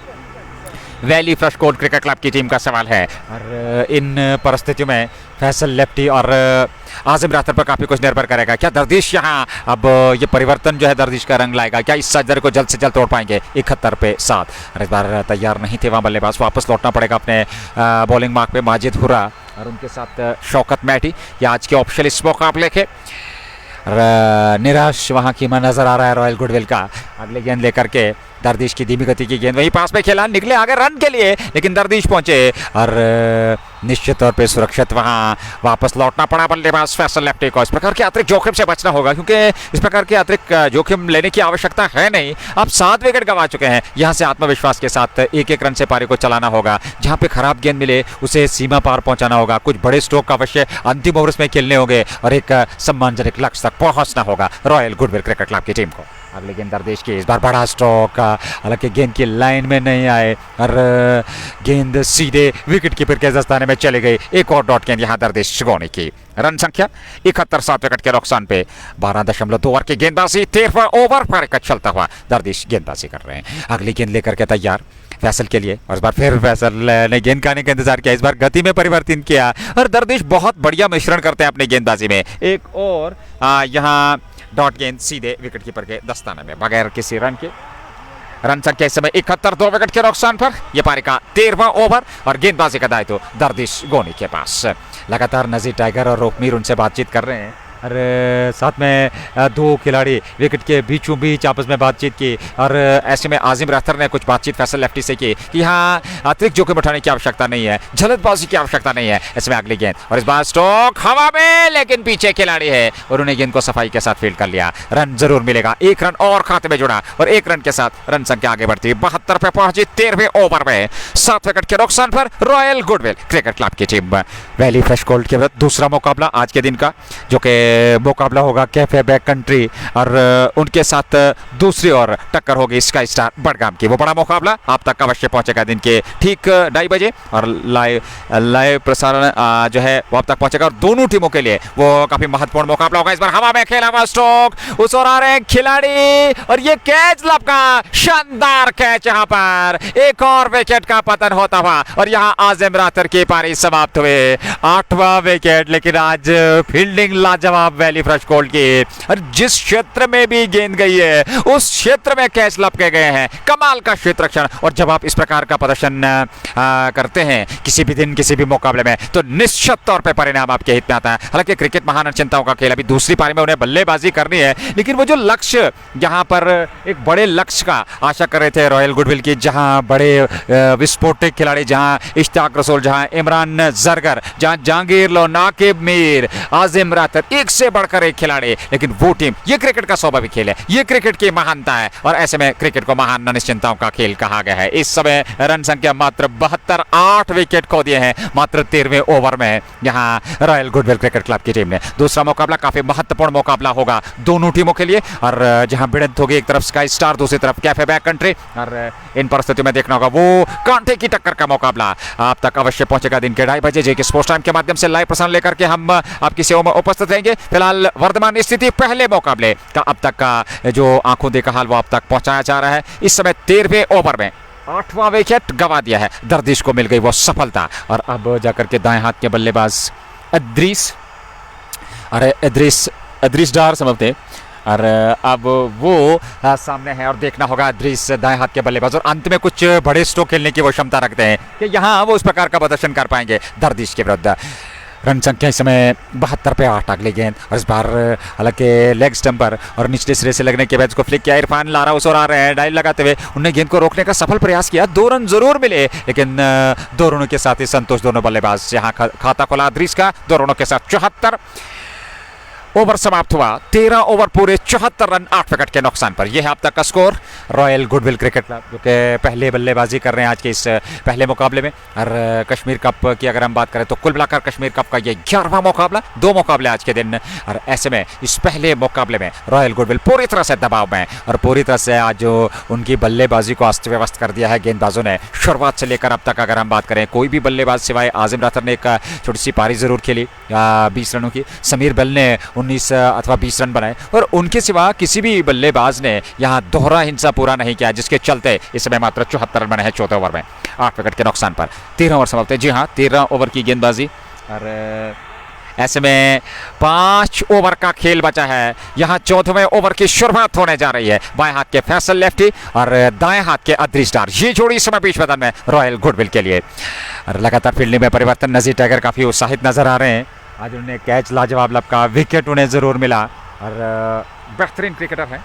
valley fresh cold cricket club की टीम का सवाल है। और इन परिस्थितियों में फैसल लेफ्टी और आजिम रातर पर काफ़ी कुछ निर्भर करेगा। क्या दर्दिश यहाँ अब ये परिवर्तन जो है दर्दिश का रंग लाएगा? क्या इस सर्जरी को जल्द से जल्द तोड़ पाएंगे? 71 पे 7। और इस बार तैयार नहीं थे वहाँ बल्लेबाज, वापस लौटना पड़ेगा अपने बॉलिंग मार्क पे। माजिद हुर्रा और उनके साथ शौकत मैटी, ये आज के ऑप्शनल इस मुकाबले के। निराश वहाँ की मन नजर आ रहा है रॉयल गुडविल का। अगले गेंद लेकर के दर्दिश की धीमी गति की गेंद, वहीं पास में खेला, निकले आगे रन के लिए, लेकिन दर्दिश पहुंचे और निश्चित तौर पे सुरक्षित वहां वापस लौटना पड़ा बल्लेबाज फैसल लेफ्टी को। इस प्रकार के अतिरिक्त जोखिम से बचना होगा, क्योंकि इस प्रकार के अतिरिक्त जोखिम लेने की आवश्यकता है नहीं। अब 7 विकेट गंवा चुके हैं, यहां से आत्मविश्वास के साथ एक एक रन से पारी को चलाना होगा। जहां पे खराब गेंद मिले उसे सीमा पार पहुंचाना होगा, कुछ बड़े स्ट्रोक अवश्य अंतिम ओवर्स में खेलने होंगे और एक सम्मानजनक लक्ष्य तक पहुंचना होगा रॉयल गुडविल क्रिकेट क्लब की टीम को। अगले गेंद दर्दिश की, इस बार बड़ा स्ट्रोक, हालांकि गेंद की लाइन में नहीं आए और गेंद सीधे विकेट कीपर के दस्ताने में चली गई। एक और डॉट गेंद यहां दर्दिश गोनी की। रन संख्या 71, 7 विकेट के नुकसान पे 12.2 ओवर की गेंदबाजी, 13वां ओवर पारी का चलता हुआ दर्दिश गेंदबाजी कर रहे हैं। अगली गेंद लेकर के तैयार फैसल के लिए, और इस बार फिर फैसल ने गेंद खाने का इंतजार किया, इस बार गति में परिवर्तन किया और दर्दिश बहुत बढ़िया मिश्रण करते हैं अपनी गेंदबाजी में। एक और यहाँ डॉट गेंद सीधे विकेट कीपर के दस्ताने में बगैर किसी रन के। रन संख्या इस समय 71, 2 विकेट के नुकसान पर यह पारी का 13वां ओवर और गेंदबाजी का दायित्व दर्दिश गोनी के पास। लगातार नजीर टाइगर और रोकमीर उनसे बातचीत कर रहे हैं और साथ में 2 खिलाड़ी विकेट के बीचों बीच आपस में बातचीत की और ऐसे में आजिम राथर ने कुछ बातचीत फैसल लेफ्टी से की कि यहाँ अतिरिक्त जोखिम उठाने की आवश्यकता नहीं है, जल्दबाजी की आवश्यकता नहीं है। इसमें अगली गेंद और इस बार स्ट्रोक हवा में, लेकिन पीछे खिलाड़ी है और उन्होंने गेंद को सफाई के साथ फील्ड कर लिया। रन जरूर मिलेगा, 1 रन और खाते में जुड़ा और 1 रन के साथ रन संख्या आगे बढ़ती 72 पे पहुंची 13वें ओवर में। 7 विकेट के नुकसान पर रॉयल गुडविल क्रिकेट क्लब की टीम वैली फ्रेश गोल्ड के विरुद्ध दूसरा मुकाबला आज के दिन का, जो कि मुकाबला होगा कैफे बैक कंट्री और उनके साथ दूसरी ओर टक्कर होगी स्काई स्टार बड़गाम की। वो बड़ा मुकाबला आप तक अवश्य पहुंचेगा दिन के ठीक 2:30 बजे और लाइव प्रसारण जो है वो आप तक पहुंचेगा और दोनों टीमों के लिए वो काफी महत्वपूर्ण मुकाबला होगा। इस बार हवा में खेला हुआ स्ट्रोक, उस ओर आ रहे हैं खिलाड़ी और ये कैच लपका, शानदार कैच, यहाँ पर एक और विकेट का पतन होता हुआ और यहाँ आजिम रातर की पारी समाप्त हुए। 8वां विकेट, लेकिन आज फील्डिंग लाजवाब वैली फ्रेश गोल्ड की और जिस क्षेत्र में भी गेंद गई है उस क्षेत्र में कैच लपके गए हैं। कमाल का क्षेत्र रक्षण, और जब आप इस प्रकार का प्रदर्शन करते हैं किसी भी दिन किसी भी मुकाबले में तो निश्चित तौर पे परिणाम आपके हित में आता है। हालांकि क्रिकेट महान चिंताओं का खेल, अभी दूसरी पारी में उन्हें बल्लेबाजी करनी है, लेकिन वो जो लक्ष्य यहाँ पर एक बड़े लक्ष्य का आशा कर रहे थे रॉयल गुडविल की, जहाँ बड़े विस्फोटक खिलाड़ी, जहाँ इश्तियाक रसूल, जहाँ इमरान जरगर, जहाँ जहांगीर लो, नाकिब मीर, आजिम रातर, एक से बढ़कर एक खिलाड़ी, लेकिन वो टीम, ये क्रिकेट का स्वाभाविक खेल है, ये क्रिकेट की महानता है और ऐसे में क्रिकेट को महान निश्चिंताओं का खेल कहा गया है। इस समय रन संख्या मात्र 72, 8 विकेट खो दिए हैं मात्र 13वें ओवर में यहाँ रॉयल गुडविल क्रिकेट क्लब की टीम ने। दूसरा मुकाबला काफी महत्वपूर्ण मुकाबला होगा दोनों टीमों के लिए और जहां भिड़ंत होगी, एक तरफ स्काई स्टार, दूसरी तरफ कैफे बैक कंट्री, और इन परिस्थितियों में देखना होगा वो कांटे की टक्कर का मुकाबला आप तक अवश्य पहुंचेगा दिन के 2:30 बजे जेके स्पोर्ट्स टाइम के माध्यम से लाइव प्रसारण लेकर के हम आपकी सेवा में उपस्थित रहेंगे। फिलहाल वर्तमान स्थिति पहले मुकाबले का अब तक का जो आंखों देखा हाल वो आप तक पहुंचाया जा रहा है। इस समय 13वें ओवर में 8वां विकेट गंवा दिया है, दर्दिश को मिल गई वो सफलता और अब जाकर के दाएं हाथ के बल्लेबाज इद्रीस डार समझते और अब वो सामने है और देखना होगा इद्रीस दाएं हाथ के बल्लेबाज और अंत में कुछ बड़े स्ट्रोक खेलने की वो क्षमता रखते हैं कि यहाँ वो उस प्रकार का प्रदर्शन कर पाएंगे दर्दिश के विरुद्ध। रन संख्या इस समय 72 पे 8। अगली गेंद और इस बार हालांकि लेग स्टंपर और निचले सिरे से लगने के बाद उसको फ्लिक किया, इरफान लारा उस ओर आ रहे हैं, डायल लगाते हुए उन्होंने गेंद को रोकने का सफल प्रयास किया, 2 रन जरूर मिले, लेकिन 2 रनों के साथ ही संतोष दोनों बल्लेबाज। यहाँ खाता खोला इद्रीस का 2 रनों के साथ 74। ओवर समाप्त हुआ, 13 ओवर पूरे, 74 रन 8 विकेट के नुकसान पर। यह है अब तक का score. Royal goodwill cricket club जो कि पहले बल्लेबाजी कर रहे हैं आज के इस पहले मुकाबले में और कश्मीर कप की अगर हम बात करें तो कुल मिलाकर कश्मीर कप का ये 11वां मुकाबला, 2 मुकाबले आज के दिन और ऐसे में इस पहले मुकाबले में रॉयल गुडविल पूरी तरह से दबाव में और पूरी तरह से आज जो उनकी बल्लेबाजी को अस्त व्यस्त कर दिया है गेंदबाजों ने। शुरुआत से लेकर अब तक अगर हम बात करें कोई भी बल्लेबाज सिवाय आजिम राथर ने एक छोटी सी पारी जरूर खेली 20 रनों की, समीर बेल ने 19 अथवा 20 रन बनाए और उनके सिवा किसी भी बल्लेबाज ने यहां दोहरा हिंसा पूरा नहीं किया, जिसके चलते इस समय मात्र 74 रन बने हैं 14 ओवर में 8 विकेट के नुकसान पर। 13 ओवर समाप्त है। जी हां, 13 ओवर की गेंदबाजी और ऐसे में 5 ओवर का खेल बचा है। यहाँ 14वें ओवर की शुरुआत होने जा रही है। बाएं हाथ के फैसल लेफ्टी और दाएं हाथ के अद्री स्टार, ये जोड़ी इस समय बीच मैदान में रॉयल गुडविल के लिए। और लगातार फील्डिंग में परिवर्तन, नजीर टाइगर काफी उत्साहित नजर आ रहे हैं। आज उन्हें कैच लाजवाब लपका, विकेट उन्हें जरूर मिला और बेहतरीन क्रिकेटर है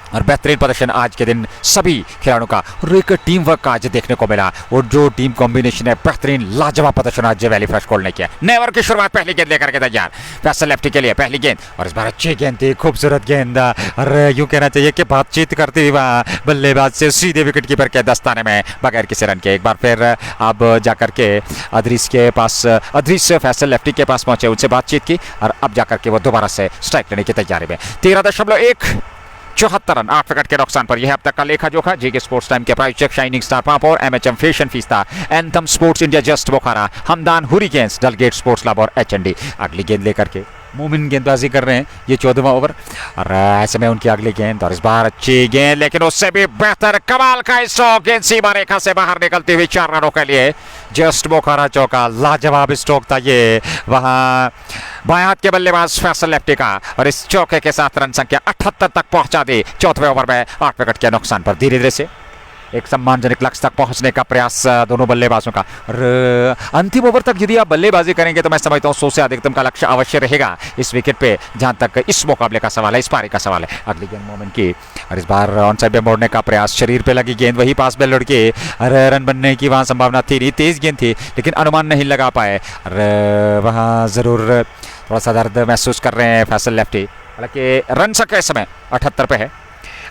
और बेहतरीन प्रदर्शन आज के दिन सभी खिलाड़ियों का और एक टीम वर्क का आज देखने को मिला। और जो टीम कॉम्बिनेशन है, बेहतरीन लाजवाब प्रदर्शन आज वैली फ्रेश कोल्ड ने किया। नए ओवर की शुरुआत, पहली गेंद लेकर के तैयार फैसल लेफ्टी के लिए पहली गेंद और इस बार अच्छी गेंद थी, खूबसूरत गेंद और यूं कहना चाहिए कि बातचीत करते हुए बल्लेबाज से सीधे विकेट कीपर के दस्ताने में बगैर किसी रन के। एक बार फिर अब जाकर के अदरीस के पास, अदरीस फैसल लेफ्टी के पास पहुंचे, उनसे बातचीत की और अब जाकर के वो दोबारा से स्ट्राइक लेने की तैयारी में। 13.174 रन 8 विकेट के नुकसान पर। यह अब तक का लेखा जोखा। जीके स्पोर्ट्स टाइम के प्रायोजक शाइनिंग स्टार पापड़, MHM fashion fiesta, anthem sports India, just Bokhara, Hamdan hurricanes, Dalgate sports club और एचएनडी। अगली गेंद लेकर के मोमिन गेंदबाजी कर रहे हैं, ये 14वां ओवर और ऐसे में उनकी अगली गेंद और इस बार अच्छी गेंद, लेकिन उससे भी बेहतर कमाल का स्ट्रोक, गेंद सीमा रेखा से बाहर निकलती हुई 4 रनों के लिए। जस्ट बोखारा चौका, लाजवाब स्ट्रोक था ये वहां बाएं हाथ के बल्लेबाज फैसल लेफ्टी का और इस चौके के साथ रन संख्या 78 तक पहुंचा दी 4वें ओवर में 8 विकेट के नुकसान पर। धीरे धीरे से एक सम्मानजनक लक्ष्य तक पहुंचने का प्रयास दोनों बल्लेबाजों का और अंतिम ओवर तक यदि आप बल्लेबाजी करेंगे तो मैं समझता हूं 100 से अधिकतम का लक्ष्य अवश्य रहेगा इस विकेट पे, जहां तक इस मुकाबले का सवाल है, इस पारी का सवाल है। अगली गेंद मोमिन की और इस बार ऑन साइड पे मोड़ने का प्रयास, शरीर पे लगी गेंद, वही पास पे लड़के और रन बनने की वहां संभावना थी नहीं, तेज गेंद थी लेकिन अनुमान नहीं लगा पाए और वहां जरूर थोड़ा सा दर्द महसूस कर रहे हैं फैसल लेफ्टी। हालांकि रन संख्या इस समय 78 पे है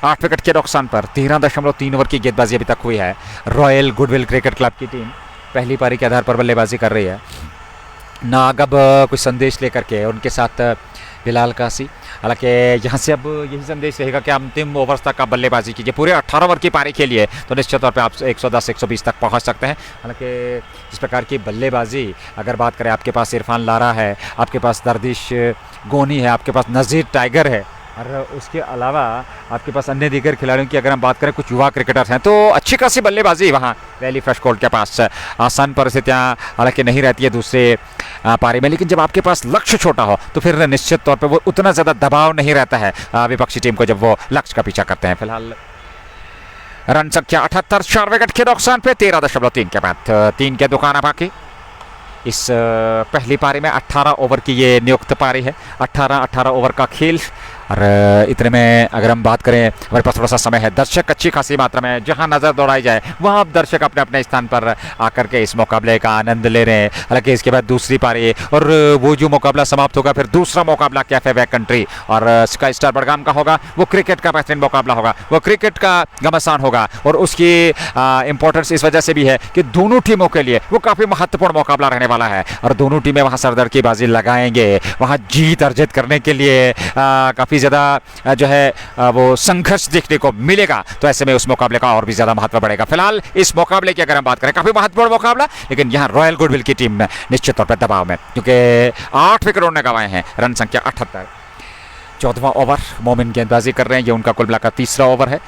8 विकेट के नुकसान पर। 13.3 ओवर की गेंदबाजी अभी तक हुई है। रॉयल गुडविल क्रिकेट क्लब की टीम पहली पारी के आधार पर बल्लेबाजी कर रही है। नाग अब कुछ संदेश लेकर के उनके साथ बिलाल कासी, हालांकि यहाँ से अब यही संदेश रहेगा कि अंतिम ओवर तक आप बल्लेबाजी कीजिए। पूरे 18 ओवर की पारी खेलिए तो निश्चित तौर पे आप 110-120 तक पहुँच सकते हैं। हालांकि इस प्रकार की बल्लेबाजी अगर बात करें, आपके पास इरफान लारा है, आपके पास दर्दिश गोनी है, आपके पास नज़ीर टाइगर है और उसके अलावा आपके पास अन्य दीगर खिलाड़ियों की अगर हम बात करें, कुछ युवा क्रिकेटर्स हैं, तो अच्छी खासी बल्लेबाजी वहाँ वैली फ्रेश कोल्ड के पास। आसान परिस्थितियाँ हालांकि नहीं रहती है दूसरे पारी में, लेकिन जब आपके पास लक्ष्य छोटा हो तो फिर निश्चित तौर पे वो उतना ज़्यादा दबाव नहीं रहता है विपक्षी टीम को जब वो लक्ष्य का पीछा करते हैं। फिलहाल रन संख्या 78, 4 विकेट के नुकसान पे 13.3 के बाद 3 के दुकाना बाकी। इस पहली पारी में 18 ओवर की ये नियुक्त पारी है, 18 ओवर का खेल और इतने में अगर हम बात करें, हमारे पास थोड़ा सा समय है। दर्शक अच्छी खासी मात्रा में जहां नज़र दौड़ाई जाए वहां अब दर्शक अपने अपने स्थान पर आकर के इस मुकाबले का आनंद ले रहे हैं। हालांकि इसके बाद दूसरी पारी और वो जो मुकाबला समाप्त होगा, फिर दूसरा मुकाबला कैफे बैक कंट्री और स्काई स्टार बड़गाम का होगा। वो क्रिकेट का बेहतरीन मुकाबला होगा, वो क्रिकेट का घमासान होगा और उसकी इंपॉर्टेंस इस वजह से भी है कि दोनों टीमों के लिए वो काफ़ी महत्वपूर्ण मुकाबला रहने वाला है और दोनों टीमें वहाँ सरदार की बाजी लगाएंगे, वहाँ जीत अर्जित करने के लिए काफ़ी ज़्यादा जो है वो संघर्ष देखने को मिलेगा। तो ऐसे में उस मुकाबले का और भी ज़्यादा महत्व बढ़ेगा। फिलहाल इस मुकाबले की अगर हम बात करें, काफ़ी महत्वपूर्ण मुकाबला, लेकिन यहाँ रॉयल गुडविल की टीम में निश्चित तौर पर दबाव में, क्योंकि 8 विकेट उन्होंने गंवाए हैं, रन संख्या 78। 14वां ओवर मोमिन गेंदबाजी कर रहे हैं, ये उनका कुल मिलाकर तीसरा ओवर है।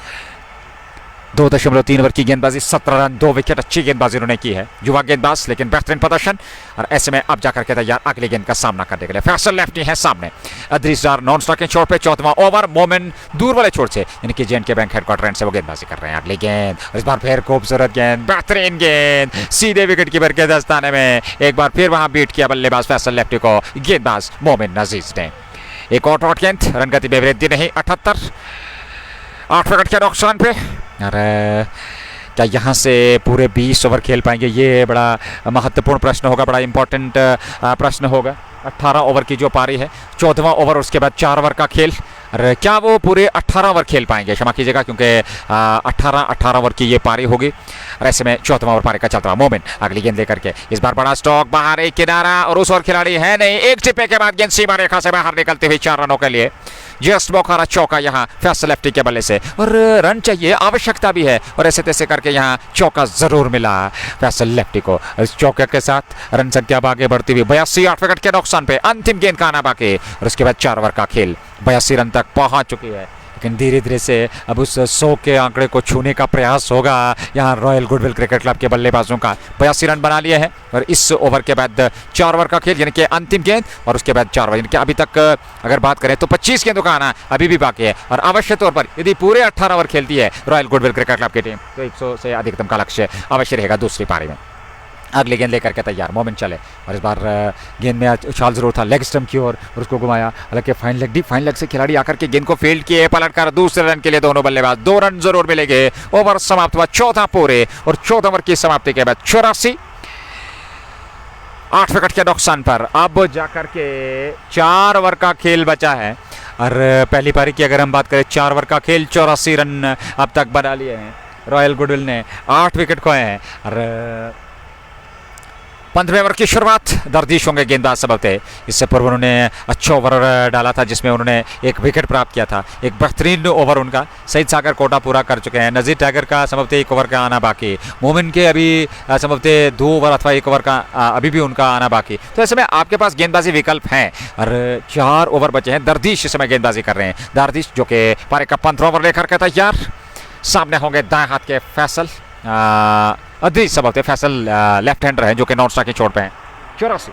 2.3 ओवर की गेंदबाजी, 17 रन, 2 विकेट, अच्छी गेंदबाजी उन्होंने की है। युवा गेंदबाज लेकिन बेहतरीन प्रदर्शन और ऐसे में अब जाकर के तैयार अगली गेंद का सामना करने के लिए। फैसल लेफ्टी है सामने, अदरीसदार नॉन स्ट्राइकिंग छोर पे 14वां ओवर। मोमिन दूर वाले छोर से यानी कि जेएनके बैंक हेडक्वार्टर से वो गेंदबाजी कर रहे हैं। अगली गेंद, इस बार फिर खूबसूरत गेंद, बेहतरीन गेंद, सीधे विकेट कीपर के दस्ताने में। एक बार फिर वहां बीट किया बल्लेबाज फैसल लेफ्टी को गेंदबाज मोमिन नजीज ने। एक और गेंद, रन गति में वृद्धि नहीं, 78, 8 विकेट के नुकसान पे। अरे क्या यहाँ से पूरे 20 ओवर खेल पाएंगे, ये बड़ा महत्वपूर्ण प्रश्न होगा, बड़ा इंपॉर्टेंट प्रश्न होगा। 18 ओवर की जो पारी है, 14वां ओवर, उसके बाद 4 ओवर का खेल। अरे क्या वो पूरे 18 ओवर खेल पाएंगे, क्षमा कीजिएगा, क्योंकि 18 ओवर की ये पारी होगी और ऐसे में 14वां ओवर पारी का चलता हुआ मोमिन अगली गेंद लेकर के। इस बार बड़ा स्टॉक बाहर, एक किनारा और उस ओर खिलाड़ी है नहीं, एक टिप्पे के बाद गेंद सीमा रेखा से बाहर निकलती हुई 4 रनों के लिए। जस्ट बोखारा चौका यहाँ फैसल लेफ्टी के बल्ले से और रन चाहिए, आवश्यकता भी है और ऐसे तैसे करके यहाँ चौका जरूर मिला फैसल लेफ्टी को। इस चौके के साथ रन संख्या आगे बढ़ती हुई 82, 8 विकेट के नुकसान पे। अंतिम गेंद का आना बाकी और उसके बाद 4 ओवर का खेल 82 रन तक पहुंच चुकी है। लेकिन धीरे धीरे से अब उस 100 के आंकड़े को छूने का प्रयास होगा यहाँ रॉयल गुडविल क्रिकेट क्लब के बल्लेबाजों का। 82 रन बना लिए हैं और इस ओवर के बाद 4 ओवर का खेल यानी कि अंतिम गेंद और उसके बाद 4 ओवर, यानी कि अभी तक अगर बात करें तो 25 गेंदों का आना अभी भी बाकी है। और अवश्य तौर पर यदि पूरे 18 ओवर खेलती है रॉयल गुडविल क्रिकेट क्लब की टीम तो 100 से अधिकतम का लक्ष्य अवश्य रहेगा दूसरी पारी में। अगली गेंद लेकर के तैयार मोमिन चले और इस बार गेंद में उछाल जरूर था लेग स्टंप की ओर और उसको घुमाया, हालांकि फाइन लेग से खिलाड़ी आकर के गेंद को फील्ड किए, पलटकर दूसरे रन के लिए दोनों बल्लेबाज 2 रन जरूर मिलेंगे। ओवर समाप्त हुआ चौथा पूरे और चौथे ओवर की समाप्ति के बाद 84 8 विकेट के नुकसान पर अब जाकर के 4 ओवर का खेल बचा है। और पहली पारी की अगर हम बात करें 4 ओवर का खेल 84 रन अब तक बना लिए हैं रॉयल गुडविल ने, 8 विकेट खोए हैं। और 15वें ओवर की शुरुआत दर्दिश होंगे गेंदबाज सबब थे। इससे पूर्व उन्होंने अच्छा ओवर डाला था जिसमें उन्होंने 1 विकेट प्राप्त किया था। एक बेहतरीन ओवर उनका सईद सागर कोटा पूरा कर चुके हैं। नज़ीर टाइगर का सबब थे 1 ओवर का आना बाकी, मोमिन के अभी सबब थे 2 ओवर अथवा 1 ओवर का अभी भी उनका आना बाकी। तो ऐसे में आपके पास गेंदबाजी विकल्प हैं और 4 ओवर बचे हैं। दर्दिश इस समय गेंदबाजी कर रहे हैं। दर्दिश जो कि पारी का 15वां ओवर लेकर के तैयार, सामने होंगे दाएं हाथ के फैसल अदरीस सबब थे। फैसल लेफ्ट हैंडर है जो कि नॉन स्ट्राइकिंग चोट पे हैं। 84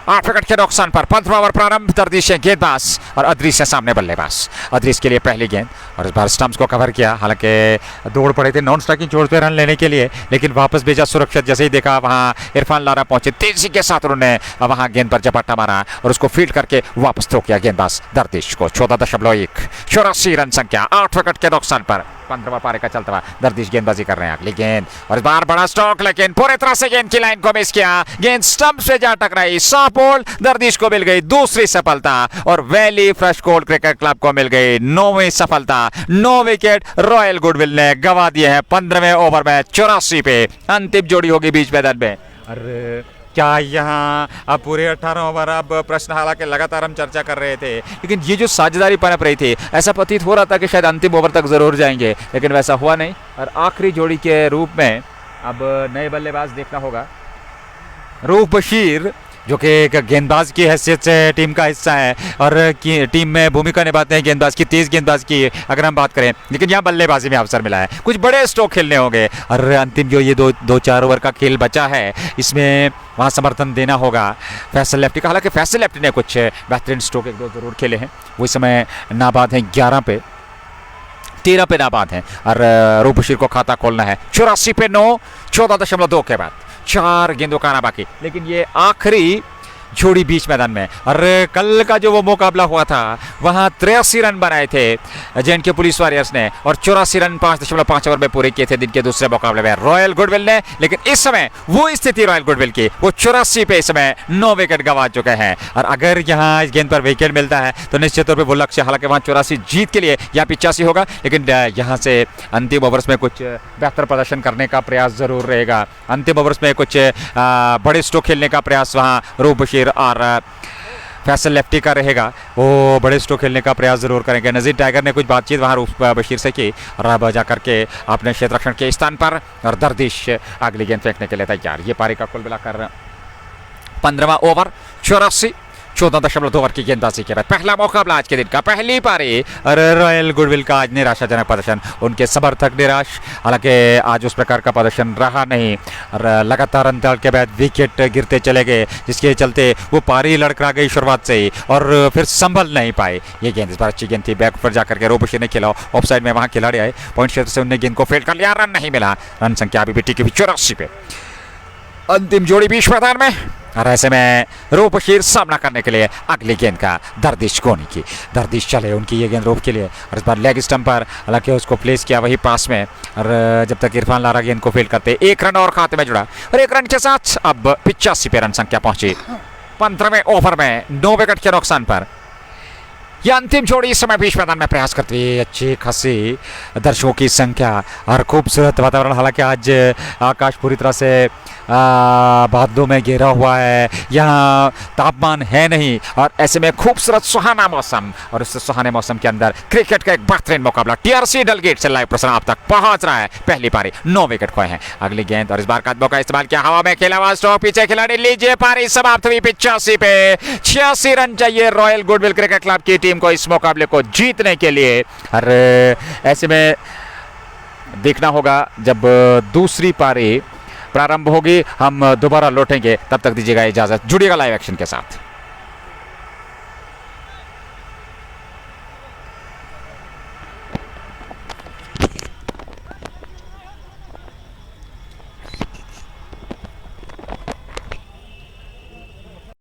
8 विकेट के नुकसान पर 15वां ओवर प्रारंभ। दर्दिश है गेंदबाज और अदरीस है सामने बल्लेबाज। अदरीस के लिए पहली गेंद और इस बार स्टंप्स को कवर किया, हालांकि दौड़ पड़े थे नॉन स्ट्राइकिंग चोट पे रन लेने के लिए, लेकिन वापस भेजा सुरक्षित। जैसे ही देखा वहां इरफान लारा पहुंचे, तेजी के साथ उन्होंने वहां गेंद पर झपट्टा मारा और उसको फील्ड करके वापस थ्रो किया गेंदबाज दर्दिश को। 14.1 84 रन संख्या 8 विकेट के नुकसान पर 15वां पारी का चलता हुआ दर्दिश गेंदबाजी कर रहे हैं। अगली गेंद और इस बार बड़ा स्ट्रोक, लेकिन पूरी तरह से गेंद की लाइन को मिस किया। गेंद स्टंप से जा टकराई, सॉफ्ट बॉल दर्दिश को मिल गई दूसरी सफलता और valley fresh cold cricket club को मिल गई 9वीं सफलता। 9 विकेट रॉयल गुडविल ने गंवा दिए हैं 15वें ओवर में 84 पे। अंतिम जोड़ी होगी बीच मैदान में। अरे क्या यहाँ अब पूरे 18 ओवर, अब प्रश्न हालांकि लगातार हम चर्चा कर रहे थे, लेकिन ये जो साझेदारी पनप रही थी ऐसा प्रतीत हो रहा था कि शायद अंतिम ओवर तक जरूर जाएंगे, लेकिन वैसा हुआ नहीं। और आखिरी जोड़ी के रूप में अब नए बल्लेबाज देखना होगा। रूफ बशीर जो कि एक गेंदबाज की हैसियत से टीम का हिस्सा है और टीम में भूमिका निभाते हैं गेंदबाज की, तेज गेंदबाज की अगर हम बात करें, लेकिन यहाँ बल्लेबाजी में अवसर मिला है। कुछ बड़े स्ट्रोक खेलने होंगे और अंतिम जो ये 2-4 ओवर का खेल बचा है इसमें वहाँ समर्थन देना होगा फैसल लेफ्टी का। हालांकि फैसल लेफ्टी ने कुछ बेहतरीन स्ट्रोक 1-2 जरूर खेले हैं। वो इस समय नाबाद हैं 11 पे, 13 पे नाबाद हैं और रूफ बशीर को खाता खोलना है। 84 पे 9, 14.2 के बाद 4 गेंदों का आना बाकी, लेकिन ये आखिरी जोड़ी बीच मैदान में। और कल का जो वो मुकाबला हुआ था वहां 83 रन बनाए थे जे&के पुलिस वॉरियर्स ने और 84 रन 5.5 ओवर में पूरे किए थे दिन के दूसरे मुकाबले में रॉयल गुडविल ने। लेकिन इस समय वो स्थिति रॉयल गुडविल की, वो 84 पे इस समय 9 विकेट गंवा चुके हैं। और अगर यहाँ इस गेंद पर विकेट मिलता है तो निश्चित तौर पर वो लक्ष्य, हालांकि वहाँ 84 जीत के लिए या 85 होगा, लेकिन यहाँ से अंतिम ओवर्स में कुछ बेहतर प्रदर्शन करने का प्रयास जरूर रहेगा। अंतिम ओवर्स में कुछ बड़े स्ट्रोक खेलने का प्रयास वहाँ रूफ बशीर और फैसल लेफ्टी का रहेगा, वो बड़े स्ट्रोक खेलने का प्रयास जरूर करेंगे। नज़ीर टाइगर ने कुछ बातचीत वहाँ रूफ बशीर से की और अब जाकर के अपने क्षेत्र रक्षण के स्थान पर और दर्दिश अगली गेंद फेंकने के लिए तैयार। ये पारी का कुल मिलाकर 15वां ओवर 84 14.2 ओवर की गेंदबाजी के बाद पहला मुकाबला आज के दिन का, पहली पारी और रॉयल गुडविल का आज निराशाजनक प्रदर्शन, उनके समर्थक निराश। हालांकि आज उस प्रकार का प्रदर्शन रहा नहीं और लगातार अंतराल के बाद विकेट गिरते चले गए, जिसके चलते वो पारी लड़खड़ा गई शुरुआत से ही और फिर संभल नहीं पाए। ये गेंद इस बार अच्छी गेंद थी, बैक पर जाकर के रूफ बशीर ने खेला, ऑफ साइड में वहाँ खिलाड़ी आए, पॉइंट क्षेत्र से उन्हें गेंद को फील्ड कर लिया, रन नहीं मिला। रन संख्या अभी भी टिकी हुई 84 पे। अंतिम जोड़ी बीच मैदान में और ऐसे में रूफ बशीर सामना करने के लिए अगली गेंद का दर्दिश कोनी की। दर्दिश चले उनकी ये गेंद रूफ के लिए और इस बार लेग स्टंप पर, हालांकि उसको प्लेस किया वही पास में और जब तक इरफान लारा गेंद को फील्ड करते 1 रन और खाते में जुड़ा और 1 रन के साथ अब 85 पे रन संख्या पहुंची 15वें ओवर में 9 विकेट के नुकसान पर। यह अंतिम जोड़ी इस समय बीच मैदान में प्रयास करती है। अच्छी खासी दर्शकों की संख्या और खूबसूरत वातावरण, हालांकि आज आकाश पूरी तरह से बादलों में घेरा हुआ है, यहाँ तापमान है नहीं और ऐसे में खूबसूरत सुहाना मौसम और इस सुहाने मौसम के अंदर क्रिकेट का एक बेहतरीन मुकाबला टीआरसी डलगेट से लाइव प्रसारण आप तक पहुंच रहा है। पहली पारी 9 विकेट खोए हैं। अगली गेंद और इस बार कदमों का इस्तेमाल किया, हवा में खेला हुआ स्ट्रोक, पीछे खिलाड़ी लीजिए, पारी समाप्त हुई 85 पे। 86 रन चाहिए रॉयल गुडविल क्रिकेट क्लब की टीम को इस मुकाबले को जीतने के लिए। और ऐसे में देखना होगा जब दूसरी पारी प्रारंभ होगी, हम दोबारा लौटेंगे। तब तक दीजिएगा इजाजत, जुड़िएगा लाइव एक्शन के साथ।